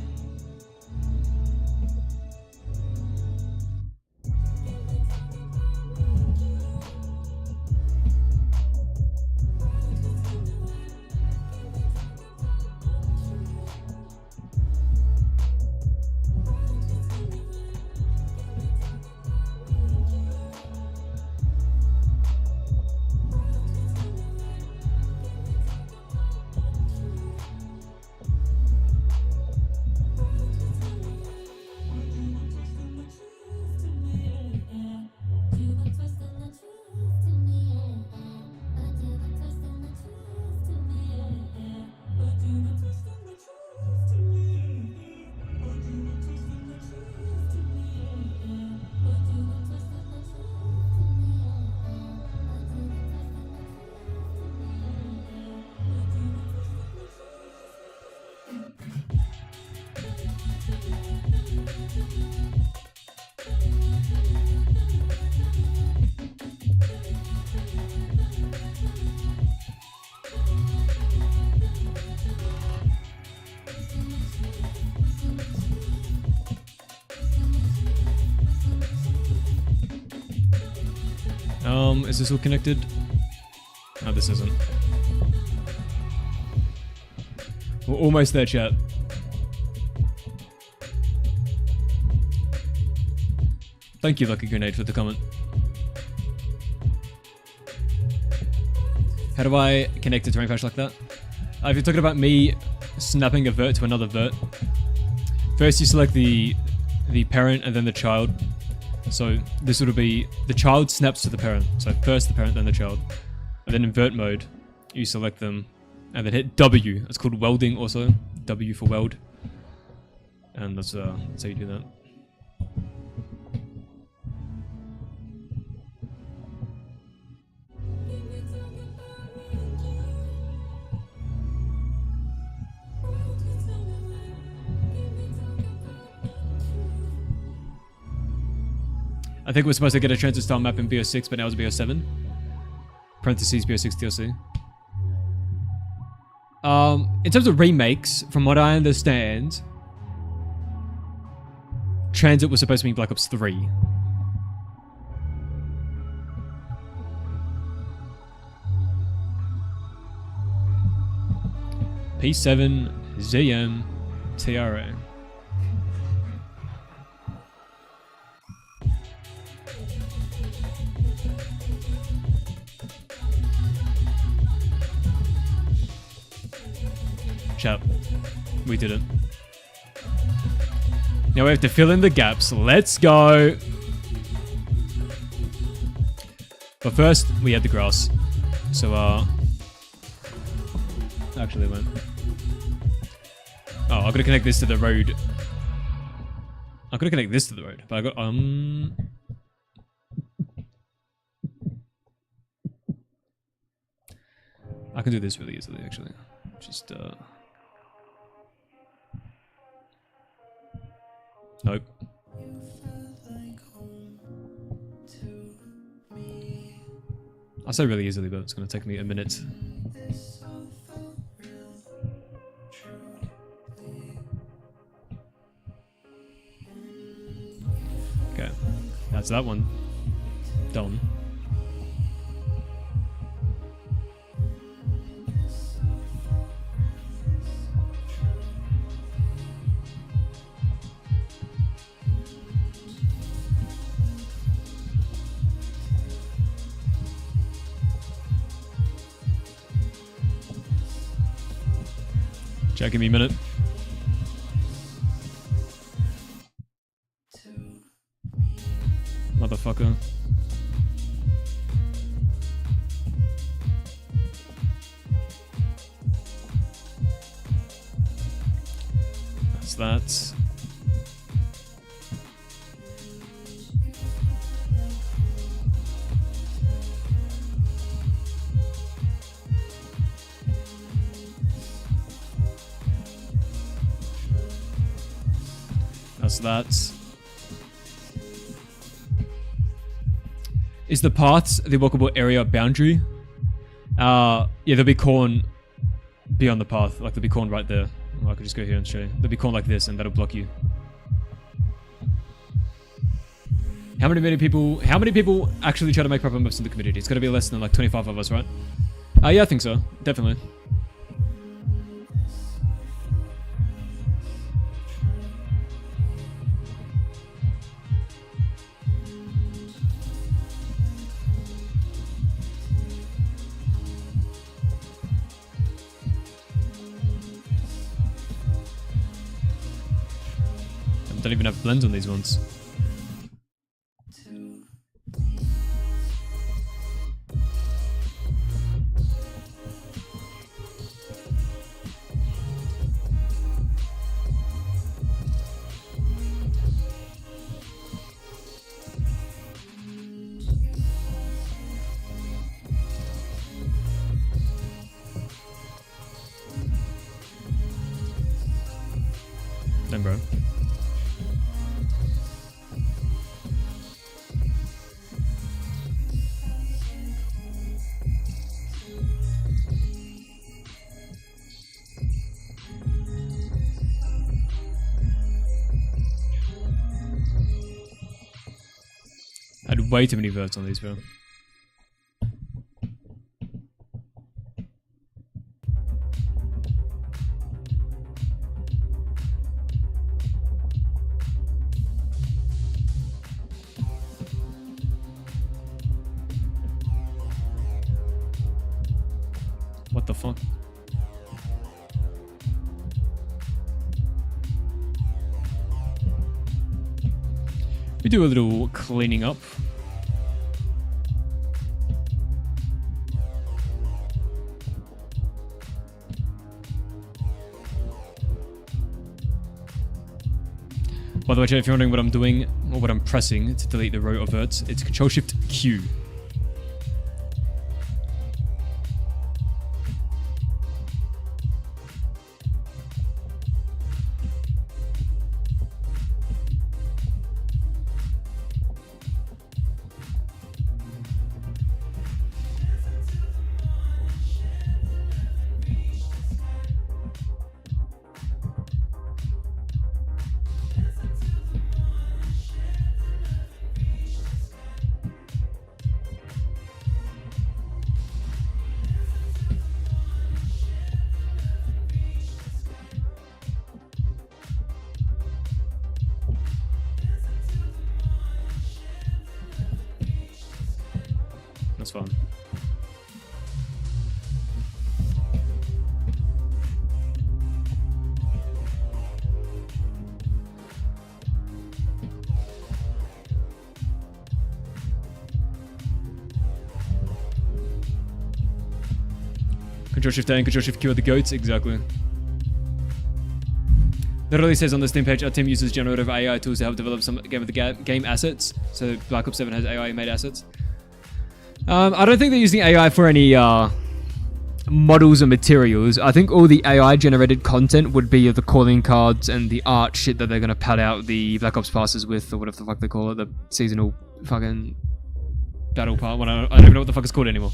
Is this all connected? No, this isn't. We're almost there, chat. Thank you, Lucky Grenade, for the comment. How do I connect a terrain patch like that? If you're talking about me snapping a vert to another vert, first you select the parent and then the child. So this would be the child snaps to the parent. So first the parent, then the child. And then in vert mode, you select them and then hit W. It's called welding also. W for weld. And that's how you do that. I think we're supposed to get a TranZit style map in BO6, but now it's BO7. Parentheses BO6 DLC. In terms of remakes, from what I understand, TranZit was supposed to be Black Ops 3. P7 ZM TRA. Chat, we did it. Now we have to fill in the gaps. Let's go. But first, we had the grass. So, actually it went. Oh, I've got to connect this to the road. I've got to connect this to the road. But I got, I can do this really easily, actually. Just, nope. I'll say really easily, but it's going to take me a minute. Okay, that's that one done. Jack, give me a minute. Motherfucker. That's that. That's that. Is the paths the walkable area boundary? Yeah, there'll be corn beyond the path. Like, there'll be corn right there. Well, I could just go here and show you. There'll be corn like this, and that'll block you. How many people actually try to make proper moves in the community? It's gotta be less than like 25 of us, right? Yeah, I think so. Definitely. Don't even have blends on these ones. Damn, bro. I had way too many verts on these, bro. We do a little cleaning up. By the way, chat, if you're wondering what I'm doing or what I'm pressing to delete the row of verts, it's Control-Shift-Q. That's fun. Control-Shift-A and Control-Shift-Q are the goats, exactly. Literally says on the Steam page, our team uses generative AI tools to help develop some game assets. So Black Ops 7 has AI-made assets. I don't think they're using AI for any models or materials. I think all the AI-generated content would be the calling cards and the art shit that they're going to pad out the Black Ops passes with, or whatever the fuck they call it, the seasonal fucking battle part. I don't even know what the fuck it's called anymore.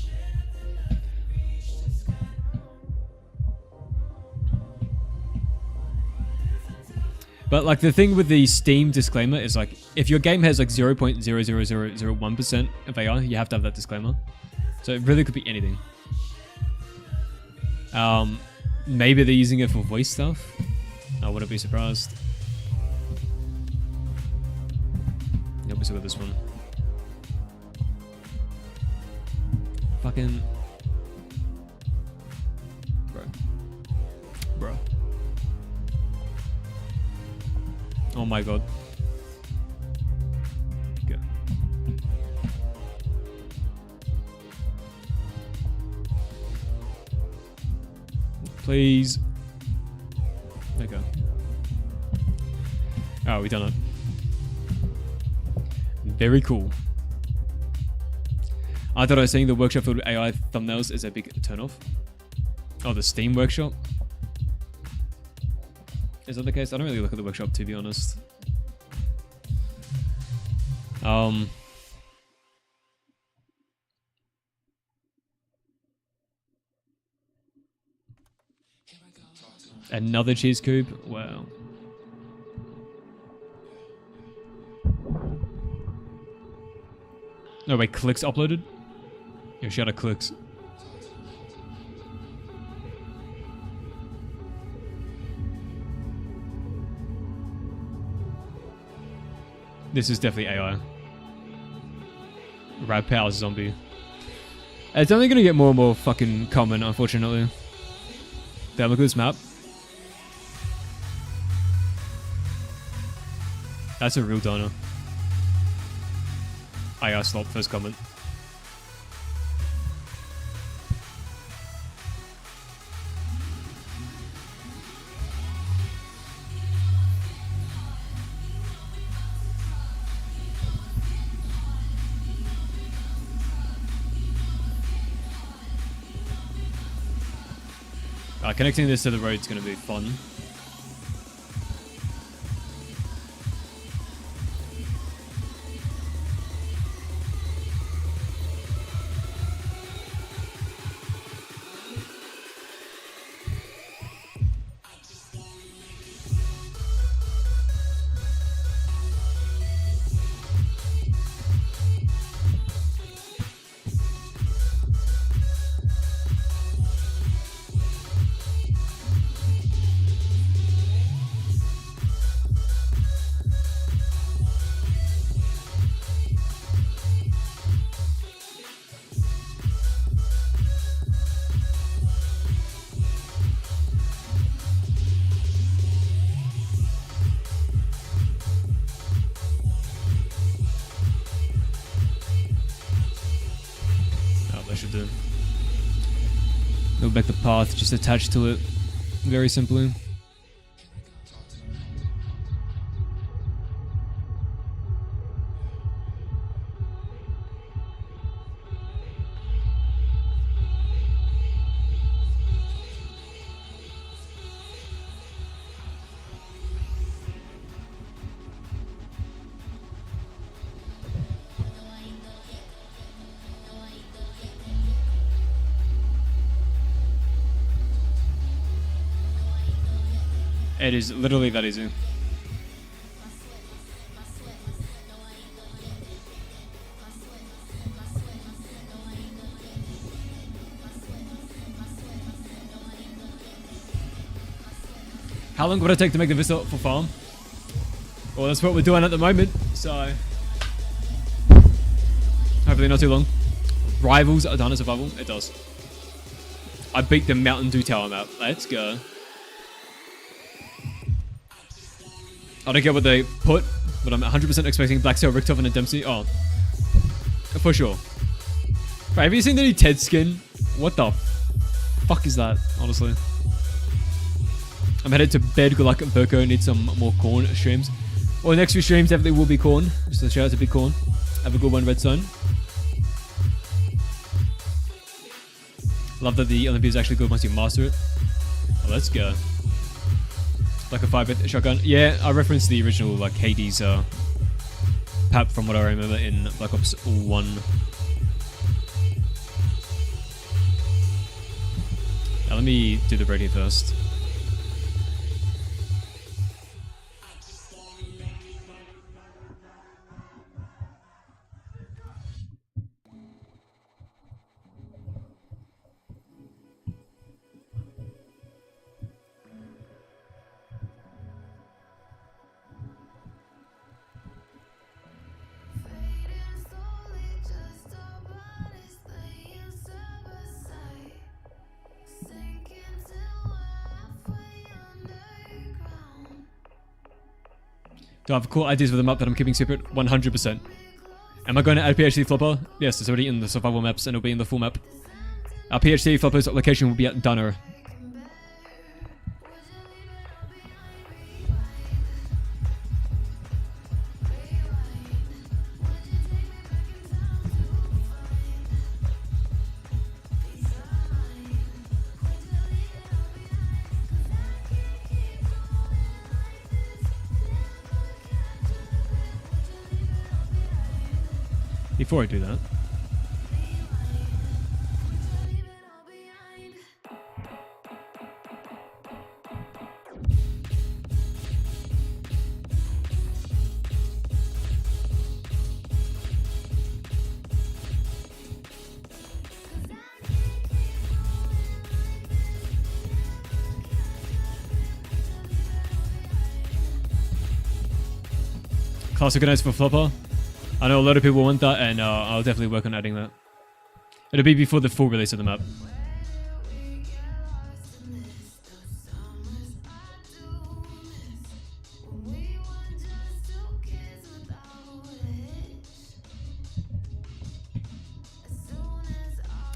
But like the thing with the Steam disclaimer is like, if your game has like 0.00001% of AI, you have to have that disclaimer. So it really could be anything. Maybe they're using it for voice stuff. I wouldn't be surprised. Let me see with this one. Fucking. Bro. Oh my god. Go. Please. Okay. Oh, we done it. Very cool. I thought I was saying the workshop filled with AI thumbnails is a big turnoff. Oh, the Steam workshop? Is that the case? I don't really look at the workshop, to be honest. Another cheese cube? Wow. No, wait, clicks uploaded? Yo, shout out clicks. This is definitely AI. Rad Power Zombie. It's only gonna get more and more fucking common, unfortunately. Damn, look at this map. That's a real donor. AI slop, first comment. Connecting this to the road is going to be fun. would make the path just attached to it very simply. It is literally that easy. How long would it take to make the vista for farm? Well, that's what we're doing at the moment, so hopefully not too long. Rivals are done at survival? It does. I beat the Mountain Dew Tower map. Let's go. I don't get what they put, but I'm 100% expecting Blacktail, Richtofen, and Dempsey. Oh, for sure. Right, have you seen the new Ted skin? What the fuck is that, honestly? I'm headed to bed. Good luck at Berko. Need some more corn streams. Well, the next few streams definitely will be corn. Just a shout out to Big Corn. Have a good one, Redstone. Love that the Olympia is actually good once you master it. Oh, let's go. Like a 5-bit shotgun. Yeah, I referenced the original like Hades pap from what I remember in Black Ops 1. Now let me do the breaking first. Do I have cool ideas for the map that I'm keeping secret? 100%. Am I going to add PhD Flopper? Yes, it's already in the survival maps and it'll be in the full map. Our PhD Flopper's location will be at Dunner. Before I do that, class organized for Flopper. I know a lot of people want that, and I'll definitely work on adding that. It'll be before the full release of the map.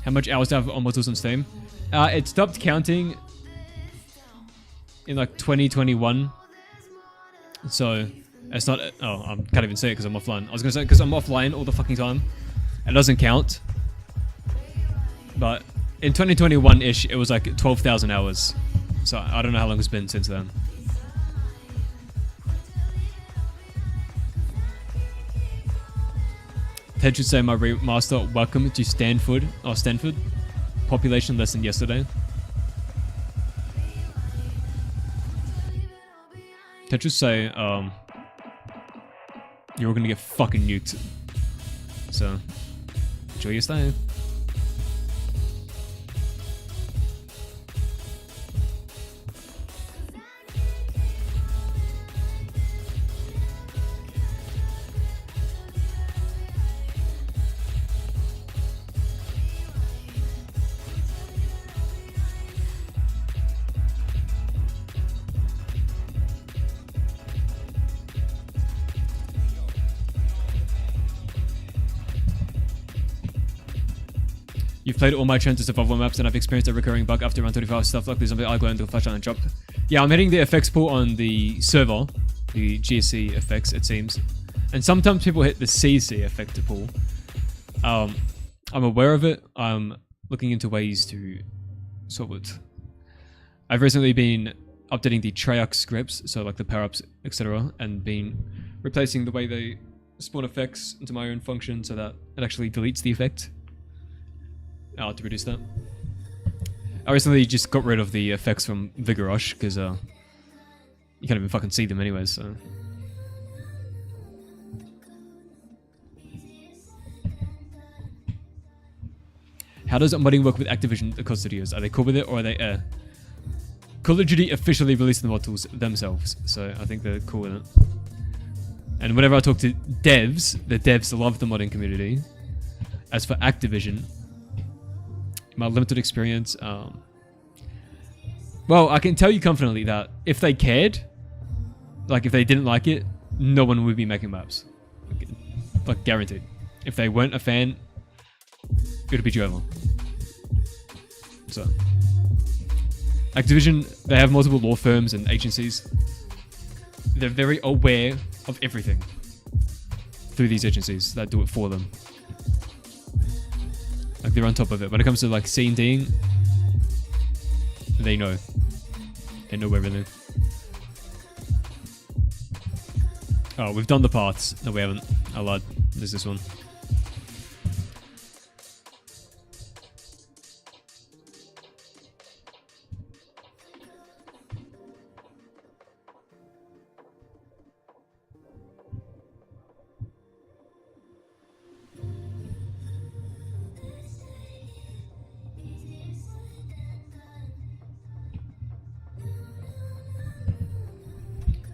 How much hours do I have on Mortals on Steam? It stopped counting in like 2021. So it's not. Oh, I can't even say it because I'm offline. I was gonna say because I'm offline all the fucking time. It doesn't count. But in 2021-ish, it was like 12,000 hours. So I don't know how long it's been since then. Ted should say my remaster. Welcome to Stanford. Oh, Stanford. Population less than yesterday. Ted should say, you're all gonna get fucking nuked. So, enjoy your stay. You've played all my Trends to Survival maps and I've experienced a recurring bug after around 35 stuff like this on the eye glow and the flashlight and drop. Yeah, I'm hitting the effects pool on the server, the GSC effects, it seems. And sometimes people hit the CC effect pool. I'm aware of it. I'm looking into ways to solve it. I've recently been updating the Triarch scripts, so like the power-ups, etc., and been replacing the way they spawn effects into my own function so that it actually deletes the effect. To reduce that. I recently just got rid of the effects from Vigor Rush because you can't even fucking see them anyways, so. How does modding work with Activision COD Studios? Are they cool with it or are they Call of Duty officially released the mod tools themselves, so I think they're cool with it. And whenever I talk to devs, the devs love the modding community. As for Activision, my limited experience, well, I can tell you confidently that if they cared, like if they didn't like it, no one would be making maps. Like guaranteed. If they weren't a fan, it would be Jovo. So, Activision, they have multiple law firms and agencies. They're very aware of everything through these agencies that do it for them. Like they're on top of it. When it comes to like C&Ding, they know. They know everything. Oh, we've done the paths. No, we haven't. I lied. There's this one.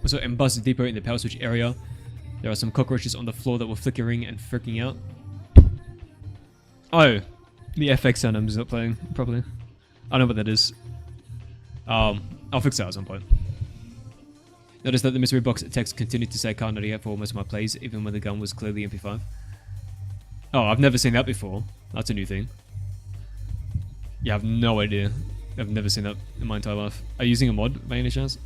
Also, in Bus Depot in the power switch area, there are some cockroaches on the floor that were flickering and freaking out. Oh, the FX sound is not playing properly. I don't know what that is. I'll fix that at some point. Notice that the mystery box text continued to say Car 98 for most of my plays, even when the gun was clearly MP5. Oh, I've never seen that before. That's a new thing. Yeah, I have no idea. I've never seen that in my entire life. Are you using a mod by any chance?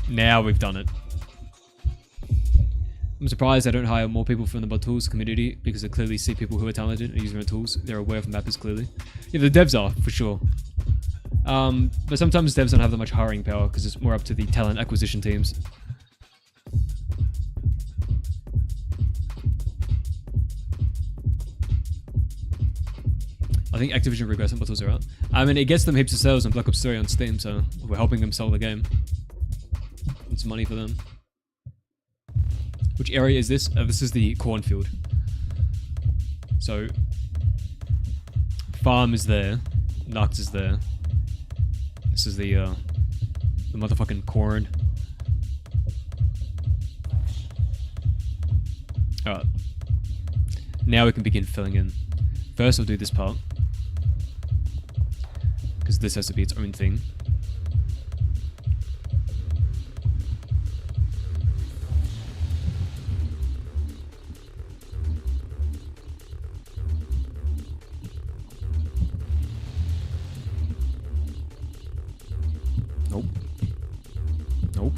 Now we've done it. I'm surprised I don't hire more people from the mod tools community because they clearly see people who are talented and using their tools. They're aware of mappers clearly. Yeah, the devs are, for sure. But sometimes devs don't have that much hiring power because it's more up to the talent acquisition teams. I think Activision regrets mod tools are out. I mean, it gets them heaps of sales on Black Ops 3 on Steam, so we're helping them sell the game. It's money for them. Which area is this? This is the cornfield. So, farm is there. Nux is there. This is the motherfucking corn. Alright. Now we can begin filling in. First, we'll do this part. Because this has to be its own thing. Nope. Nope.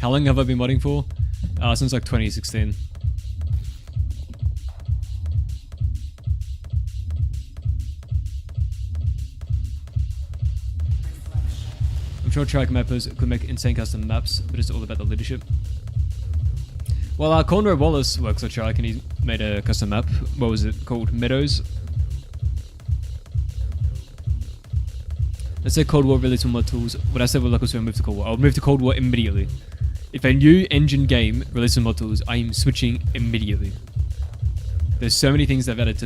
How long have I been modding for? Since like 2016. I'm sure track mappers could make insane custom maps, but it's all about the leadership. Well, Conrad Wallace works at Shark and he made a custom map. What was it called? Meadows? Let's say Cold War released more tools. What I said was like I was going to move to Cold War. I would move to Cold War immediately. If a new engine game releases mod tools, I am switching immediately. There's so many things they've added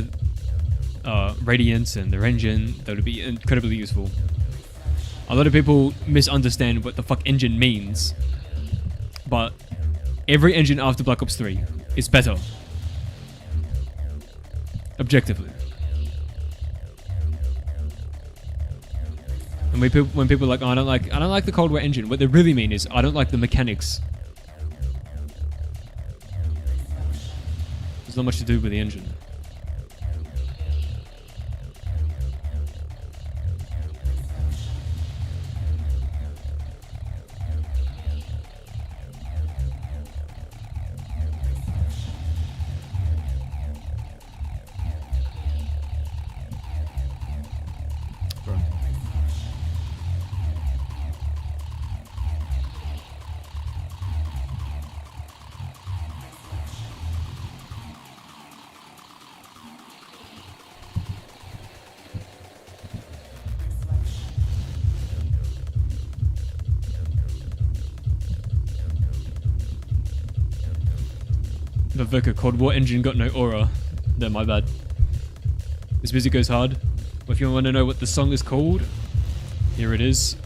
to Radiance and their engine that would be incredibly useful. A lot of people misunderstand what the fuck engine means, but every engine after Black Ops 3 is better. Objectively. And when people are like, oh, I don't like the Cold War engine, what they really mean is I don't like the mechanics. There's not much to do with the engine. The Verka Cold War engine got no aura. No, my bad. This music goes hard. Well, if you want to know what the song is called, here it is.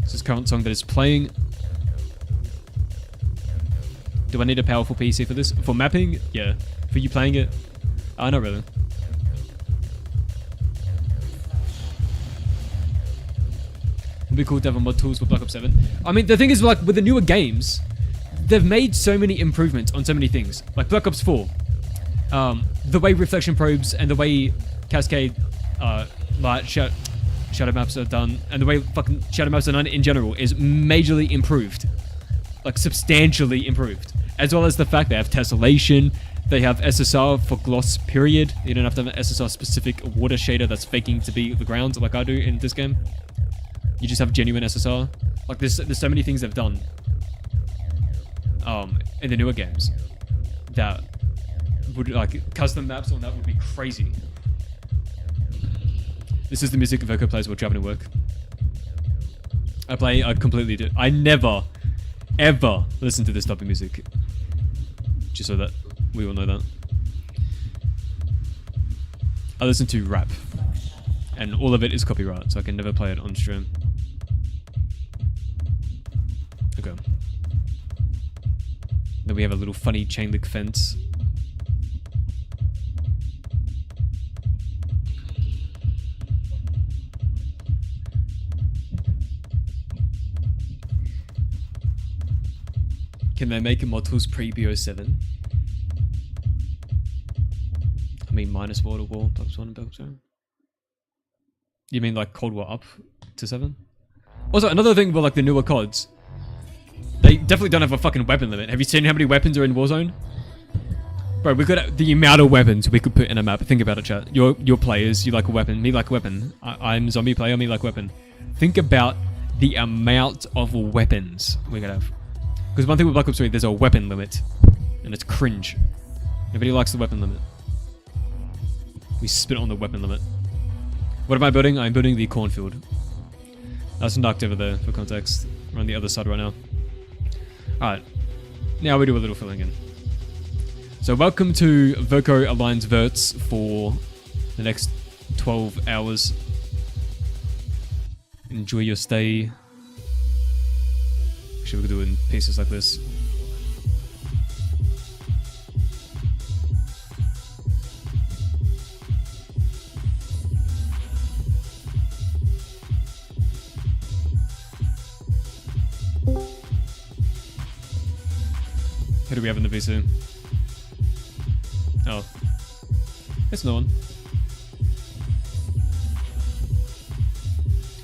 This is the current song that is playing. Do I need a powerful PC for this? For mapping? Yeah. For you playing it? Not really. It'd be cool to have mod tools for Black Ops 7. I mean, the thing is, like, with the newer games, they've made so many improvements on so many things. Like Black Ops 4. The way reflection probes and the way cascade light shadow maps are done, and the way fucking shadow maps are done in general is majorly improved. Like substantially improved. As well as the fact they have tessellation, they have SSR for gloss period. You don't have to have an SSR specific water shader that's faking to be the ground like I do in this game. You just have genuine SSR. Like there's so many things they've done in the newer games that would, like, custom maps on that would be crazy. This is the music Verka plays while traveling to work. I completely do. I never, ever listen to this type of music. Just so that we all know that. I listen to rap. And all of it is copyright, so I can never play it on stream. Okay. Then we have a little funny chain link fence. Can they make mod tools pre-BO7? I mean, minus World of War, Black Ops 1 and Black Ops 2. You mean like Cold War up to 7? Also, another thing about like the newer CODs, they definitely don't have a fucking weapon limit. Have you seen how many weapons are in Warzone? Bro, we've got the amount of weapons we could put in a map. Think about it, chat. You're players, you like a weapon, me like a weapon. I'm zombie player, me like a weapon. Think about the amount of weapons we could have. Because one thing with Black Ops 3, there's a weapon limit. And it's cringe. Nobody likes the weapon limit. We spit on the weapon limit. What am I building? I'm building the cornfield. That's knocked over there for context. We're on the other side right now. Alright. Now we do a little filling in. So welcome to Verko Alliance Verts for the next 12 hours. Enjoy your stay. Actually, we could do it in pieces like this. Who do we have in the VC? Oh. It's no one.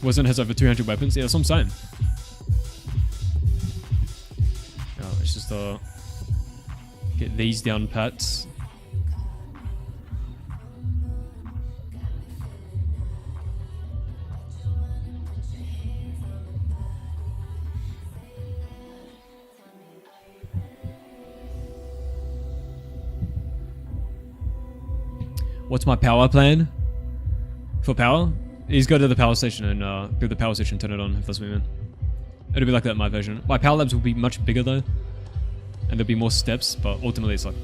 Warzone has over 200 weapons. Yeah, that's what I'm saying. get these down pats. What's my power plan? For power? Is go to the power station and build the power station, turn it on, if that's what you mean. It'll be like that in my version. My power labs will be much bigger though. And there'll be more steps, but ultimately it's like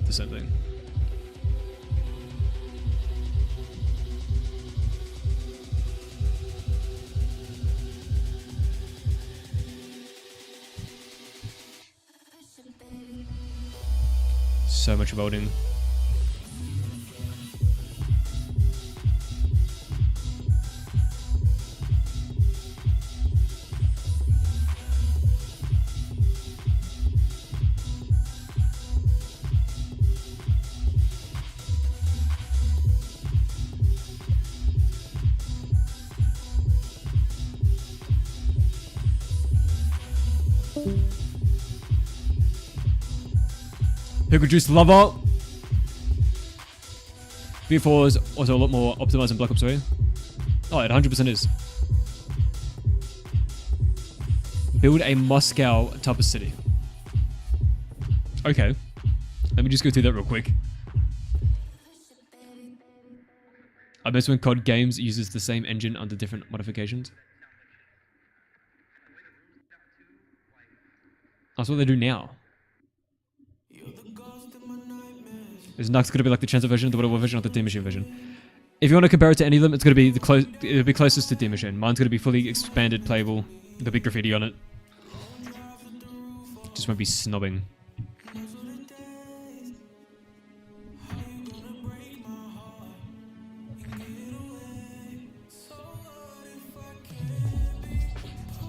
the same thing. So much welding. Pickle juice lover. V4 is also a lot more optimized than Black Ops 3. Oh, it 100% is. Build a Moscow type of city. Okay. Let me just go through that real quick. I bet when COD games uses the same engine under different modifications. That's what they do now. Is Nux going to be like the TranZit version, the whatever version, or the 𝗏 version? If you want to compare it to any of them, it's going to be it'll be closest to 𝗏. Mine's going to be fully expanded, playable, the big graffiti on it. Just won't be snobbing.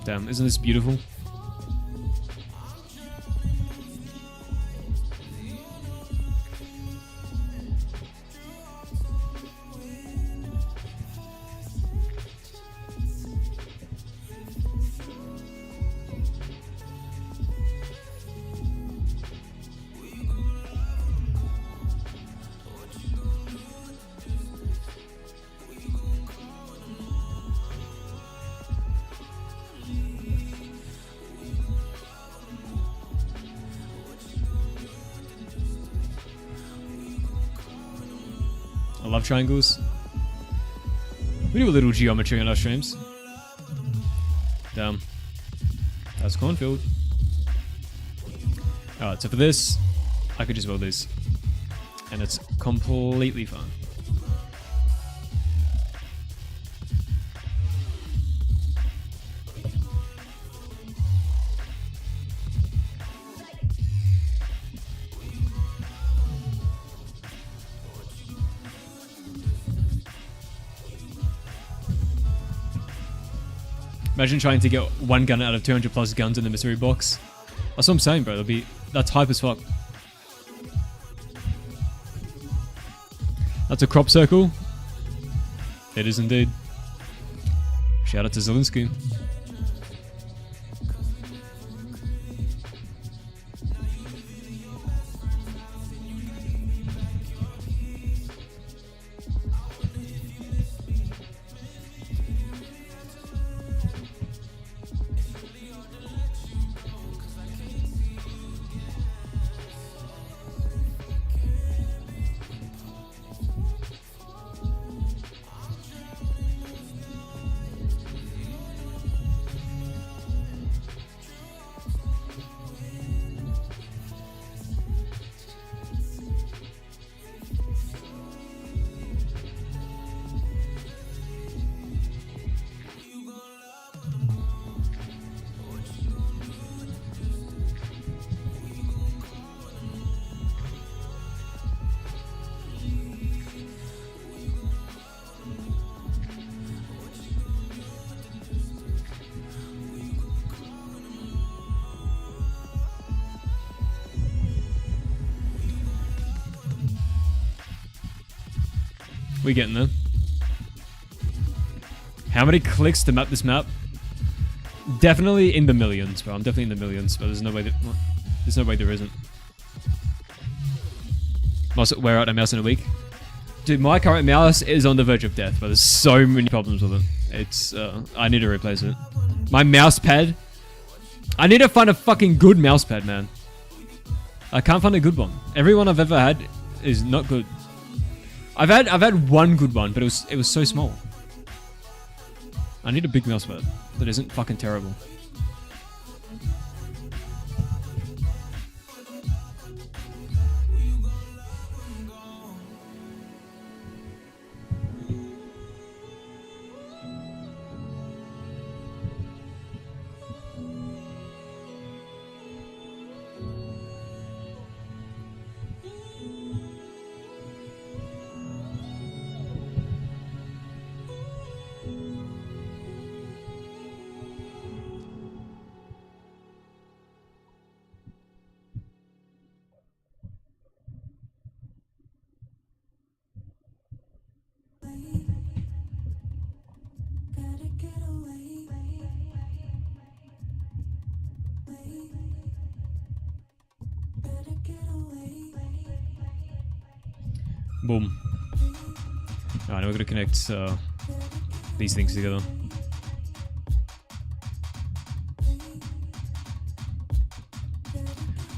Damn, isn't this beautiful? I love triangles. We do a little geometry on our streams. Damn. That's cornfield. Alright, so for this, I could just build this. And it's completely fine. Imagine trying to get one gun out of 200 plus guns in the mystery box. That's what I'm saying, bro. That's hype as fuck. That's a crop circle. It is indeed. Shout out to Zelensky. We're getting there. How many clicks to map this map? Definitely in the millions, bro. I'm definitely in the millions, but there's no way that... There's no way there isn't. Must wear out a mouse in a week. Dude, my current mouse is on the verge of death, but there's so many problems with it. It's, I need to replace it. My mouse pad. I need to find a fucking good mouse pad, man. I can't find a good one. Every one I've ever had is not good. I've had one good one, but it was so small. I need a big mouse pad that isn't fucking terrible. Boom. Alright, now we're gonna connect these things together.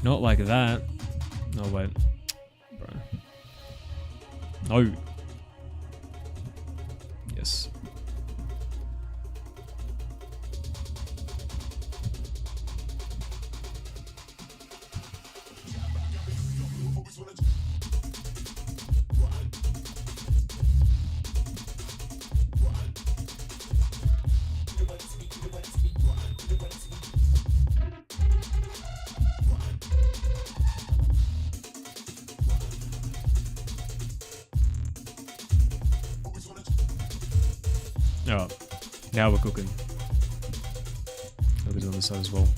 Not like that. No, wait. Bro. No. Yes. Oh, now we're cooking. Look at it on this side as well.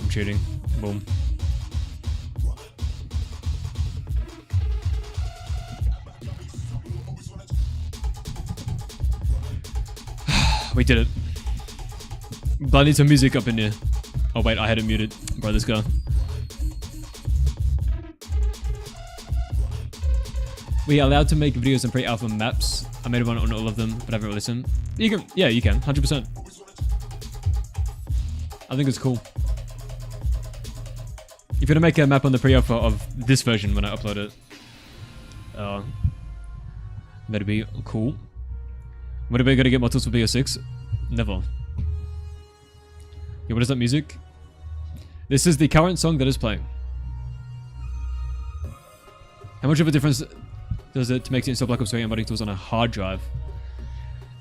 I'm cheating. Boom. We did it. But I need some music up in here. Oh wait, I had it muted. Bro, this guy. We are allowed to make videos on pre-alpha maps. I made one on all of them, but I haven't released them. You can, yeah, you can, 100%. I think it's cool. If you're gonna make a map on the pre-alpha of this version when I upload it, that'd be cool. When are we gonna get more tools for BO6? Never. Yeah, what is that music? This is the current song that is playing. How much of a difference does it to make it install Black Ops 3 and modding tools on a hard drive?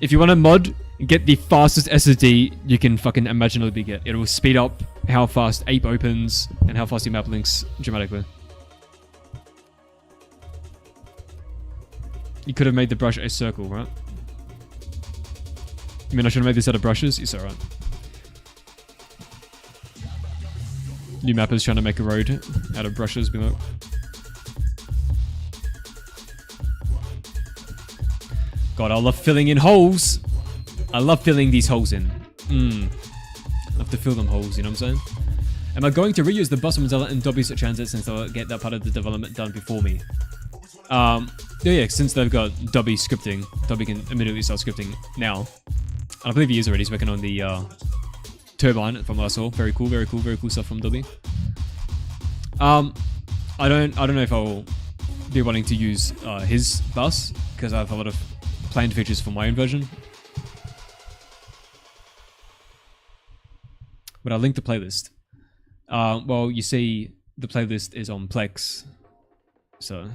If you want to mod, get the fastest SSD you can fucking imaginably get. It will speed up how fast Ape opens and how fast your map links dramatically. You could have made the brush a circle, right? I mean, I should have made this out of brushes? It's alright. New mappers trying to make a road out of brushes, be like... God, I love filling in holes. I love filling these holes in. I love to fill them holes, you know what I'm saying? Am I going to reuse the bus from Zella and Dobby's TranZit since they'll get that part of the development done before me? Yeah, since they've got Dobby scripting, Dobby can immediately start scripting now. I believe he is already. He's working on the turbine from what I saw. Very cool stuff from Dobby. I don't know if I'll be wanting to use his bus because I have a lot of planned features for my own version. But I'll link the playlist. Well, you see, the playlist is on Plex. So,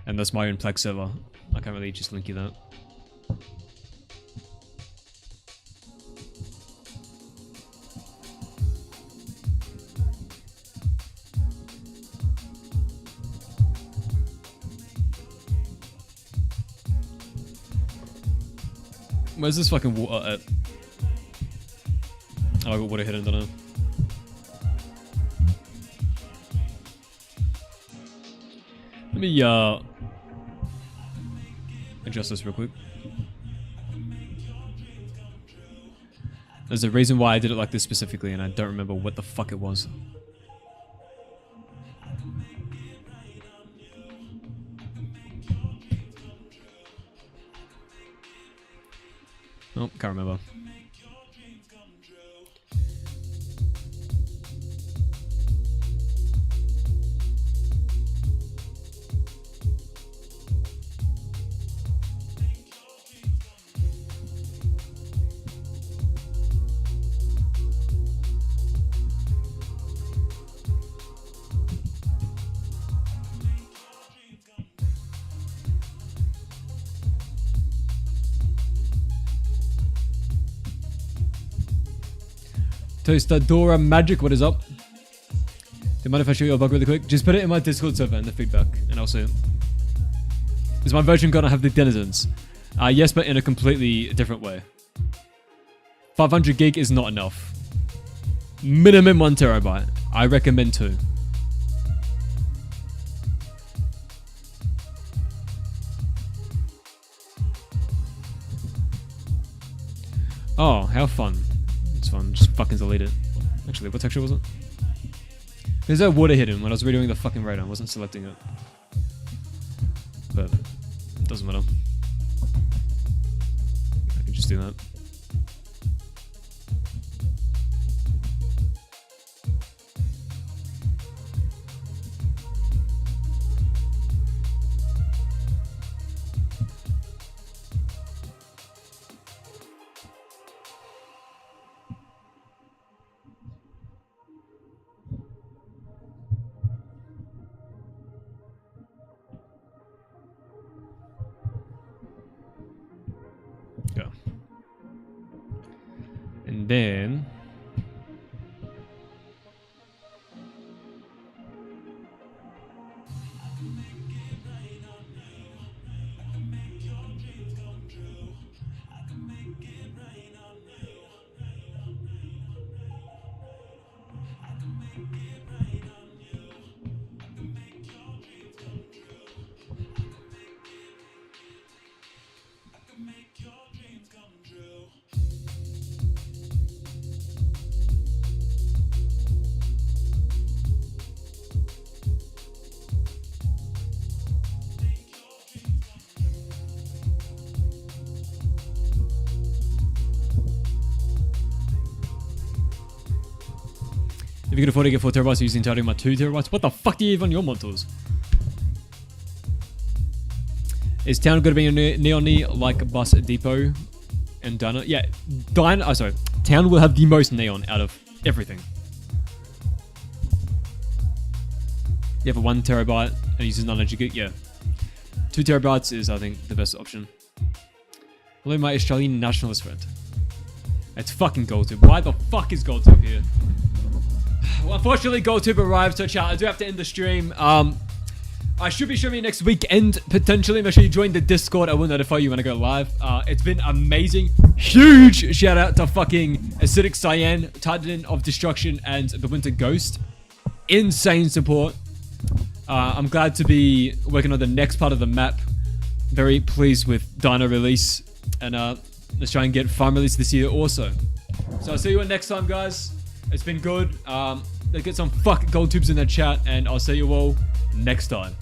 and that's my own Plex server. I can't really just link you that. Where's this fucking water at? Oh, I got water hidden, don't I? Let me adjust this real quick. There's a reason why I did it like this specifically, and I don't remember what the fuck it was. Oh, can't remember. Toastadora Magic, what is up? Do you mind if I show you a bug really quick? Just put it in my Discord server in the feedback, and I'll see it. Is my version gonna have the denizens? Yes, but in a completely different way. 500 gig is not enough. Minimum 1 terabyte. I recommend 2. Oh, how fun. It's fun, just fucking delete it. Actually, what texture was it? There's that water hidden when I was redoing the fucking radar. I wasn't selecting it. But, it doesn't matter. I can just do that. And then if you can afford to get 4 terabytes, you're using entirely my 2 terabytes. What the fuck do you have on your monitors? Is town going to be a neon-y like bus depot and diner? Yeah, town will have the most neon out of everything. You have a 1 terabyte and uses 900 gig. Yeah, 2 terabytes is, I think, the best option. Hello, my Australian nationalist friend. It's fucking GoldTube. Why the fuck is GoldTube here? Well, unfortunately, GoldTube arrived, so chat, I do have to end the stream. I should be streaming next weekend, potentially. Make sure you join the Discord. I will notify you when I go live. It's been amazing. Huge shout out to fucking Acidic Cyan, Titan of Destruction, and the Winter Ghost. Insane support. I'm glad to be working on the next part of the map. Very pleased with Dino release. And let's try and get farm release this year also. So I'll see you all next time, guys. It's been good. Let's get some fucking gold tubes in the chat, and I'll see you all next time.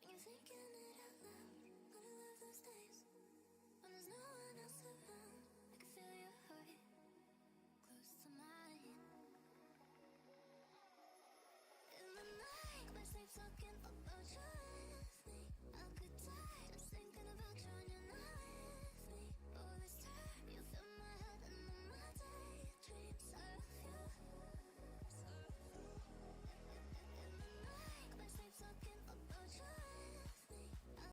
Thinking it out loud, but I love those days.